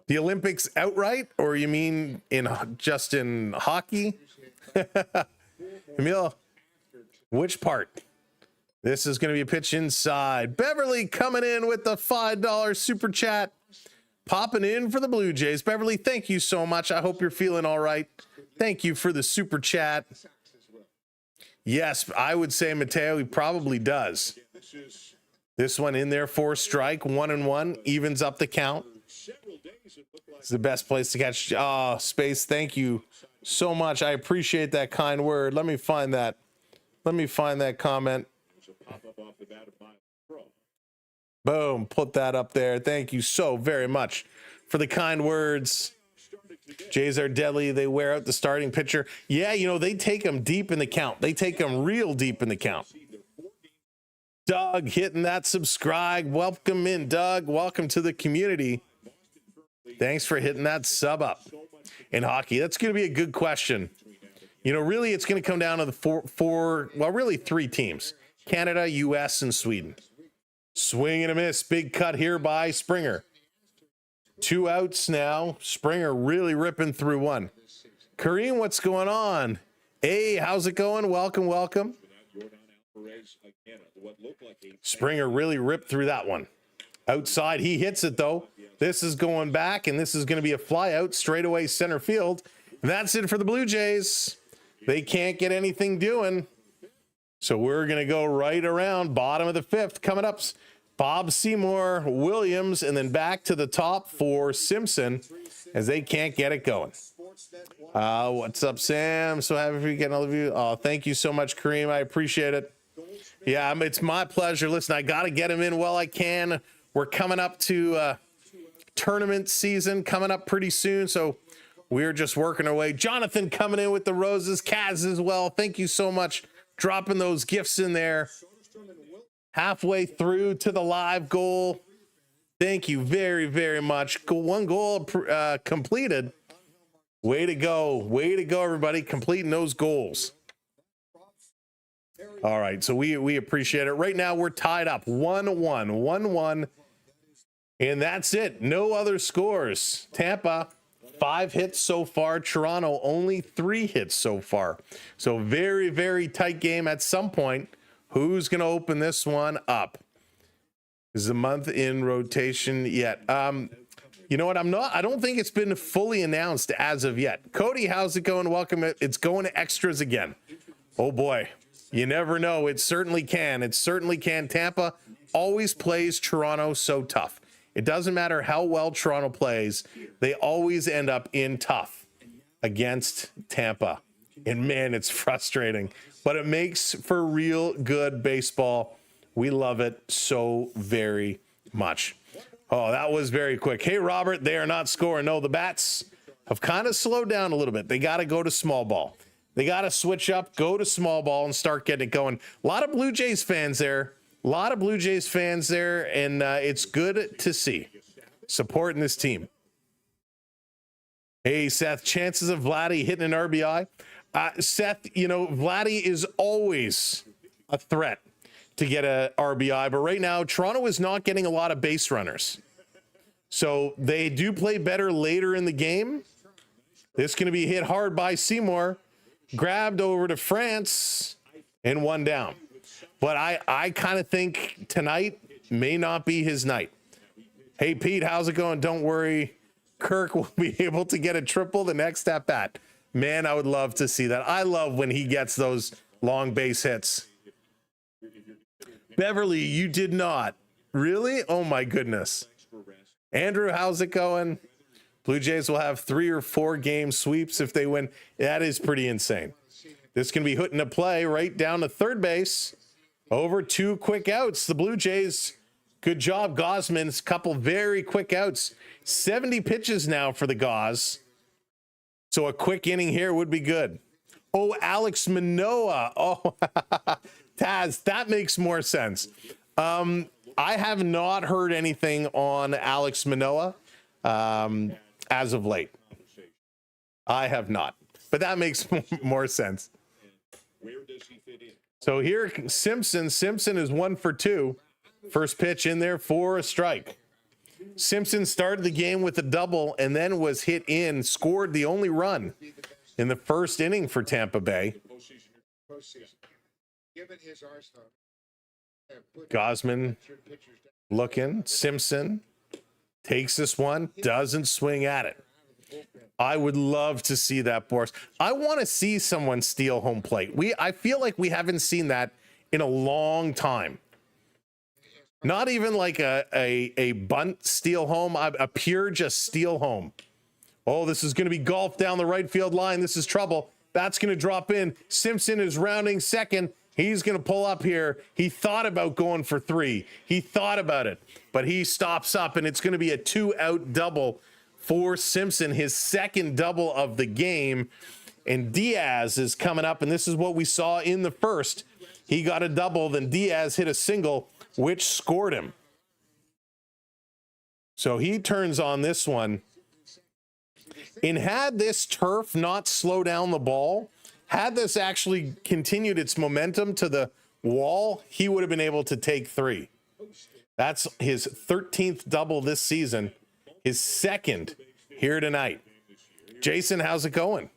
The Olympics outright, or you mean just in hockey? Emil, which part? This is going to be a pitch inside. Beverly coming in with the $5 super chat. Popping in for the Blue Jays. Beverly, thank you so much. I hope you're feeling all right. Thank you for the super chat. Yes, I would say Mateo, he probably does. This one in there for strike, 1-1, evens up the count. It's the best place to catch. Space, thank you so much. I appreciate that kind word. Let me find that. Let me find that comment. Boom, put that up there. Thank you so very much for the kind words. Jays are deadly. They wear out the starting pitcher. Yeah, you know, they take them deep in the count. They take them real deep in the count. Doug hitting that subscribe. Welcome in, Doug. Welcome to the community. Thanks for hitting that sub up. In hockey, that's going to be a good question. You know, really, it's going to come down to the really 3 teams. Canada, U.S., and Sweden. Swing and a miss. Big cut here by Springer. 2 outs now. Springer really ripping through 1. Kareem, what's going on? Hey, how's it going? Welcome, welcome. Springer really ripped through that one. Outside, he hits it, though. This is going back, and this is going to be a fly out straightaway center field. And that's it for the Blue Jays. They can't get anything doing. So we're going to go right around bottom of the 5th. Coming up, Bob Seymour, Williams, and then back to the top for Simpson as they can't get it going. What's up, Sam? So happy for you getting all of you. Oh, thank you so much, Kareem. I appreciate it. Yeah, it's my pleasure. Listen, I got to get him in while I can. We're coming up to tournament season coming up pretty soon, so we're just working our way. Jonathan coming in with the roses. Kaz as well. Thank you so much. Dropping those gifts in there. Halfway through to the live goal. Thank you very, very much. 1 goal completed. Way to go. Way to go, everybody. Completing those goals. All right, so we appreciate it. Right now, we're tied up 1-1. 1-1. And that's it. No other scores. Tampa, 5 hits so far. Toronto, only 3 hits so far. So very, very tight game. At some point, who's going to open this one up? Is the month in rotation yet? You know what? I don't think it's been fully announced as of yet. Cody, how's it going? Welcome. It's going to extras again. Oh boy. You never know. It certainly can. It certainly can. Tampa always plays Toronto so tough. It doesn't matter how well Toronto plays. They always end up in tough against Tampa. And man, it's frustrating, but it makes for real good baseball. We love it so very much. Oh, that was very quick. Hey, Robert, they are not scoring. No, the Bats have kind of slowed down a little bit. They got to go to small ball. They got to switch up, go to small ball, and start getting it going. A lot of Blue Jays fans there. A lot of Blue Jays fans there, and it's good to see. Supporting this team. Hey, Seth, chances of Vladdy hitting an RBI? Seth, you know, Vladdy is always a threat to get a RBI, but right now, Toronto is not getting a lot of base runners. So they do play better later in the game. This is going to be hit hard by Seymour. Grabbed over to France and 1 down. But I kind of think tonight may not be his night. Hey, Pete, how's it going? Don't worry. Kirk will be able to get a triple the next at bat. Man, I would love to see that. I love when he gets those long base hits. Beverly, you did not. Really? Oh, my goodness. Andrew, how's it going? Blue Jays will have 3 or 4 game sweeps if they win. That is pretty insane. This can be hit into play right down to third base. Over 2 quick outs. The Blue Jays, good job. Gausman's couple very quick outs. 70 pitches now for the Gauss. So a quick inning here would be good. Oh, Alex Manoah. Oh, Taz, that makes more sense. I have not heard anything on Alex Manoah as of late. I have not, but that makes more sense. Where does he fit in? So here, Simpson is 1 for 2. First pitch in there for a strike. Simpson started the game with a double and then was hit in, scored the only run in the first inning for Tampa Bay. Postseason. Given his arsenal, Gausman looking. Simpson takes this one, doesn't swing at it. I would love to see that, Boris. I want to see someone steal home plate. I feel like we haven't seen that in a long time. Not even like a bunt steal home, a pure just steal home. Oh, this is going to be golf down the right field line. This is trouble. That's going to drop in. Simpson is rounding second. He's going to pull up here. He thought about going for 3. He thought about it, but he stops up, and it's going to be a 2-out double for Simpson, his second double of the game. And Diaz is coming up, and this is what we saw in the first. He got a double, then Diaz hit a single, which scored him. So he turns on this one. And had this turf not slow down the ball, had this actually continued its momentum to the wall, he would have been able to take 3. That's his 13th double this season, his second here tonight. Jason, how's it going?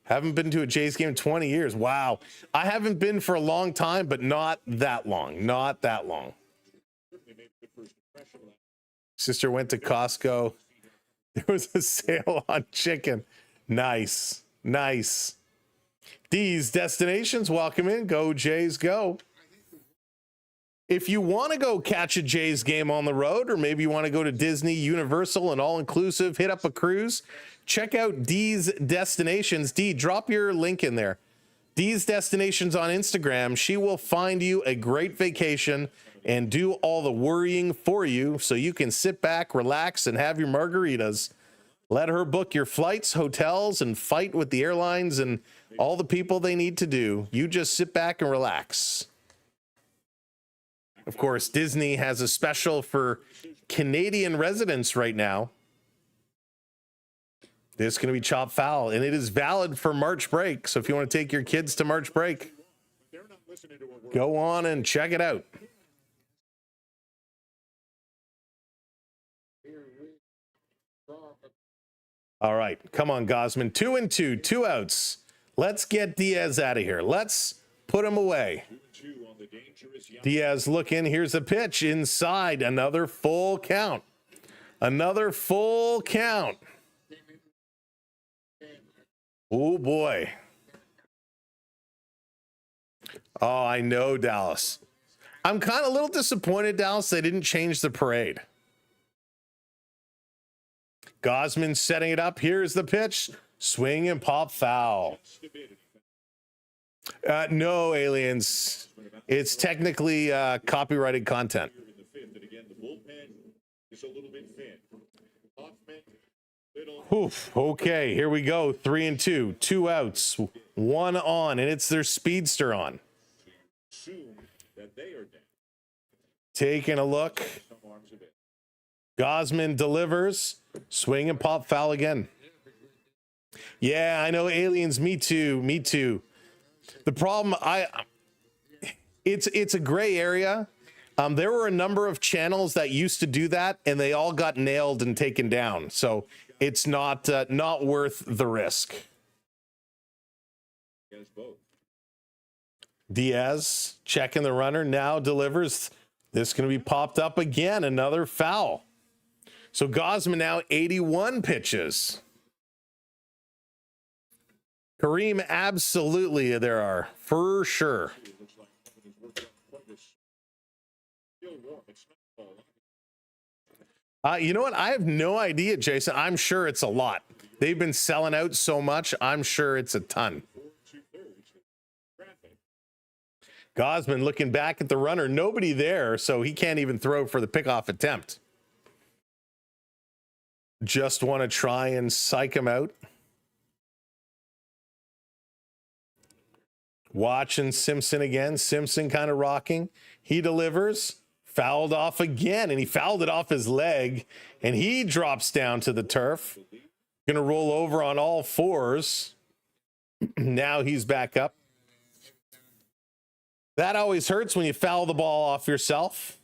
Haven't been to a Jays game in 20 years. Wow. I haven't been for a long time, but not that long. Not that long. Sister went to Costco. There was a sale on chicken. Nice. Nice. D's Destinations, welcome in. Go Jays, go. If you want to go catch a Jays game on the road, or maybe you want to go to Disney, Universal, and all-inclusive, hit up a cruise, check out D's Destinations. D, drop your link in there. D's Destinations on Instagram. She will find you a great vacation and do all the worrying for you so you can sit back, relax, and have your margaritas. Let her book your flights, hotels, and fight with the airlines and all the people they need to do. You just sit back and relax. Of course, Disney has a special for Canadian residents right now. This is going to be chop foul, and it is valid for March break. So if you want to take your kids to March break, go on and check it out. All right, come on, Gausman. 2-2, 2 outs. Let's get Diaz out of here. Let's put him away. Diaz looking. Here's a pitch inside. Another full count. Another full count. Oh, boy. Oh, I know, Dallas. I'm kind of a little disappointed, Dallas, they didn't change the parade. Gausman setting it up. Here's the pitch. Swing and pop foul. No, aliens. It's technically copyrighted content. Oof. Okay, here we go. 3-2. 2 outs. 1 on, and it's their speedster on. Taking a look. Gausman delivers. Swing and pop foul again. Yeah, I know, aliens. Me too. Me too. The problem, it's a gray area. There were a number of channels that used to do that, and they all got nailed and taken down. So it's not worth the risk. Diaz checking the runner, now delivers. This is going to be popped up again. Another foul. So Gausman now 81 pitches. Kareem, absolutely there are, for sure. You know what? I have no idea, Jason. I'm sure it's a lot. They've been selling out so much. I'm sure it's a ton. Gausman looking back at the runner. Nobody there, so he can't even throw for the pickoff attempt. Just want to try and psych him out. Watching Simpson again. Simpson kind of rocking. He delivers. Fouled off again, and he fouled it off his leg, and he drops down to the turf. Going to roll over on all fours. Now he's back up. That always hurts when you foul the ball off yourself.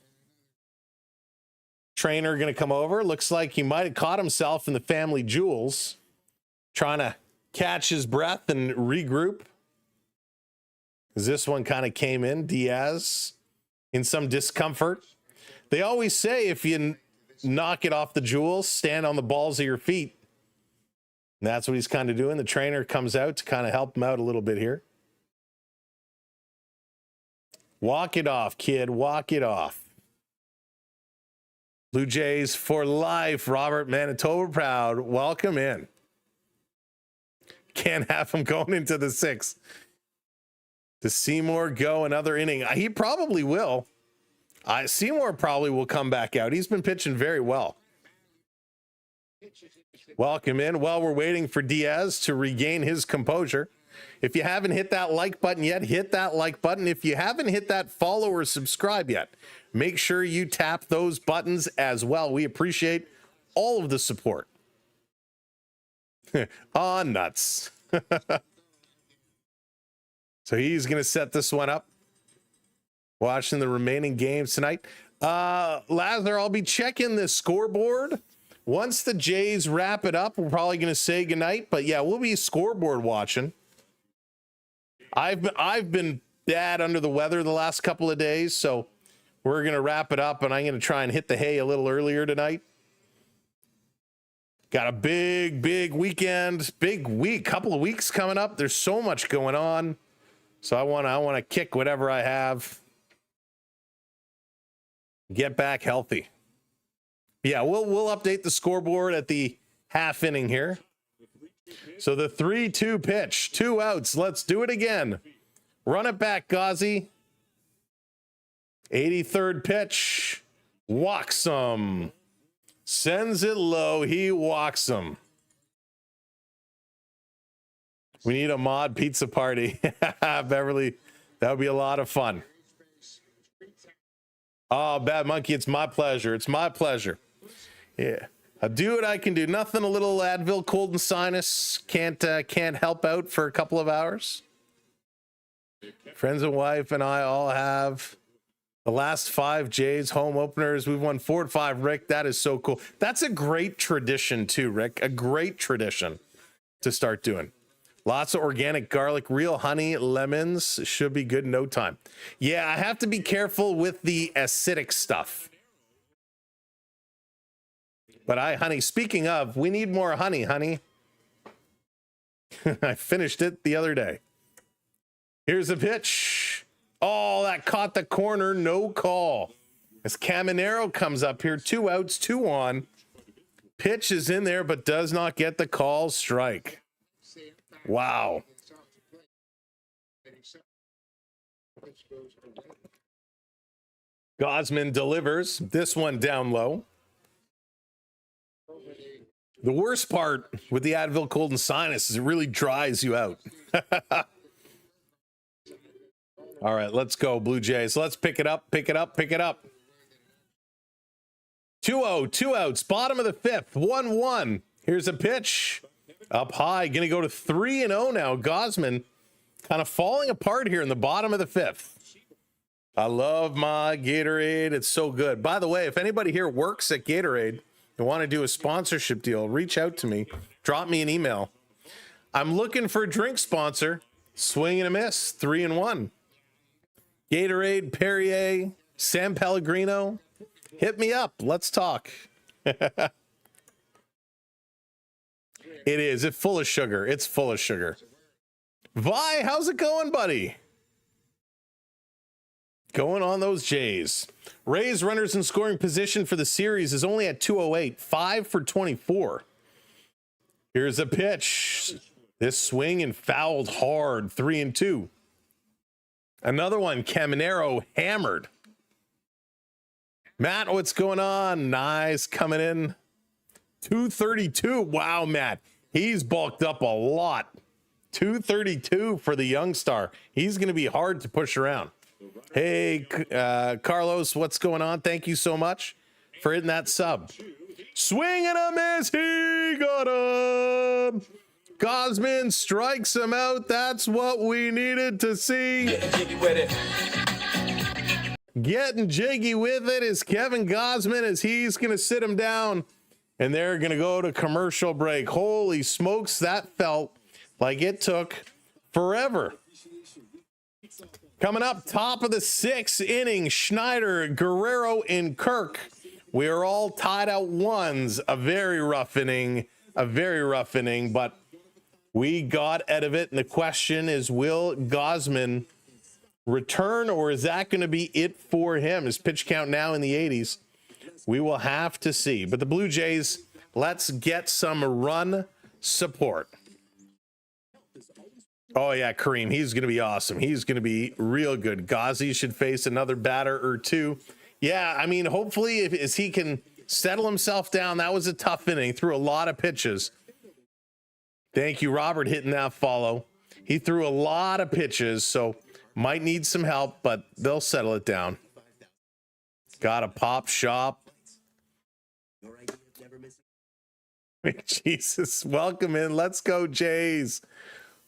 Trainer going to come over. Looks like he might have caught himself in the family jewels, trying to catch his breath and regroup. This one kind of came in. Diaz in some discomfort. They always say if you knock it off the jewels, stand on the balls of your feet. And that's what he's kind of doing. The trainer comes out to kind of help him out a little bit here. Walk it off, kid. Walk it off. Blue Jays for life. Robert, Manitoba proud. Welcome in. Can't have him going into the sixth. Does Seymour go another inning? He probably will. Seymour probably will come back out. He's been pitching very well. Welcome in. While we're waiting for Diaz to regain his composure. If you haven't hit that like button yet, hit that like button. If you haven't hit that follow or subscribe yet, make sure you tap those buttons as well. We appreciate all of the support. Aw, nuts. So he's going to set this one up. Watching the remaining games tonight. Lazar, I'll be checking the scoreboard. Once the Jays wrap it up, we're probably going to say goodnight. But yeah, we'll be scoreboard watching. I've been bad under the weather the last couple of days, so we're going to wrap it up, and I'm going to try and hit the hay a little earlier tonight. Got a big weekend, big week, couple of weeks coming up. There's so much going on, so I want to kick whatever I have. Get back healthy. Yeah, we'll update the scoreboard at the half inning here. So the 3-2 pitch, 2 outs. Let's do it again. Run it back, Gauzy. 83rd pitch. Walks him. Sends it low. He walks him. We need a mod pizza party. Beverly, that would be a lot of fun. Oh, Bad Monkey, it's my pleasure. It's my pleasure. Yeah. I'll do what I can do. Nothing a little Advil, cold and sinus can't help out for a couple of hours. Friends and wife and I all have the last 5 Jays home openers. We've won 4-5, Rick. That is so cool. That's a great tradition too, Rick. A great tradition to start doing. Lots of organic garlic, real honey, lemons. Should be good in no time. Yeah, I have to be careful with the acidic stuff. But honey, speaking of, we need more honey, honey. I finished it the other day. Here's a pitch. Oh, that caught the corner. No call. As Caminero comes up here, 2 outs, 2 on. Pitch is in there, but does not get the call. Strike. Wow. Gausman delivers. This one down low. The worst part with the Advil cold and sinus is it really dries you out. All right, let's go, Blue Jays. Let's pick it up, pick it up, pick it up. 2-0, 2 outs, bottom of the 5th, 1-1. Here's a pitch. Up high, going to go to 3-0 now. Gausman kind of falling apart here in the bottom of the 5th. I love my Gatorade. It's so good. By the way, if anybody here works at Gatorade, you want to do a sponsorship deal, reach out to me. Drop me an email. I'm looking for a drink sponsor. Swing and a miss. 3-1. Gatorade, Perrier, San Pellegrino. Hit me up. Let's talk. It is. It's full of sugar. It's full of sugar. Vi, how's it going, buddy? Going on those Jays. Rays runners in scoring position for the series is only at 208, 5 for 24. Here's a pitch. This swing and fouled hard, 3-2. Another one, Caminero hammered. Matt, what's going on? Nice coming in. 232. Wow, Matt. He's bulked up a lot. 232 for the young star. He's going to be hard to push around. Hey, Carlos, what's going on? Thank you so much for hitting that sub. Swing and a miss. He got him. Gausman strikes him out. That's what we needed to see. Getting jiggy with it is Kevin Gausman as he's going to sit him down. And they're going to go to commercial break. Holy smokes, that felt like it took forever. Coming up, top of the 6th inning, Schneider, Guerrero, and Kirk. We are all tied out ones. A very rough inning, but we got out of it. And the question is, will Gausman return, or is that going to be it for him? His pitch count now in the 80s. We will have to see. But the Blue Jays, let's get some run support. Oh, yeah, Kareem. He's going to be awesome. He's going to be real good. Gauzy should face another batter or two. Yeah, I mean, hopefully if he can settle himself down. That was a tough inning. Threw a lot of pitches. Thank you, Robert, hitting that follow. He threw a lot of pitches, so might need some help, but they'll settle it down. Got a pop shop. Jesus, welcome in. Let's go, Jays.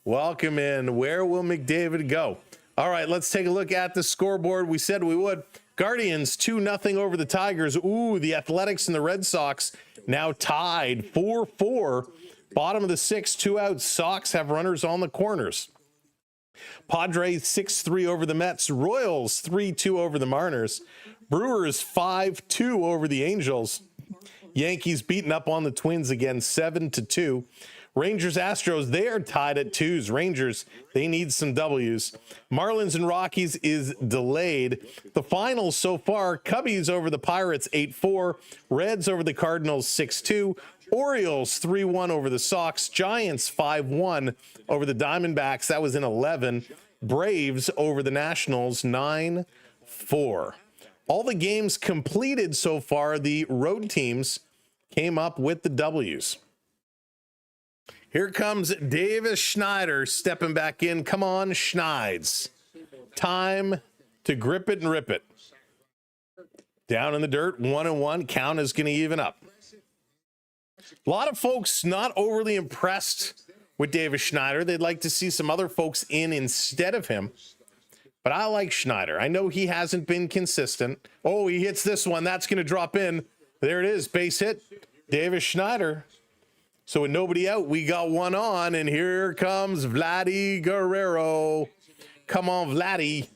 Welcome in. Where will McDavid go? All right, let's take a look at the scoreboard. We said we would. Guardians 2-0 over the Tigers. Ooh, the Athletics and the Red Sox now tied 4-4. Bottom of the 6th, 2 outs. Sox have runners on the corners. Padres 6-3 over the Mets. Royals 3-2 over the Mariners. Brewers 5-2 over the Angels. Yankees beating up on the Twins again, 7-2. Rangers, Astros, they are tied at 2s. Rangers, they need some W's. Marlins and Rockies is delayed. The finals so far, Cubbies over the Pirates 8-4. Reds over the Cardinals 6-2. Orioles 3-1 over the Sox. Giants 5-1 over the Diamondbacks. That was in 11. Braves over the Nationals 9-4. All the games completed so far, the road teams came up with the W's. Here comes Davis Schneider stepping back in. Come on, Schneids. Time to grip it and rip it. Down in the dirt, 1-1. Count is going to even up. A lot of folks not overly impressed with Davis Schneider. They'd like to see some other folks in instead of him. But I like Schneider. I know he hasn't been consistent. Oh, he hits this one. That's going to drop in. There it is. Base hit. Davis Schneider. So with nobody out, we got one on, and here comes Vladdy Guerrero. Come on, Vladdy.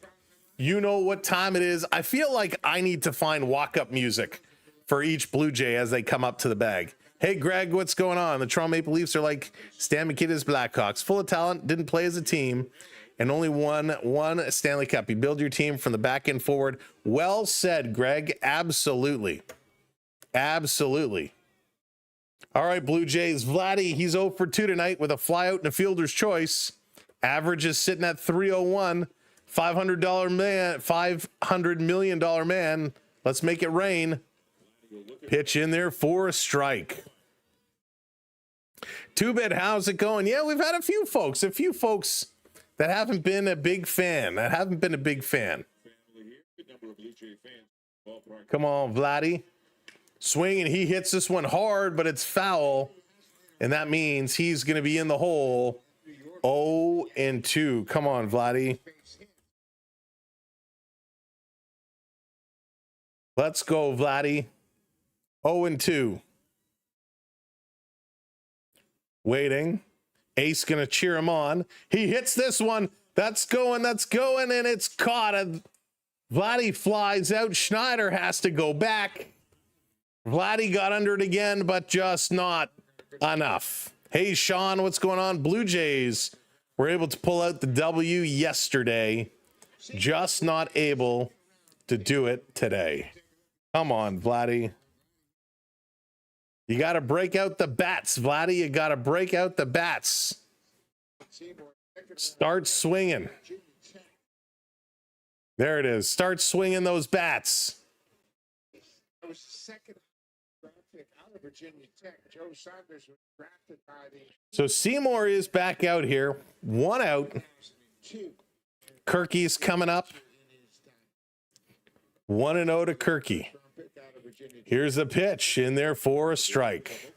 You know what time it is. I feel like I need to find walk-up music for each Blue Jay as they come up to the bag. Hey, Greg, what's going on? The Toronto Maple Leafs are like Stan McKinnon's Blackhawks. Full of talent, didn't play as a team, and only won one Stanley Cup. You build your team from the back end forward. Well said, Greg. Absolutely. Absolutely. All right, Blue Jays. Vladdy, he's 0 for 2 tonight with a flyout and a fielder's choice. Average is sitting at 301. $500 million man. Let's make it rain. Pitch in there for a strike. Two-bit, how's it going? Yeah, we've had a few folks that haven't been a big fan. Come on, Vladdy. Swing, and he hits this one hard, but it's foul. And that means he's going to be in the hole. 0-2. Come on, Vladdy. Let's go, Vladdy. 0-2. Waiting. Ace going to cheer him on. He hits this one. That's going, and it's caught. Vladdy flies out. Schneider has to go back. Vladdy got under it again, but just not enough. Hey, Sean, what's going on? Blue Jays were able to pull out the W yesterday. Just not able to do it today. Come on, Vladdy. You got to break out the bats, Vladdy. You got to break out the bats. Start swinging. There it is. Start swinging those bats. That was the second draft pick out of Virginia Tech. Joe Saunders was drafted by the So Seymour is back out here. One out. Kirky's coming up. 1-0 to Kirky. Here's a pitch in there for a strike.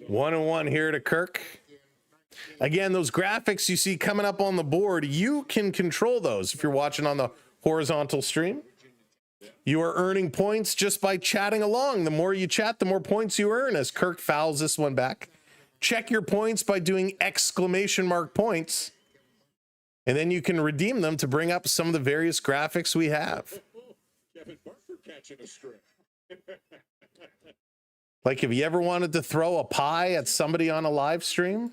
1-1 here to Kirk. Again, those graphics you see coming up on the board, you can control those if you're watching on the horizontal stream. You are earning points just by chatting along. The more you chat, the more points you earn as Kirk fouls this one back. Check your points by doing exclamation mark points, and then you can redeem them to bring up some of the various graphics we have. Kevin Barker catching a strip. Like if you ever wanted to throw a pie at somebody on a live stream,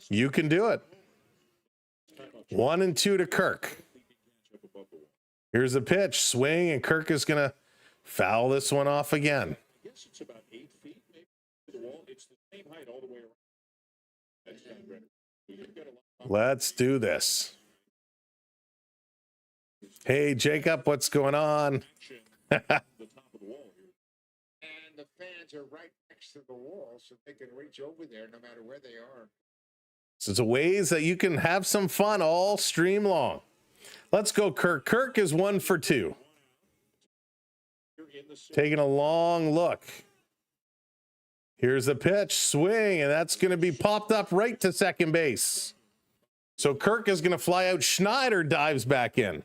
you can do it. 1-2 to Kirk. Here's a pitch, swing, and Kirk is going to foul this one off again. I guess it's about 8 feet maybe to the wall. It's the same height all the way around. That's Steinbrenner. You've got a lot. Let's do this. Hey, Jacob, what's going on? The top of the wall here. And the fans are right next to the wall, so they can reach over there no matter where they are. So it's ways that you can have some fun all stream long. Let's go, Kirk. Kirk is 1 for 2. Taking a long look. Here's a pitch, swing, and that's going to be popped up right to second base. So Kirk is going to fly out. Schneider dives back in.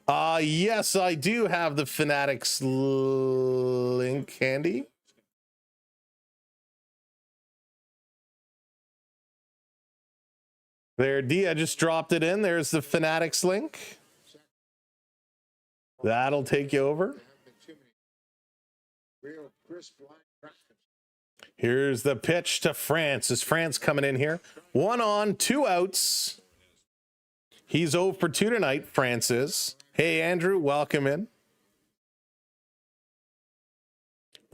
Yes, I do have the Fanatics link handy. There, D, I just dropped it in. There's the Fanatics link. That'll take you over. Real crisp line graphics. Here's the pitch to France. Is France coming in here? 1 on, 2 outs. He's 0 for 2 tonight, France is. Hey, Andrew, welcome in.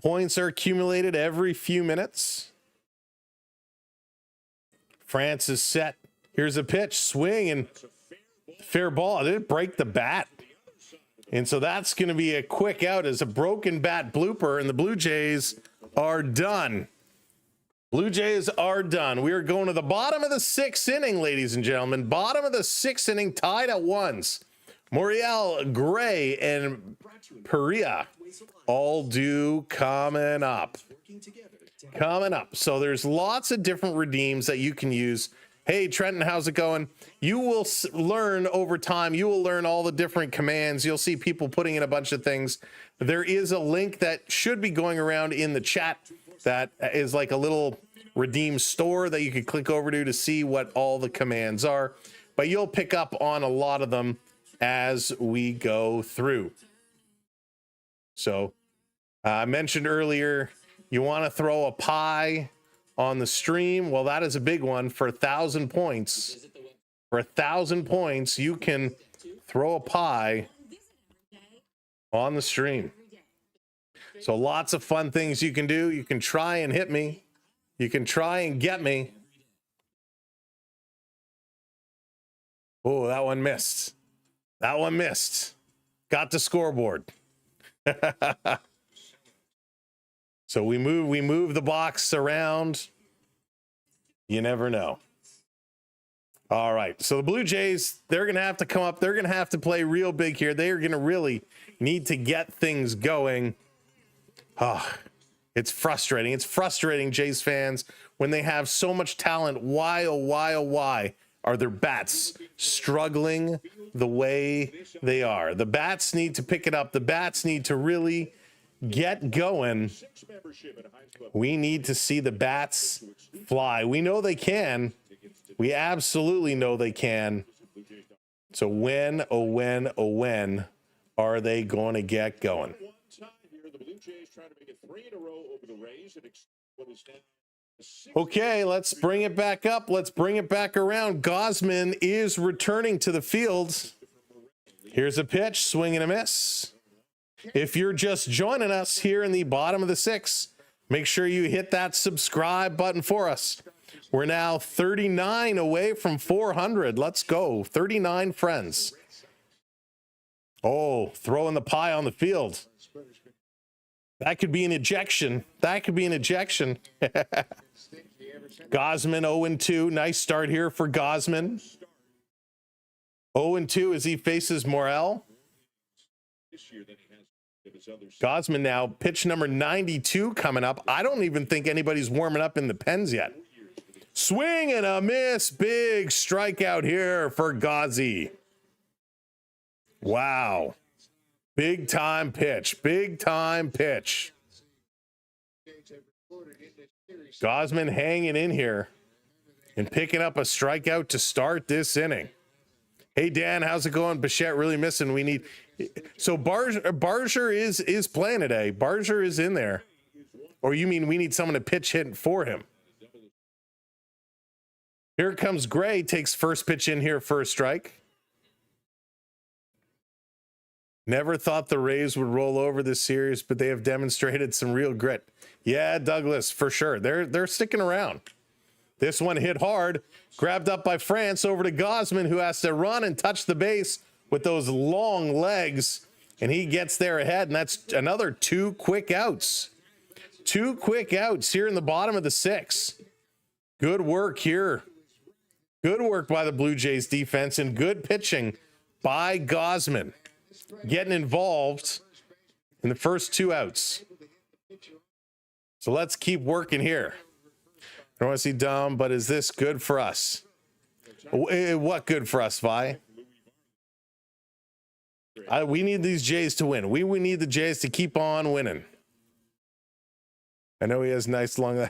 Points are accumulated every few minutes. France is set. Here's a pitch, swing, and fair ball. Did it break the bat? And so that's going to be a quick out as a broken bat blooper, and the Blue Jays are done. Blue Jays are done. We are going to the bottom of the 6th inning, ladies and gentlemen. Bottom of the 6th inning, tied at 1s. Moriel, Gray, and Perea all due coming up. So there's lots of different redeems that you can use. Hey, Trenton, how's it going? You will learn over time. You will learn all the different commands. You'll see people putting in a bunch of things. There is a link that should be going around in the chat that is like a little redeem store that you can click over to see what all the commands are. But you'll pick up on a lot of them as we go through. So I mentioned earlier, you want to throw a pie on the stream. Well, that is a big one. For 1,000 points. For 1,000 points, you can throw a pie on the stream. So lots of fun things you can do. You can try and hit me. You can try and get me. Oh, that one missed. That one missed. Got the scoreboard. So we move the box around. You never know. All right. So the Blue Jays, they're going to have to come up. They're going to have to play real big here. They are going to really need to get things going. Oh, it's frustrating. It's frustrating, Jays fans, when they have so much talent. Why, oh, why, oh, why are their bats struggling the way they are? The bats need to pick it up. The bats need to really get going. We need to see the bats fly. We know they can. We absolutely know they can. So when, oh when, oh when are they going to get going? Okay, let's bring it back up. Let's bring it back around. Gausman is returning to the field. Here's a pitch, swing and a miss. If you're just joining us here in the bottom of the 6th, make sure you hit that subscribe button for us. We're now 39 away from 400. Let's go. 39 friends. Oh, throwing the pie on the field. That could be an ejection. That could be an ejection. Gausman 0-2. Nice start here for Gausman. 0-2 as he faces Morel. Gausman now, pitch number 92 coming up. I don't even think anybody's warming up in the pens yet. Swing and a miss. Big strikeout here for Gauzy. Wow. Big time pitch. Big time pitch. Gausman hanging in here and picking up a strikeout to start this inning. Hey, Dan, how's it going? Bichette really missing. We need... So Barger is playing today. Barger is in there. Or you mean we need someone to pitch hit for him? Here comes Gray, takes first pitch in here for a strike. Never thought the Rays would roll over this series, but they have demonstrated some real grit. Yeah, Douglas, for sure. They're sticking around. This one hit hard, grabbed up by France over to Gausman, who has to run and touch the base with those long legs, and he gets there ahead, and that's another 2 quick outs. 2 quick outs here in the bottom of the 6th. Good work here. Good work by the Blue Jays defense and good pitching by Gausman. Getting involved in the first 2 outs. So let's keep working here. I don't want to see dumb, but is this good for us? What good for us, Vi? We need these Jays to win. We need the Jays to keep on winning. I know he has nice long...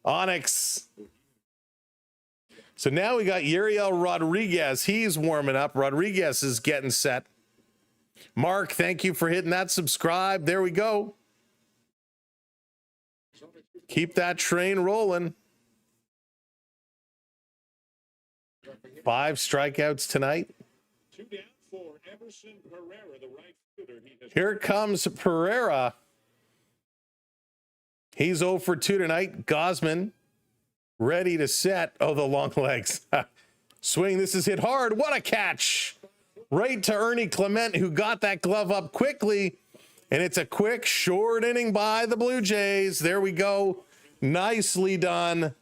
Onyx. So now we got Yuriel Rodriguez. He's warming up. Rodriguez is getting set. Mark, thank you for hitting that subscribe. There we go. Keep that train rolling. 5 strikeouts tonight. 2 down for Emerson Pereira, the right fielder. Here comes Pereira. He's 0 for 2 tonight. Gausman ready to set. Oh, the long legs. Swing. This is hit hard. What a catch. Right to Ernie Clement, who got that glove up quickly. And it's a quick, short inning by the Blue Jays. There we go. Nicely done.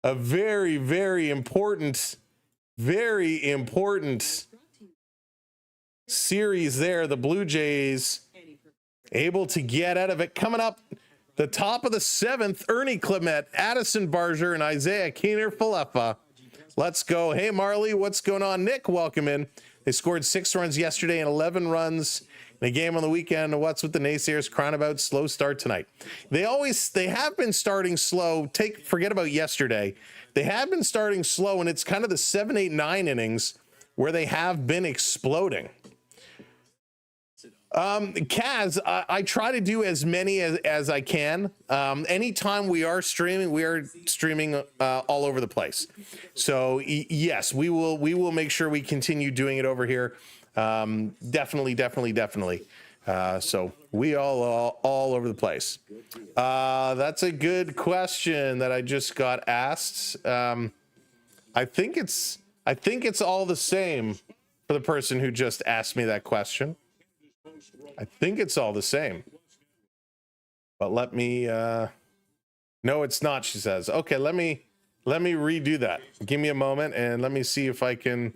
A very, very important series there. The Blue Jays able to get out of it. Coming up, the top of the 7th, Ernie Clement, Addison Barger, and Isaiah Keener-Falefa. Let's go. Hey, Marley, what's going on? Nick, welcome in. They scored 6 runs yesterday and 11 runs in a game on the weekend. What's with the naysayers crying about slow start tonight? They have been starting slow. Forget about yesterday. They have been starting slow, and it's kind of the 7, 8, 9 innings where they have been exploding. Kaz, I try to do as many as I can. Anytime we are streaming all over the place. So yes, we will make sure we continue doing it over here. Definitely. So we all over the place. That's a good question that I just got asked. I think it's all the same for the person who just asked me that question. I think it's all the same. But let me no, it's not, she says. Okay, let me redo that. Give me a moment and let me see if I can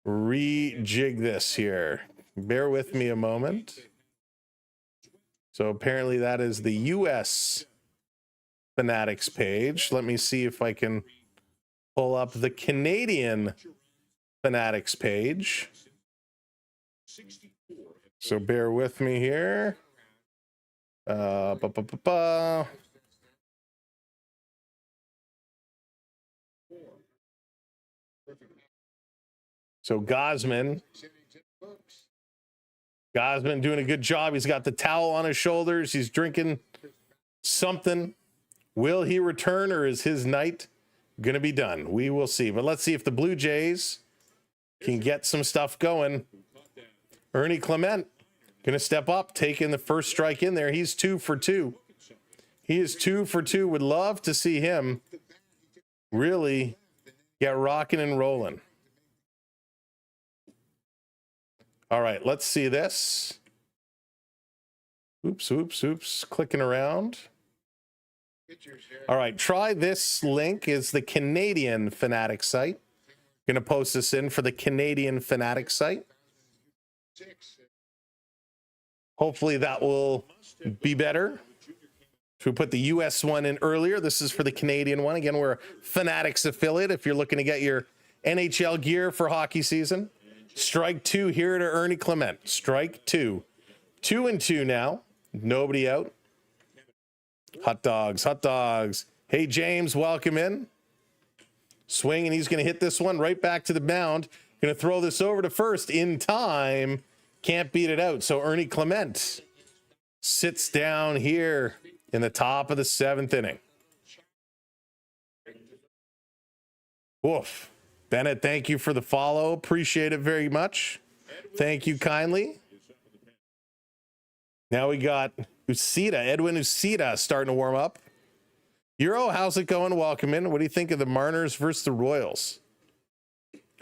rejig this here. Bear with me a moment. So apparently that is the US Fanatics page. Let me see if I can pull up the Canadian Fanatics page. So bear with me here. So Gausman doing a good job. He's got the towel on his shoulders. He's drinking something. Will he return, or is his night going to be done? We will see. But let's see if the Blue Jays can get some stuff going. Ernie Clement going to step up, taking the first strike in there. He's 2 for 2. He is 2 for 2. Would love to see him really get rocking and rolling. All right, let's see this. Oops. Clicking around. All right, try this link. Is the Canadian Fanatic site. Going to post this in for the Canadian Fanatic site. 6 and Hopefully that will be better. So we put the US one in earlier. This is for the Canadian one. Again, we're a Fanatics affiliate if you're looking to get your NHL gear for hockey season. Strike two here to Ernie Clement. Strike two. 2-2 now. Nobody out. Hot dogs, hot dogs. Hey, James, welcome in. Swing, and he's going to hit this one right back to the mound. Going to throw this over to first in time. Can't beat it out. So Ernie Clement sits down here in the top of the 7th inning. Woof. Bennett, thank you for the follow. Appreciate it very much. Thank you kindly. Now we got Uceda, Edwin Uceda starting to warm up. Euro, how's it going? Welcome in. What do you think of the Mariners versus the Royals?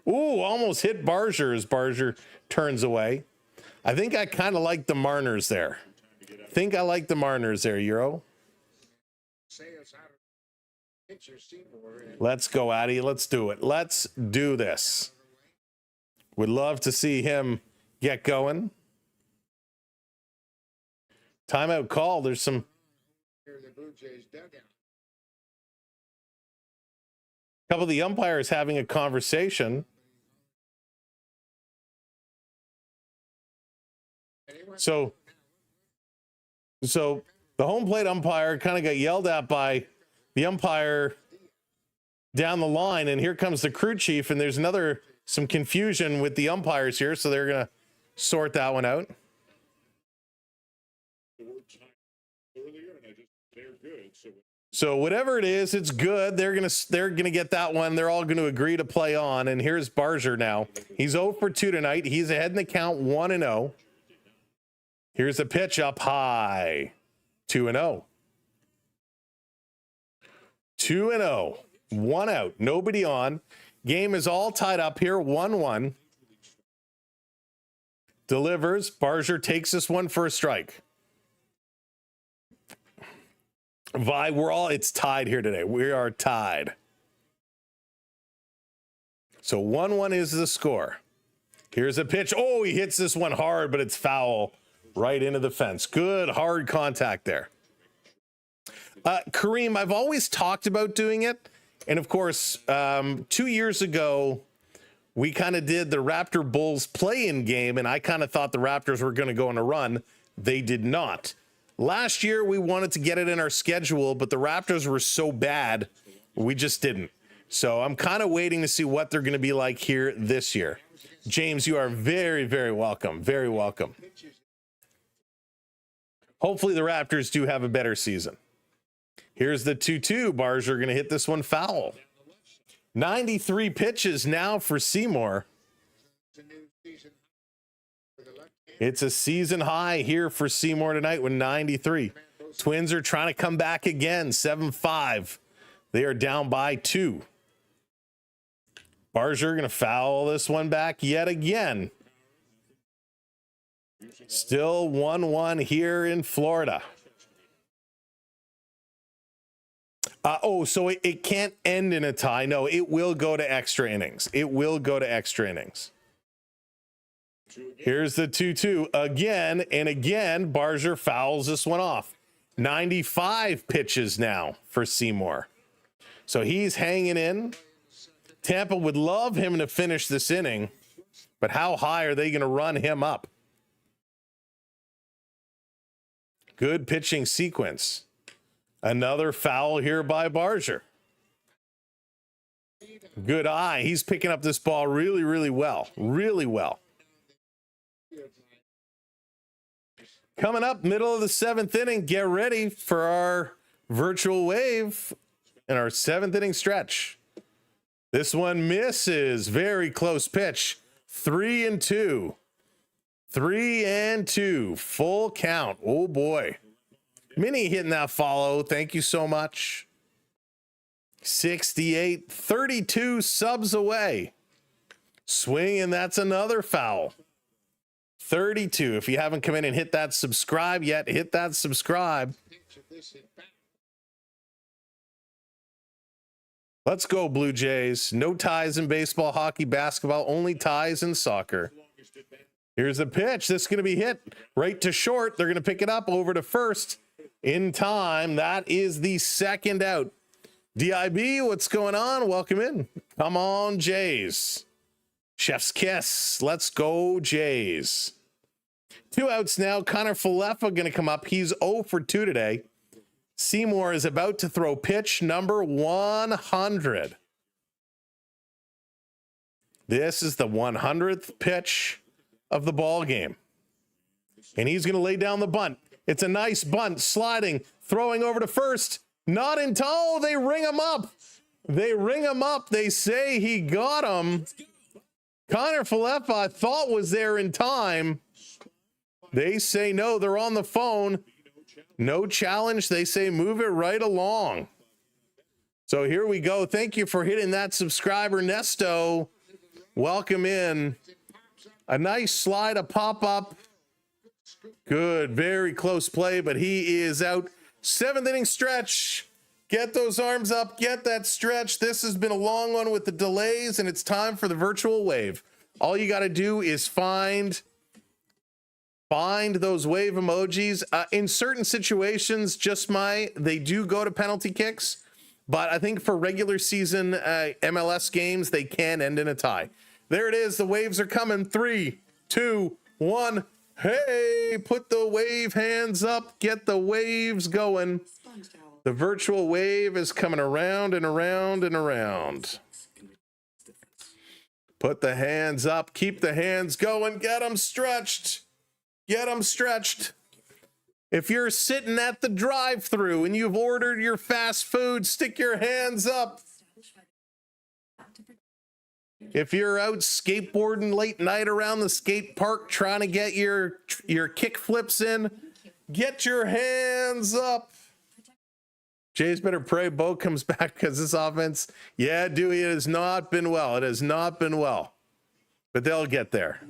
Ooh, almost hit Barger as Barger turns away. I think I kind of like the Mariners there. Euro. Let's go, Addy. Let's do it. Let's do this. Would love to see him get going. Timeout call. There's some. Couple of the umpires having a conversation. So the home plate umpire kind of got yelled at by the umpire down the line, and here comes the crew chief, and there's some confusion with the umpires here, so they're gonna sort that one out. So whatever it is, it's good. They're gonna get that one. They're all gonna agree to play on. And here's Barger now. He's 0 for 2 tonight. He's ahead in the count, 1-0. Here's a pitch up high, 2-0. 2-0. 1 out. Nobody on. Game is all tied up here, 1-1. Delivers. Barger takes this one for a strike. It's tied here today. We are tied. So 1-1 is the score. Here's a pitch. Oh, he hits this one hard, but it's foul right into the fence. Good hard contact there. Kareem, I've always talked about doing it. And of course, 2 years ago, we kind of did the Raptor Bulls play-in game, and I kind of thought the Raptors were going to go on a run. They did not. Last year, we wanted to get it in our schedule, but the Raptors were so bad, we just didn't. So I'm kind of waiting to see what they're going to be like here this year. James, you are very, very welcome. Very welcome. Hopefully the Raptors do have a better season. Here's the 2-2. Barger going to hit this one foul. 93 pitches now for Seymour. It's a season high here for Seymour tonight with 93. Twins are trying to come back again, 7-5. They are down by 2. Barger going to foul this one back yet again. Still 1-1 here in Florida. So it can't end in a tie. No, it will go to extra innings. Here's the 2-2 again and again. Barger fouls this one off. 95 pitches now for Seymour. So he's hanging in. Tampa would love him to finish this inning, but how high are they going to run him up? Good pitching sequence. Another foul here by Barger. Good eye. He's picking up this ball really, really well. Really well. Coming up, middle of the 7th inning, get ready for our virtual wave in our 7th inning stretch. This one misses. Very close pitch. 3-2. 3-2. Full count. Oh, boy. Minnie hitting that follow. Thank you so much. 68. 32 subs away. Swing, and that's another foul. 32. If you haven't come in and hit that subscribe yet, hit that subscribe. Let's go, Blue Jays. No ties in baseball, hockey, basketball, only ties in soccer. Here's the pitch. This is going to be hit right to short. They're going to pick it up over to first in time. That is the second out. DIB, what's going on? Welcome in. Come on, Jays. Chef's kiss. Let's go, Jays. 2 outs now. Connor Falefa going to come up. He's 0 for 2 today. Seymour is about to throw pitch number 100. This is the 100th pitch of the ball game. And he's going to lay down the bunt. It's a nice bunt, sliding, throwing over to first. Not in time. Oh, they ring him up. They ring him up. They say he got him. Connor Falefa, I thought, was there in time. They say no, they're on the phone. No challenge. They say move it right along. So here we go. Thank you for hitting that subscriber, Nesto. Welcome in. A nice slide, a pop-up. Good, very close play, but he is out. 7th inning stretch. Get those arms up, get that stretch. This has been a long one with the delays, and it's time for the virtual wave. All you got to do is find those wave emojis. In certain situations, they do go to penalty kicks, but I think for regular season MLS games, they can end in a tie. There it is. The waves are coming. 3, 2, 1. Hey, put the wave hands up. Get the waves going. The virtual wave is coming around and around and around. Put the hands up. Keep the hands going. Get them stretched. Get them stretched. If you're sitting at the drive-thru and you've ordered your fast food, stick your hands up. If you're out skateboarding late night around the skate park trying to get your kick flips in, get your hands up. Jays better pray Bo comes back because this offense, yeah, Dewey, it has not been well. It has not been well. But they'll get there.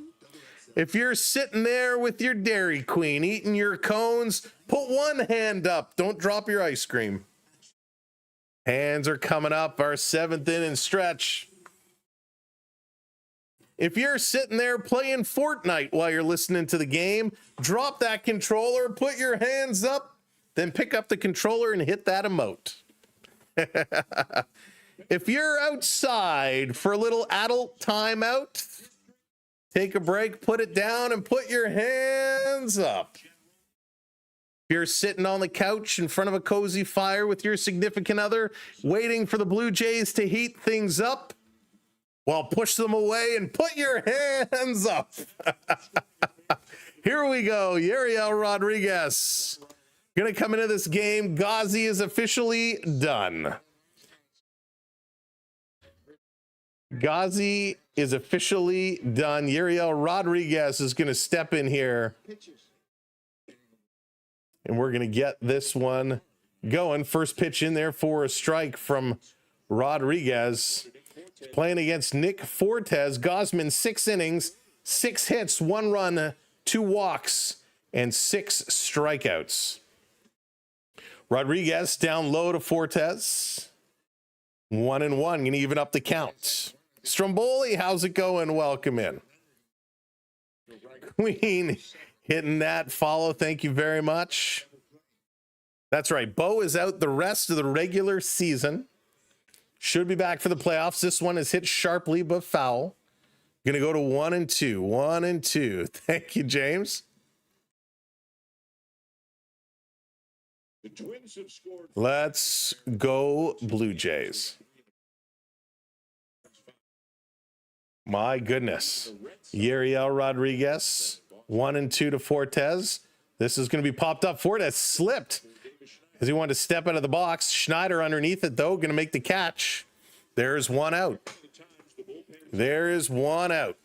If you're sitting there with your Dairy Queen eating your cones, put one hand up. Don't drop your ice cream. Hands are coming up. Our 7th inning stretch. If you're sitting there playing Fortnite while you're listening to the game, drop that controller, put your hands up, then pick up the controller and hit that emote. If you're outside for a little adult timeout, take a break, put it down, and put your hands up. If you're sitting on the couch in front of a cozy fire with your significant other, waiting for the Blue Jays to heat things up, well, push them away and put your hands up. Here we go. Yariel Rodriguez going to come into this game. Ghazi is officially done. Ghazi is officially done. Yariel Rodriguez is going to step in here. And we're going to get this one going. First pitch in there for a strike from Rodriguez. Playing against Nick Fortes. Gausman, 6 innings, 6 hits, 1 run, 2 walks, and 6 strikeouts. Rodriguez down low to Fortes. 1-1, going to even up the count. Stromboli, how's it going? Welcome in. Queen hitting that follow. Thank you very much. That's right. Bo is out the rest of the regular season. Should be back for the playoffs. This one is hit sharply but foul. Going to go to 1-2. 1-2. Thank you, James. The Twins have scored. Let's go Blue Jays. My goodness. Yariel Rodriguez. 1-2 to Fortes. This is going to be popped up. Fortes slipped because he wanted to step out of the box. Schneider underneath it, though, going to make the catch. There's 1 out. There is 1 out.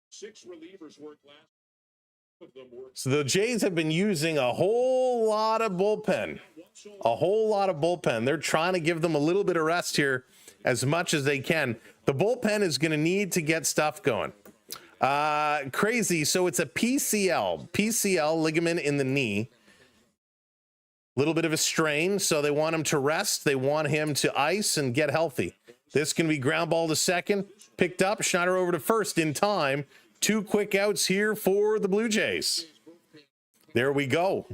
6 relievers worked last. So the Jays have been using a whole lot of bullpen. A whole lot of bullpen. They're trying to give them a little bit of rest here as much as they can. The bullpen is going to need to get stuff going. Crazy. So it's a PCL ligament in the knee. Little bit of a strain, so they want him to rest. They want him to ice and get healthy. This can be ground ball to second. Picked up. Schneider over to first in time. 2 quick outs here for the Blue Jays. There we go.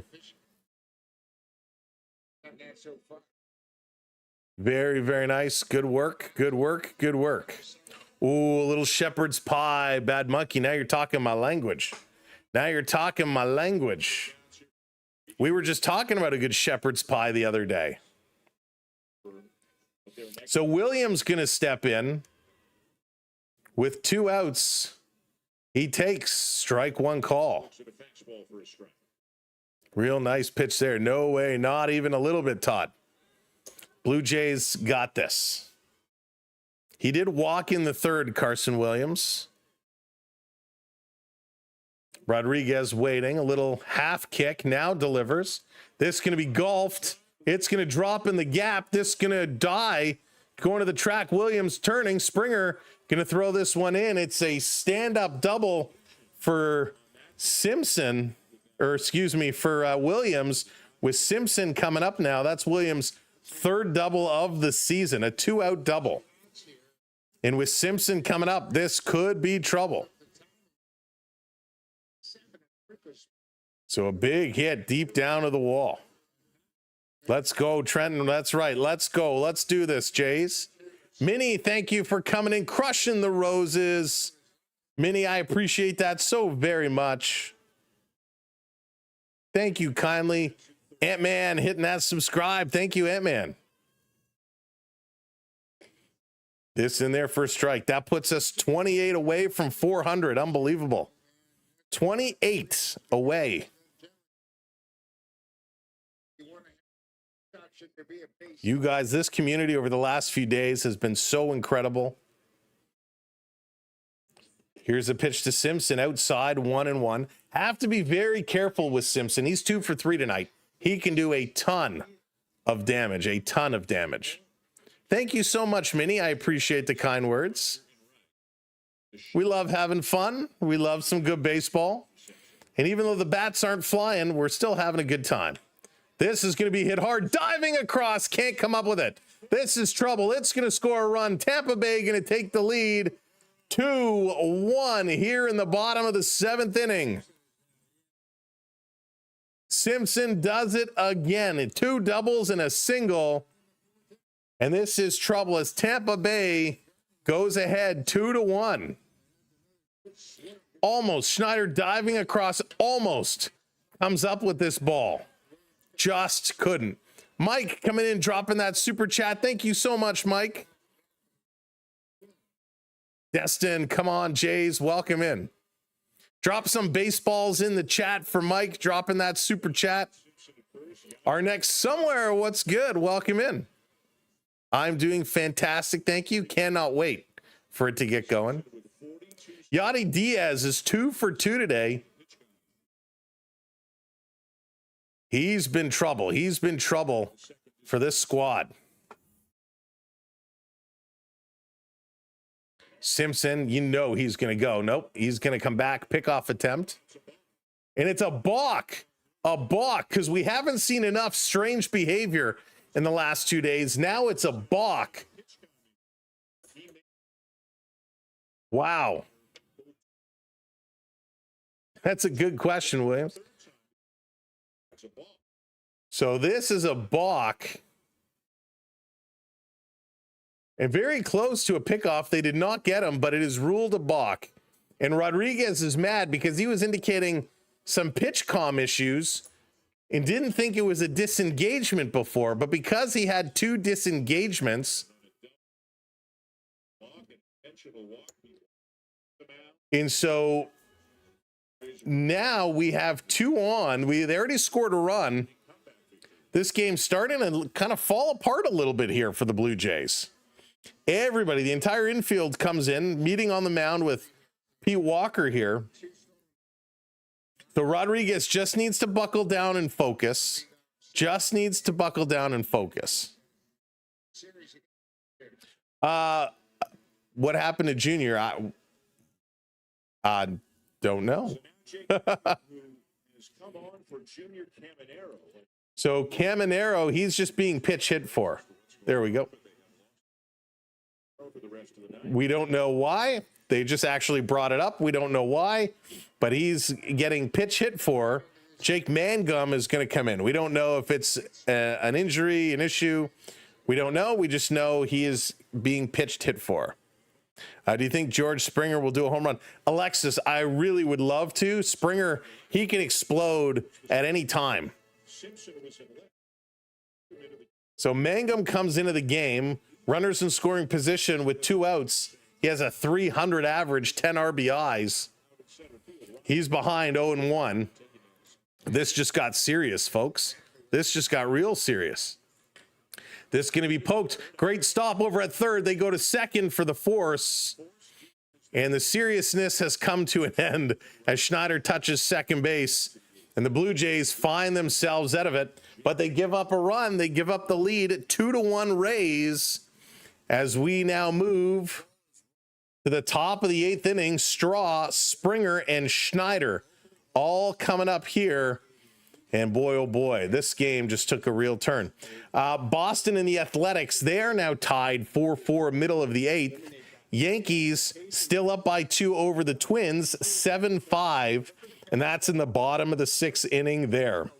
Very, very nice. Good work. Good work. Good work. Ooh, a little shepherd's pie. Bad monkey. Now you're talking my language. Now you're talking my language. We were just talking about a good shepherd's pie the other day. So Williams going to step in with 2 outs. He takes strike 1 call. Real nice pitch there. No way. Not even a little bit, Todd. Blue Jays got this. He did walk in the 3rd, Carson Williams. Rodriguez waiting. A little half kick. Now delivers. This is going to be golfed. It's going to drop in the gap. This is going to die. Going to the track. Williams turning. Springer going to throw this one in. It's a stand-up double for Simpson. Or excuse me, for Williams. With Simpson coming up now. That's Williams' 3rd double of the season. A 2-out double. And with Simpson coming up, this could be trouble. So a big hit deep down to the wall. Let's go, Trenton. That's right. Let's go. Let's do this, Jays. Minnie, thank you for coming in, crushing the roses. Minnie, I appreciate that so very much. Thank you kindly. Ant-Man hitting that subscribe. Thank you, Ant-Man. This in there for a strike. That puts us 28 away from 400. Unbelievable. 28 away. You guys, this community over the last few days has been so incredible. Here's a pitch to Simpson outside, 1-1. Have to be very careful with Simpson. He's 2 for 3 tonight. He can do a ton of damage, a ton of damage. Thank you so much, Minnie. I appreciate the kind words. We love having fun. We love some good baseball. And even though the bats aren't flying, we're still having a good time. This is going to be hit hard. Diving across. Can't come up with it. This is trouble. It's going to score a run. Tampa Bay going to take the lead. 2-1 here in the bottom of the 7th inning. Simpson does it again. 2 doubles and a single. And this is trouble as Tampa Bay goes ahead 2-1. Almost. Schneider diving across. Almost comes up with this ball. Just couldn't. Mike coming in, dropping that super chat. Thank you so much, Mike. Destin, come on, Jays. Welcome in. Drop some baseballs in the chat for Mike, dropping that super chat. Our next somewhere, what's good? Welcome in. I'm doing fantastic. Thank you. Cannot wait for it to get going. Yadi Diaz is 2 for 2 today. He's been trouble. He's been trouble for this squad. Simpson, you know he's going to go. Nope. He's going to come back, pickoff attempt. And it's a balk. A balk, because we haven't seen enough strange behavior in the last 2 days. Now it's a balk. Wow. That's a good question, Williams. So this is a balk. And very close to a pickoff. They did not get him, but it is ruled a balk. And Rodriguez is mad because he was indicating some pitch comm issues and didn't think it was a disengagement before. But because he had 2 disengagements, and so now we have 2 on. They already scored a run. This game's starting to kind of fall apart a little bit here for the Blue Jays. Everybody, the entire infield comes in, meeting on the mound with Pete Walker here. So Rodriguez just needs to buckle down and focus. Just needs to buckle down and focus. What happened to Junior? I don't know. So Caminero, he's just being pitch hit for. There we go. For the rest of the night. We don't know why. They just actually brought it up. We don't know why, but he's getting pitch hit for. Jake Mangum is going to come in. We don't know if it's an injury, an issue. We don't know. We just know he is being pitched hit for. Do you think George Springer will do a home run? Alexis, I really would love to. Springer, he can explode at any time. Simpson was in left. So Mangum comes into the game, runners in scoring position with 2 outs. He has a 300 average, 10 RBIs. He's behind 0-1. This just got serious, folks. This just got real serious. This is going to be poked. Great stop over at third. They go to second for the force. And the seriousness has come to an end as Schneider touches second base. And the Blue Jays find themselves out of it. But they give up a run. They give up the lead at 2-1 Rays as we now move to the top of the 8th inning. Straw, Springer, and Schneider all coming up here. And boy, oh boy, this game just took a real turn. Boston and the Athletics, they are now tied 4-4, middle of the 8th. Yankees still up by 2 over the Twins, 7-5, and that's in the bottom of the 6th inning there.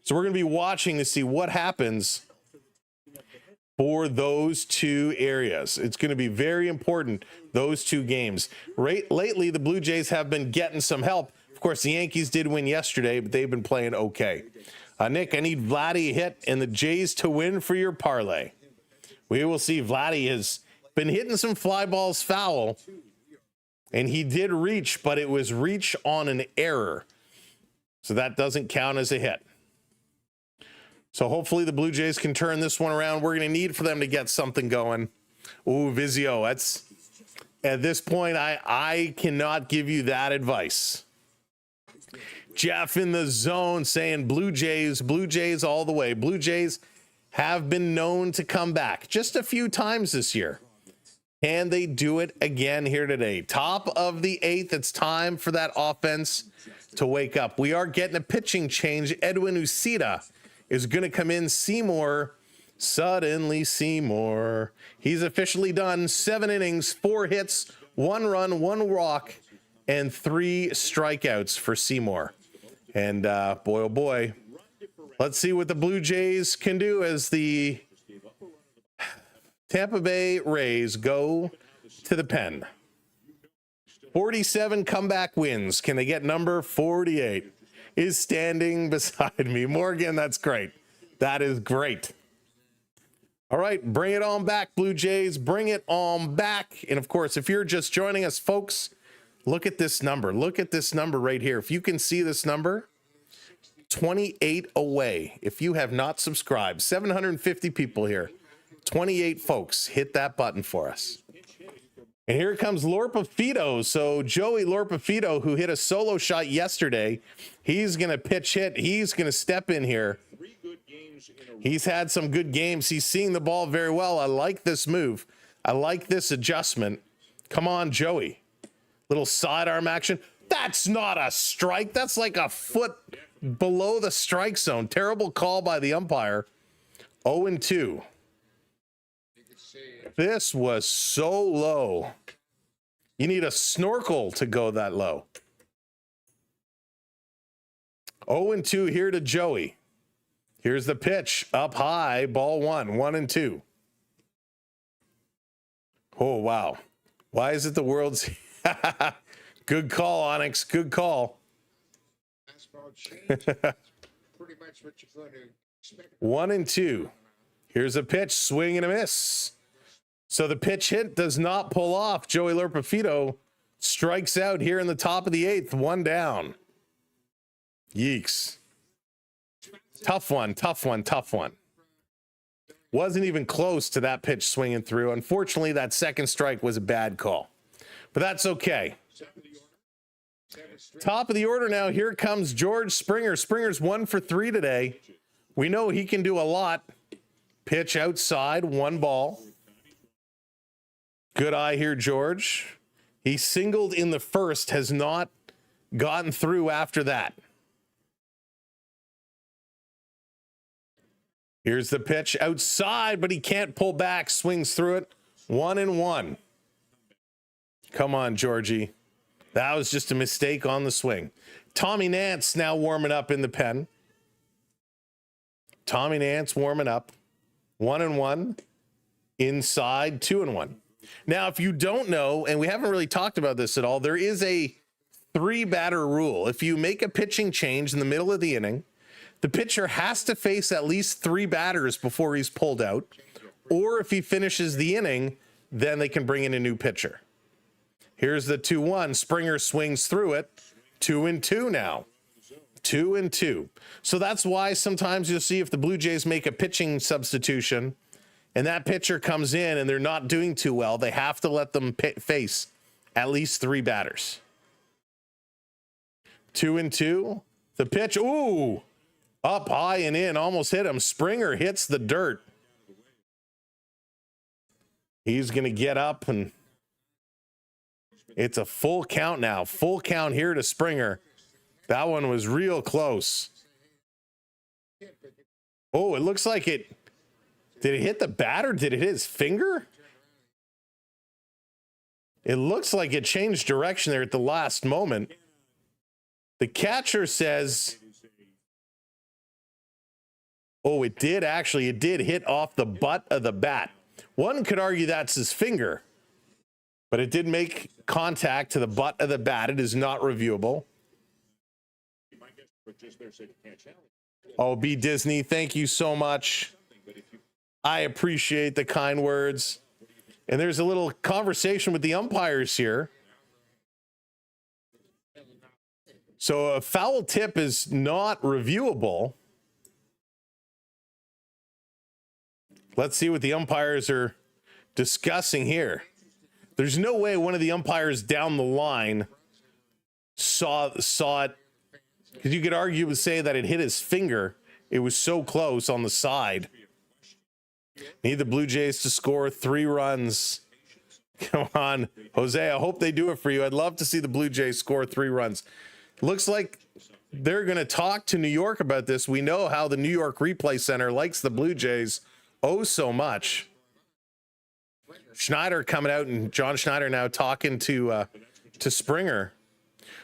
So we're going to be watching to see what happens for those two areas. It's going to be very important, those two games. Lately, the Blue Jays have been getting some help. Of course, the Yankees did win yesterday, but they've been playing okay. Nick, I need Vladdy hit and the Jays to win for your parlay. We will see. Vladdy has been hitting some fly balls foul, and he did reach, but it was reach on an error. So that doesn't count as a hit. So hopefully the Blue Jays can turn this one around. We're going to need for them to get something going. Ooh, Vizio, that's at this point, I cannot give you that advice. Jeff in the zone saying Blue Jays all the way. Blue Jays have been known to come back just a few times this year. Can they do it again here today? Top of the 8th. It's time for that offense to wake up. We are getting a pitching change. Edwin Uceda is going to come in. Seymour, suddenly Seymour. He's officially done 7 innings, 4 hits, 1 run, 1 walk, and 3 strikeouts for Seymour. And boy, oh boy, let's see what the Blue Jays can do as the Tampa Bay Rays go to the pen. 47 comeback wins. Can they get number 48? Is standing beside me. Morgan, that's great. That is great. All right, bring it on back, Blue Jays. Bring it on back. And of course, if you're just joining us, folks, look at this number. Look at this number right here. If you can see this number, 28 away. If you have not subscribed, 750 people here. 28 folks. Hit that button for us. And here comes Lorpafito. So Joey Lorpafito, who hit a solo shot yesterday, he's going to pitch hit. He's going to step in here. He's had some good games. He's seeing the ball very well. I like this move. I like this adjustment. Come on, Joey. Little sidearm action. That's not a strike. That's like a foot below the strike zone. Terrible call by the umpire. 0-2. This was so low. You need a snorkel to go that low. 0-2 here to Joey. Here's the pitch. Up high. Ball 1. 1-2. Oh, wow. Why is it the world's... Good call, Onyx. Good call. Pretty much what you're going to expect. 1-2. Here's a pitch. Swing and a miss. So the pitch hit does not pull off. Joey Lorpafito strikes out here in the top of the 8th. 1 down. Yeeks. Tough one, tough one, tough one. Wasn't even close to that pitch swinging through. Unfortunately, that second strike was a bad call. But that's okay. Top of the order now. Here comes George Springer. Springer's 1 for 3 today. We know he can do a lot. Pitch outside, 1 ball. Good eye here, George. He singled in the first, has not gotten through after that. Here's the pitch outside, but he can't pull back. Swings through it. 1-1. Come on, Georgie. That was just a mistake on the swing. Tommy Nance now warming up in the pen. Tommy Nance warming up. 1-1. Inside, 2-1. Now, if you don't know, and we haven't really talked about this at all, there is a 3-batter rule. If you make a pitching change in the middle of the inning, the pitcher has to face at least 3 batters before he's pulled out. Or if he finishes the inning, then they can bring in a new pitcher. Here's the 2-1. Springer swings through it. 2-2 now. 2-2. So that's why sometimes you'll see if the Blue Jays make a pitching substitution and that pitcher comes in and they're not doing too well, they have to let them face at least 3 batters. 2-2. The pitch, ooh, up high and in, almost hit him. Springer hits the dirt. He's going to get up, and it's a full count now. Full count here to Springer. That one was real close. Oh, it looks like it. Did it hit the bat or did it hit his finger? It looks like it changed direction there at the last moment. The catcher says, oh, it did actually. It did hit off the butt of the bat. One could argue that's his finger, but it did make contact to the butt of the bat. It is not reviewable. Oh, B. Disney, thank you so much. I appreciate the kind words. And there's a little conversation with the umpires here. So a foul tip is not reviewable. Let's see what the umpires are discussing here. There's no way one of the umpires down the line saw it, because you could argue and say that it hit his finger. It was so close on the side. Need the Blue Jays to score 3 runs. Come on, Jose, I hope they do it for you. I'd love to see the Blue Jays score 3 runs. Looks like they're going to talk to New York about this. We know how the New York Replay Center likes the Blue Jays so much. Schneider coming out, and John Schneider now talking to Springer.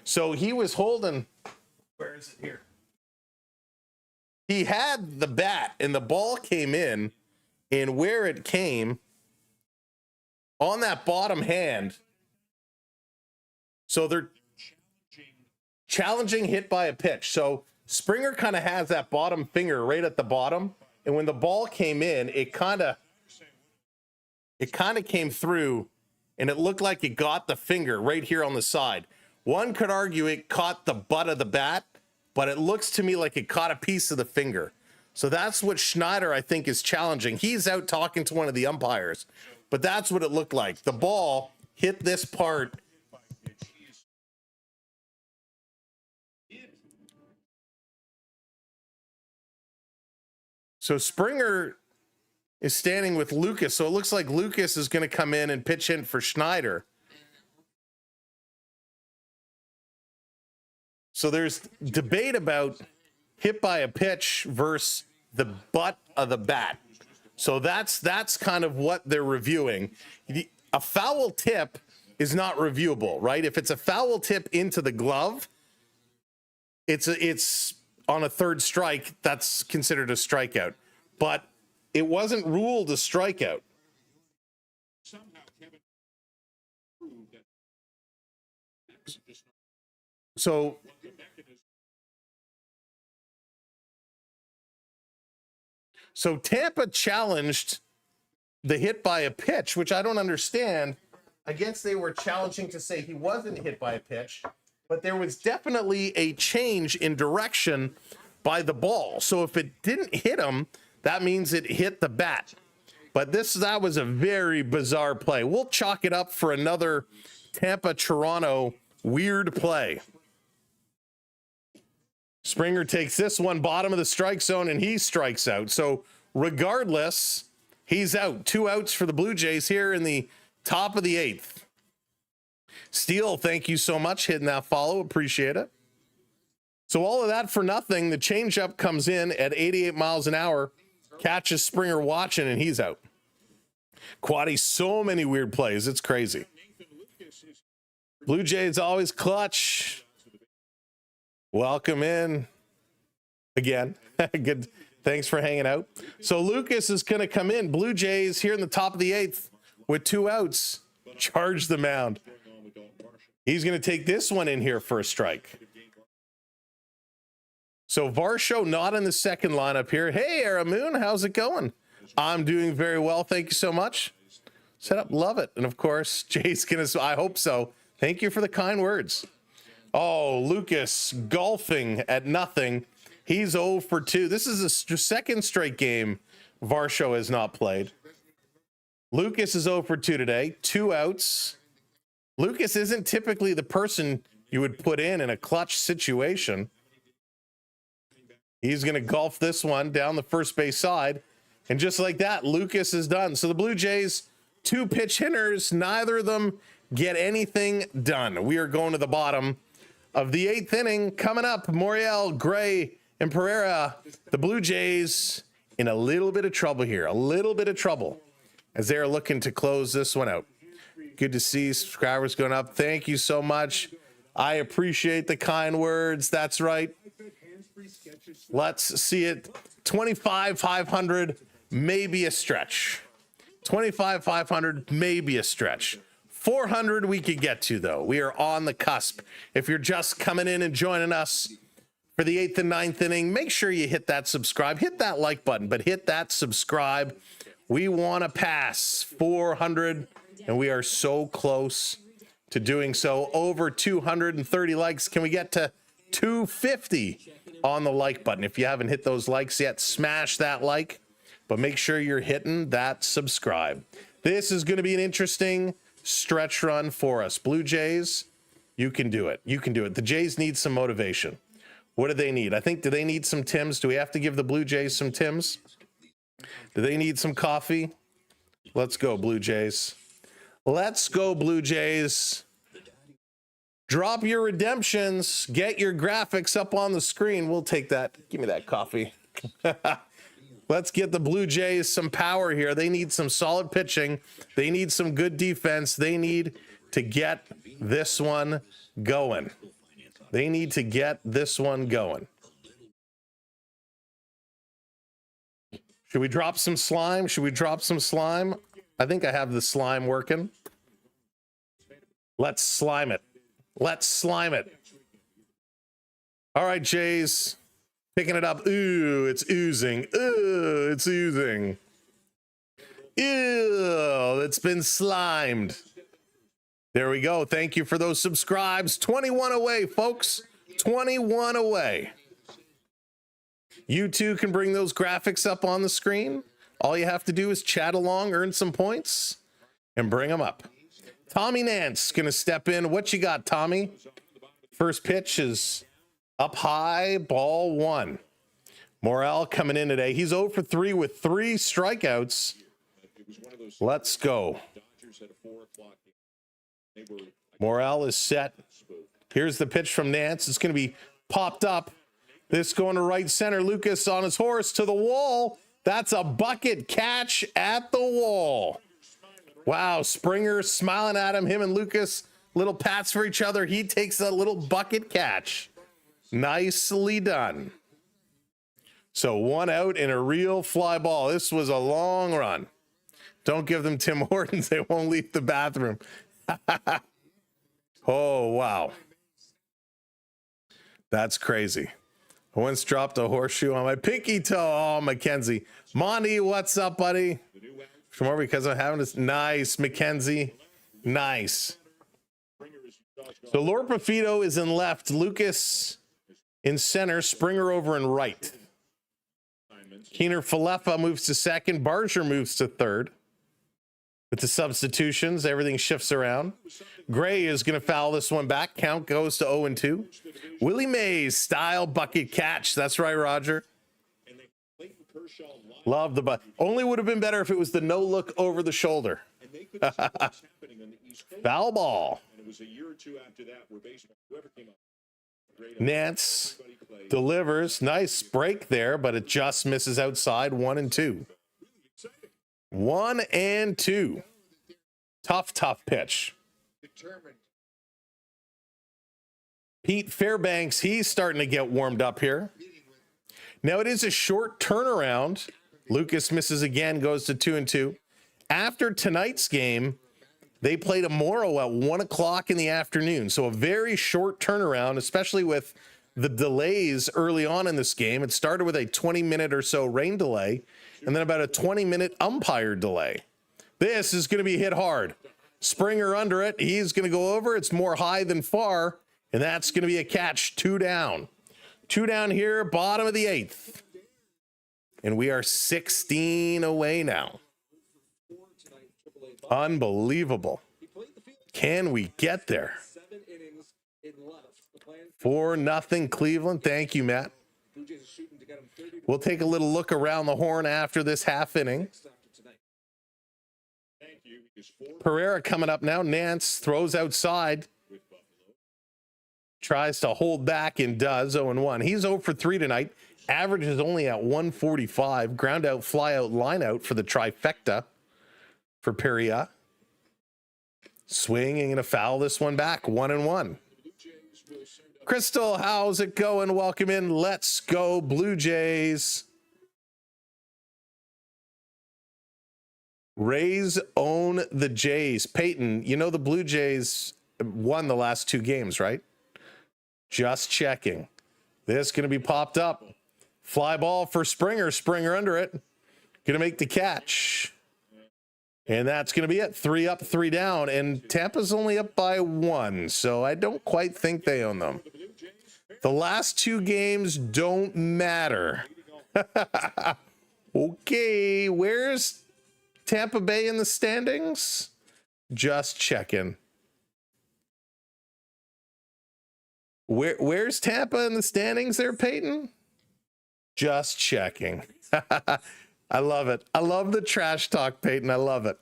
So he was holding, where is it here? He had the bat and the ball came in, and where it came on that bottom hand. So they're challenging hit by a pitch. So Springer kind of has that bottom finger right at the bottom. And when the ball came in, it kind of came through, and it looked like it got the finger right here on the side. One could argue it caught the butt of the bat, but it looks to me like it caught a piece of the finger. So that's what Schneider, I think, is challenging. He's out talking to one of the umpires, but that's what it looked like. The ball hit this part. So Springer is standing with Lucas. So it looks like Lucas is going to come in and pitch in for Schneider. So there's debate about hit by a pitch versus the butt of the bat. So that's kind of what they're reviewing. A foul tip is not reviewable, right? If it's a foul tip into the glove, it's on a third strike, that's considered a strikeout. But it wasn't ruled a strikeout. So Tampa challenged the hit by a pitch, which I don't understand. I guess they were challenging to say he wasn't hit by a pitch, but there was definitely a change in direction by the ball. So if it didn't hit him, that means it hit the bat. But that was a very bizarre play. We'll chalk it up for another Tampa-Toronto weird play. Springer takes this one, bottom of the strike zone, and he strikes out. So regardless, he's out. 2 outs for the Blue Jays here in the top of the 8th. Steele, thank you so much. Hitting that follow. Appreciate it. So all of that for nothing. The changeup comes in at 88 miles an hour, catches Springer watching, and he's out. Quaddy, so many weird plays. It's crazy. Blue Jays always clutch. Welcome in again. Good. Thanks for hanging out. So Lucas is going to come in. Blue Jays here in the top of the 8th with 2 outs. Charge the mound. He's going to take this one in here for a strike. So Varsho not in the second lineup here. Hey, Aramoon, how's it going? I'm doing very well. Thank you so much. Set up, love it. And of course, Jay's going to, I hope so. Thank you for the kind words. Oh, Lucas golfing at nothing. He's 0 for 2. This is the second straight game Varsho has not played. Lucas is 0 for 2 today. 2 outs. Lucas isn't typically the person you would put in a clutch situation. He's going to golf this one down the first base side. And just like that, Lucas is done. So the Blue Jays, 2 pitch hitters, neither of them get anything done. We are going to the bottom of the 8th inning. Coming up, Moriel, Gray, and Pereira. The Blue Jays in a little bit of trouble here. A little bit of trouble as they're looking to close this one out. Good to see subscribers going up. Thank you so much. I appreciate the kind words. That's right. Let's see it. 25,500, maybe a stretch. 25,500, maybe a stretch. 400 we could get to, though. We are on the cusp. If you're just coming in and joining us for the 8th and 9th inning, make sure you hit that subscribe. Hit that like button, but hit that subscribe. We want to pass 400, and we are so close to doing so. Over 230 likes. Can we get to 250 on the like button? If you haven't hit those likes yet, smash that like, but make sure you're hitting that subscribe. This is going to be an interesting stretch run for us. Blue Jays, you can do it. You can do it. The Jays need some motivation. What do they need? I think, do they need some Tims? Do we have to give the Blue Jays some Tims? Do they need some coffee? Let's go, Blue Jays. Let's go, Blue Jays. Drop your redemptions. Get your graphics up on the screen. We'll take that. Give me that coffee. Let's get the Blue Jays some power here. They need some solid pitching. They need some good defense. They need to get this one going. They need to get this one going. Should we drop some slime? Should we drop some slime? I think I have the slime working. Let's slime it. Let's slime it. All right, Jays. Picking it up. Ooh, it's oozing. Ooh, it's oozing. Ew, it's been slimed. There we go. Thank you for those subscribes. 21 away, folks. 21 away. You too can bring those graphics up on the screen. All you have to do is chat along, earn some points, and bring them up. Tommy Nance going to step in. What you got, Tommy? First pitch is up high, ball 1. Morel coming in today. He's 0 for 3 with 3 strikeouts. Let's go. Morel is set. Here's the pitch from Nance. It's going to be popped up. This going to right center. Lucas on his horse to the wall. That's a bucket catch at the wall. Wow, Springer smiling at him. Him and Lucas, little pats for each other. He takes a little bucket catch. Nicely done. So 1 out in a real fly ball. This was a long run. Don't give them Tim Hortons. They won't leave the bathroom. Oh, wow. That's crazy. I once dropped a horseshoe on my pinky toe. Oh, Mackenzie. Monty, what's up, buddy? For more because I'm having this. Nice, Mackenzie. Nice. So Lord Profito is in left. Lucas in center. Springer over in right. Keener Falefa moves to second. Barger moves to third. With the substitutions, everything shifts around. Gray is going to foul this one back. Count goes to 0-2. Willie Mays style bucket catch. That's right, Roger. Love the butt. Only would have been better if it was the no look over the shoulder. Foul ball. Nance delivers. Nice break there, but it just misses outside. 1-2. 1-2. Tough pitch. Determined. Pete Fairbanks, he's starting to get warmed up here. Now it is a short turnaround. Lucas misses again, goes to 2-2. After tonight's game, they play tomorrow at 1 o'clock in the afternoon. So a very short turnaround, especially with the delays early on in this game. It started with a 20-minute or so rain delay, and then about a 20-minute umpire delay. This is going to be hit hard. Springer under it. He's going to go over. It's more high than far, and that's going to be a catch. 2 down. 2 down here, bottom of the 8th. And we are 16 away now. Unbelievable. Can we get there? 4-0 Cleveland. Thank you, Matt. We'll take a little look around the horn after this half inning. Pereira coming up now. Nance throws outside. Tries to hold back and does. 0-1. He's 0 for 3 tonight. Average is only at 145. Ground out, fly out, line out for the trifecta for Pereira. Swinging and a foul this one back. 1-1. Crystal, how's it going? Welcome in. Let's go, Blue Jays. Rays own the Jays. Peyton, you know the Blue Jays won the last 2 games, right? Just checking. This going to be popped up. Fly ball for Springer. Springer under it. Going to make the catch. And that's going to be it. 3 up, 3 down. And Tampa's only up by 1. So I don't quite think they own them. The last 2 games don't matter. Okay. Where's Tampa Bay in the standings? Just checking. Where's Tampa in the standings there, Peyton? Just checking. I love it. I love the trash talk, Peyton. I love it.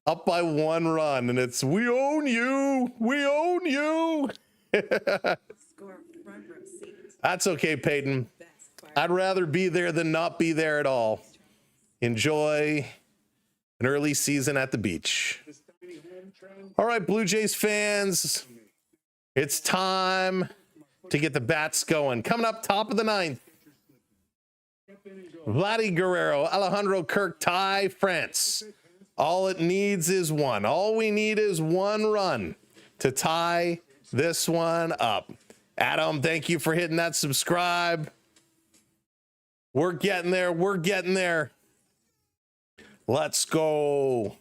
Up by 1 run, and it's, we own you. We own you. That's okay, Peyton. I'd rather be there than not be there at all. Enjoy an early season at the beach. All right, Blue Jays fans, it's time to get the bats going. Coming up top of the 9th. Vladdy Guerrero, Alejandro Kirk, Ty France. All it needs is 1. All we need is 1 run to tie this one up. Adam, thank you for hitting that subscribe. We're getting there. We're getting there. Let's go.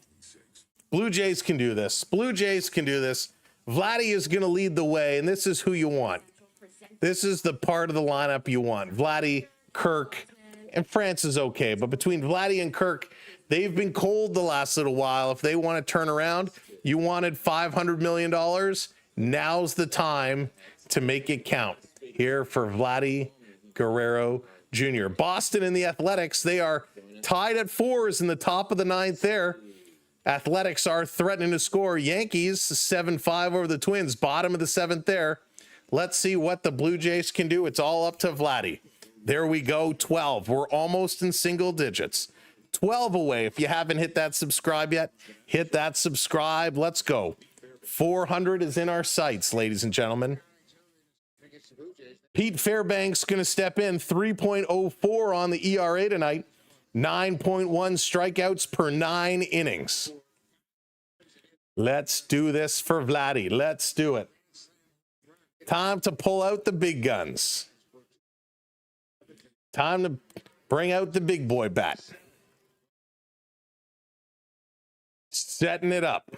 Blue Jays can do this. Blue Jays can do this. Vladdy is going to lead the way, and this is who you want. This is the part of the lineup you want. Vladdy, Kirk, and France is okay. But between Vladdy and Kirk, they've been cold the last little while. If they want to turn around, you wanted $500 million. Now's the time to make it count here for Vladdy Guerrero Jr. Boston and the Athletics, they are tied at 4s in the top of the 9th there. Athletics are threatening to score. Yankees 7-5 over the Twins, bottom of the 7th there. Let's see what the Blue Jays can do. It's all up to Vladdy. There we go, 12. We're almost in single digits. 12 away. If you haven't hit that subscribe yet, hit that subscribe. Let's go. 400 is in our sights, ladies and gentlemen. Pete Fairbanks going to step in. 3.04 on the ERA tonight. 9.1 strikeouts per 9 innings. Let's do this for Vladdy. Let's do it. Time to pull out the big guns. Time to bring out the big boy bat. Setting it up.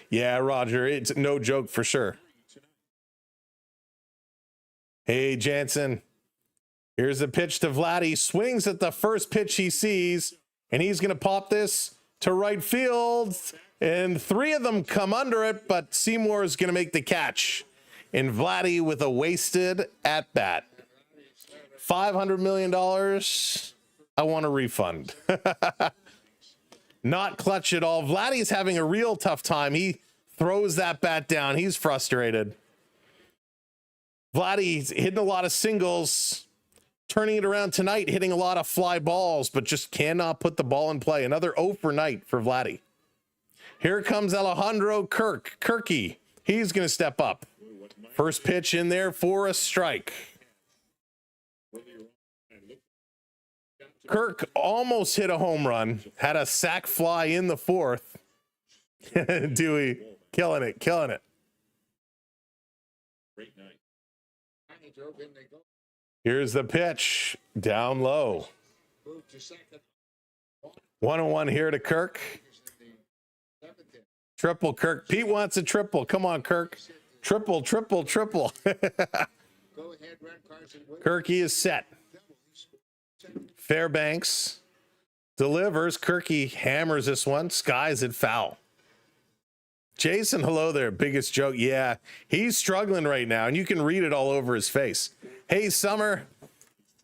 Yeah, Roger, it's no joke for sure. Hey, Jansen. Here's a pitch to Vladdy. Swings at the first pitch he sees, and he's going to pop this to right field. And 3 of them come under it, but Seymour is going to make the catch. And Vladdy with a wasted at-bat. $500 million. I want a refund. Not clutch at all. Vladdy's having a real tough time. He throws that bat down. He's frustrated. Vladdy's hitting a lot of singles. turning it around tonight, hitting a lot of fly balls, but just cannot put the ball in play. Another 0 for night for Vladdy. Here comes Alejandro Kirky. He's going to step up. First pitch in there for a strike. Kirk almost hit a home run. Had a sac fly in the fourth. Dewey, killing it. Great night. He drove in, they go. Here's the pitch. Down low. Move to second. 1-1 here to Kirk. Seventh inning. Triple Kirk. Pete wants a triple. Come on, Kirk. Triple. Go ahead, run Carson. Kirky is set. Fairbanks delivers. Kirky hammers this one. Skies it foul. Jason, hello there. Biggest joke. Yeah, he's struggling right now, and you can read it all over his face. Hey, Summer.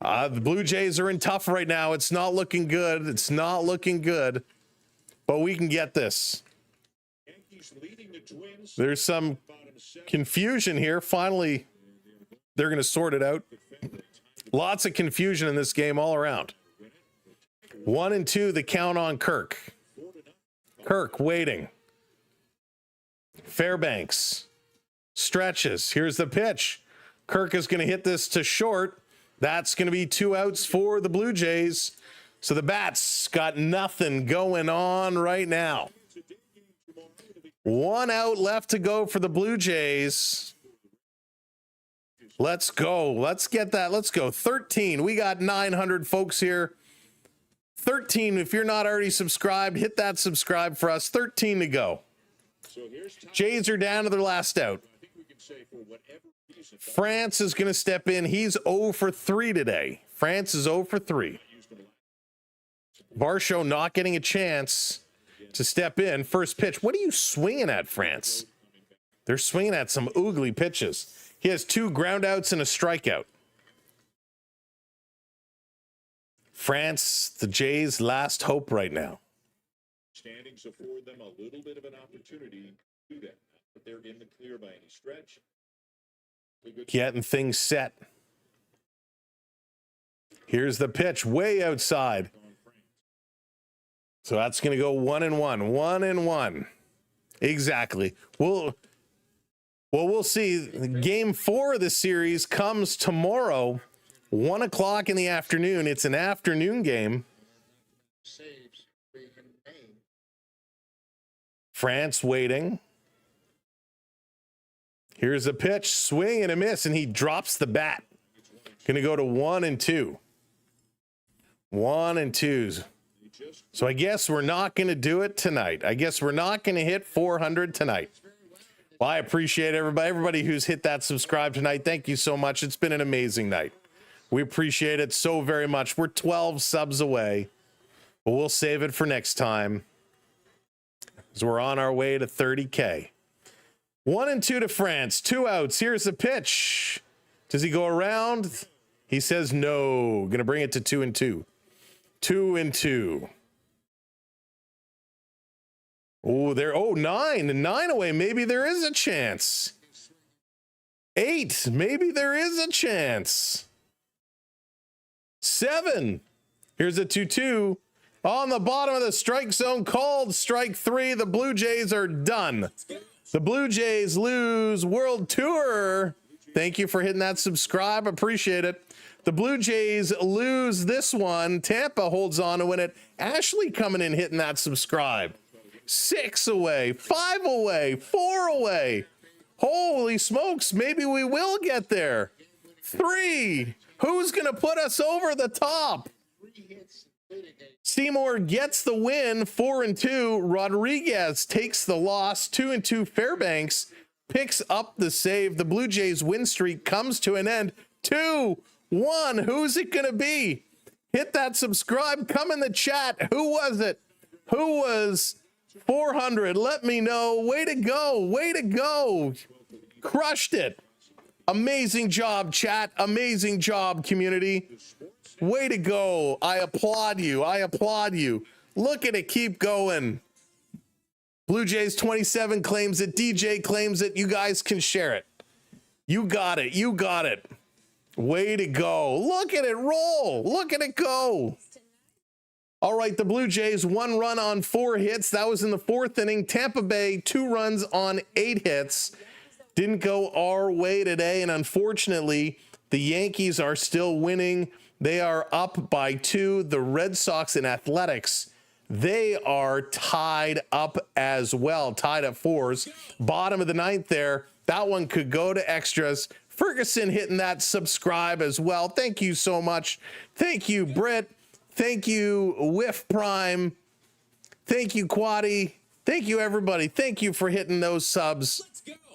The Blue Jays are in tough right now. It's not looking good. But we can get this. Yankees leading the Twins. There's some confusion here. Finally, they're going to sort it out. Lots of confusion in this game all around. 1-2, the count on Kirk. Kirk waiting. Fairbanks stretches. Here's the pitch. Kirk is going to hit this to short. That's going to be 2 outs for the Blue Jays. So the Bats got nothing going on right now. 1 out left to go for the Blue Jays. Let's go. Let's get that. Let's go. 13. We got 900 folks here. 13. If you're not already subscribed, hit that subscribe for us. 13 to go. So here's Tom. Jays are down to their last out. I think we can say for whatever reason. France is going to step in. He's 0 for 3 today. France is 0 for 3. Varsho not getting a chance to step in. First pitch. What are you swinging at, France? They're swinging at some oogly pitches. He has 2 groundouts and a strikeout. France, the Jays' last hope right now. Standings afford them a little bit of an opportunity to do that. But they're in the clear by any stretch. Getting things set. Here's the pitch way outside. So that's going to go 1-1. 1-1. Exactly. We'll see. Game 4 of the series comes tomorrow, 1 o'clock in the afternoon. It's an afternoon game. Saves being in Maine. France waiting. Here's a pitch, swing and a miss, and he drops the bat. Going to go to 1-2. 1-2. So I guess we're not going to do it tonight. I guess we're not going to hit 400 tonight. Well, I appreciate everybody who's hit that subscribe tonight. Thank you so much. It's been an amazing night. We appreciate it so very much. We're 12 subs away, but we'll save it for next time, as we're on our way to 30K. 1-2 to France. 2 outs. Here's the pitch. Does he go around? He says no. Going to bring it to 2-2. 2-2. Oh, there. Oh, 9. 9 away. Maybe there is a chance. 8. Maybe there is a chance. 7. Here's a 2-2. On the bottom of the strike zone, called strike 3. The Blue Jays are done. The Blue Jays lose World Tour. Thank you for hitting that subscribe. Appreciate it. The Blue Jays lose this one. Tampa holds on to win it. Ashley coming in hitting that subscribe. 6 away, 5 away, 4 away. Holy smokes, maybe we will get there. 3. Who's going to put us over the top? Seymour gets the win, 4-2. Rodriguez takes the loss, 2-2. Fairbanks picks up the save. The Blue Jays win streak comes to an end. 2-1. Who's it going to be? Hit that subscribe. Come in the chat. Who was it? Who was 400? Let me know. Way to go. Way to go. Crushed it. Amazing job, chat. Amazing job, community. Way to go. I applaud you. I applaud you. Look at it. Keep going. Blue Jays 27 claims it. DJ claims it. You guys can share it. You got it. You got it. Way to go. Look at it roll. Look at it go. All right, the Blue Jays, 1 run on 4 hits. That was in the 4th inning. Tampa Bay, 2 runs on 8 hits. Didn't go our way today, and unfortunately, the Yankees are still winning. They are up by 2. The Red Sox and Athletics, they are tied up as well, tied at 4s. Bottom of the 9th there. That one could go to extras. Ferguson hitting that subscribe as well. Thank you so much. Thank you, Britt. Thank you, Whiff Prime. Thank you, Quaddy. Thank you, everybody. Thank you for hitting those subs.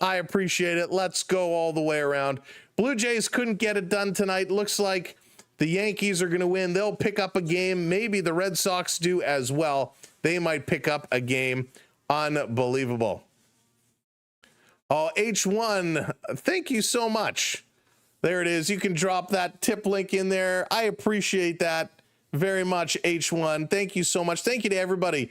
I appreciate it. Let's go all the way around. Blue Jays couldn't get it done tonight. Looks like the Yankees are going to win. They'll pick up a game. Maybe the Red Sox do as well. They might pick up a game. Unbelievable. Oh, H1, thank you so much. There it is. You can drop that tip link in there. I appreciate that very much, H1. Thank you so much. Thank you to everybody.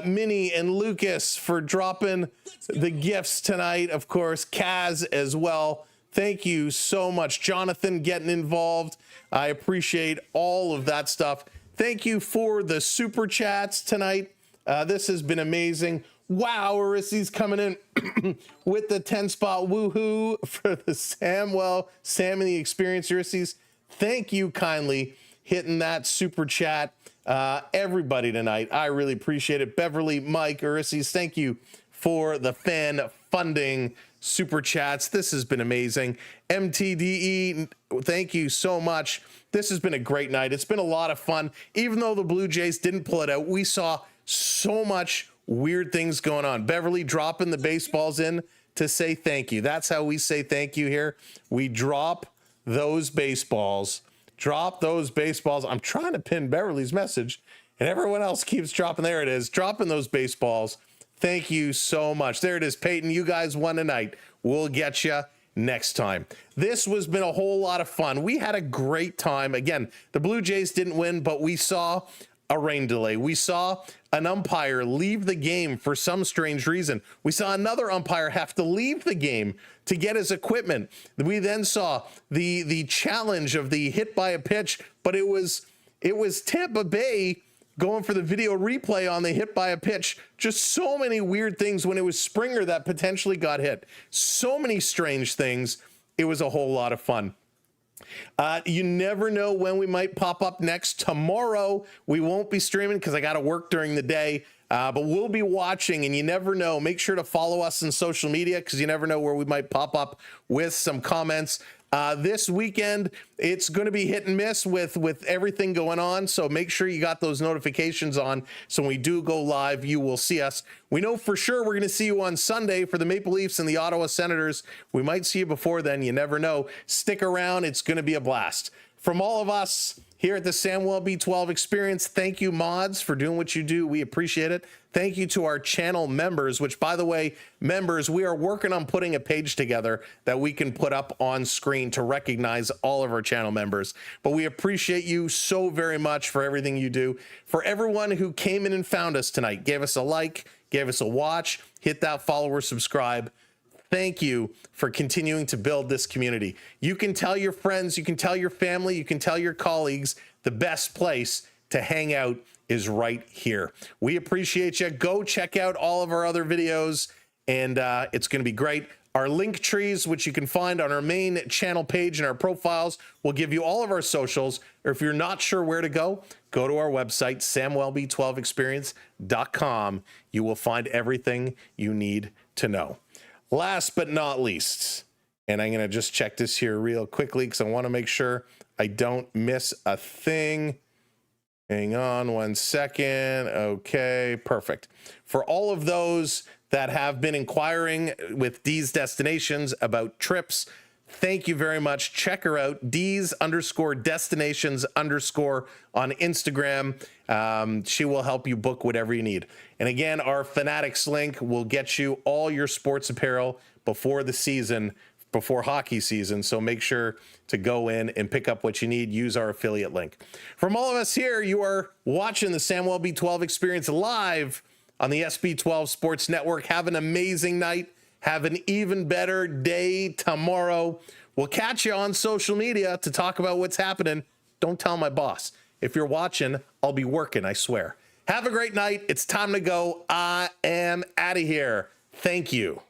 Minnie and Lucas for dropping the gifts tonight. Of course, Kaz as well. Thank you so much. Jonathan getting involved. I appreciate all of that stuff. Thank you for the super chats tonight. This has been amazing. Wow, Arissy's coming in with the 10 spot woohoo for the Sam and the Experience Arissy's. Thank you kindly hitting that super chat. Everybody tonight, I really appreciate it. Beverly, Mike, Arissy's, thank you for the fan funding super chats. This has been amazing. MTDE, thank you so much. This has been a great night. It's been a lot of fun. Even though the Blue Jays didn't pull it out, we saw so much weird things going on. Beverly dropping the baseballs in to say thank you. That's how we say thank you here. We drop those baseballs. Drop those baseballs. I'm trying to pin Beverly's message, and everyone else keeps dropping. There it is. Dropping those baseballs. Thank you so much. There it is, Peyton. You guys won tonight. We'll get you next time. This has been a whole lot of fun. We had a great time. Again, the Blue Jays didn't win, but we saw a rain delay. We saw an umpire leave the game for some strange reason. We saw another umpire have to leave the game to get his equipment. We then saw the challenge of the hit by a pitch, but it was Tampa Bay going for the video replay on the hit by a pitch. Just so many weird things when it was Springer that potentially got hit. So many strange things. It was a whole lot of fun. You never know when we might pop up next. Tomorrow, we won't be streaming because I got to work during the day, but we'll be watching, and you never know. Make sure to follow us on social media because you never know where we might pop up with some comments. This weekend, it's going to be hit and miss with everything going on, so make sure you got those notifications on, so when we do go live, you will see us. We know for sure we're going to see you on Sunday for the Maple Leafs and the Ottawa Senators. We might see you before then. You never know. Stick around. It's going to be a blast. From all of us here at the Samwell B12 Experience, thank you, mods, for doing what you do. We appreciate it. Thank you to our channel members, which, by the way, members, we are working on putting a page together that we can put up on screen to recognize all of our channel members. But we appreciate you so very much for everything you do. For everyone who came in and found us tonight, gave us a like, gave us a watch, hit that follow or subscribe. Thank you for continuing to build this community. You can tell your friends, you can tell your family, you can tell your colleagues, the best place to hang out is right here. We appreciate you. Go check out all of our other videos, and it's going to be great. Our link trees, which you can find on our main channel page and our profiles, will give you all of our socials. Or if you're not sure where to go to our website, samwellb12experience.com. You will find everything you need to know. Last but not least, and I'm going to just check this here real quickly because I want to make sure I don't miss a thing. Hang on 1 second. Okay, perfect. For all of those that have been inquiring with D's Destinations about trips, thank you very much. Check her out, D's_Destinations_ on Instagram. She will help you book whatever you need. And again, our Fanatics link will get you all your sports apparel before the season, before hockey season. So make sure to go in and pick up what you need. Use our affiliate link. From all of us here, you are watching the Samwell B12 Experience live on the SB12 Sports Network. Have an amazing night. Have an even better day tomorrow. We'll catch you on social media to talk about what's happening. Don't tell my boss. If you're watching, I'll be working, I swear. Have a great night. It's time to go. I am out of here. Thank you.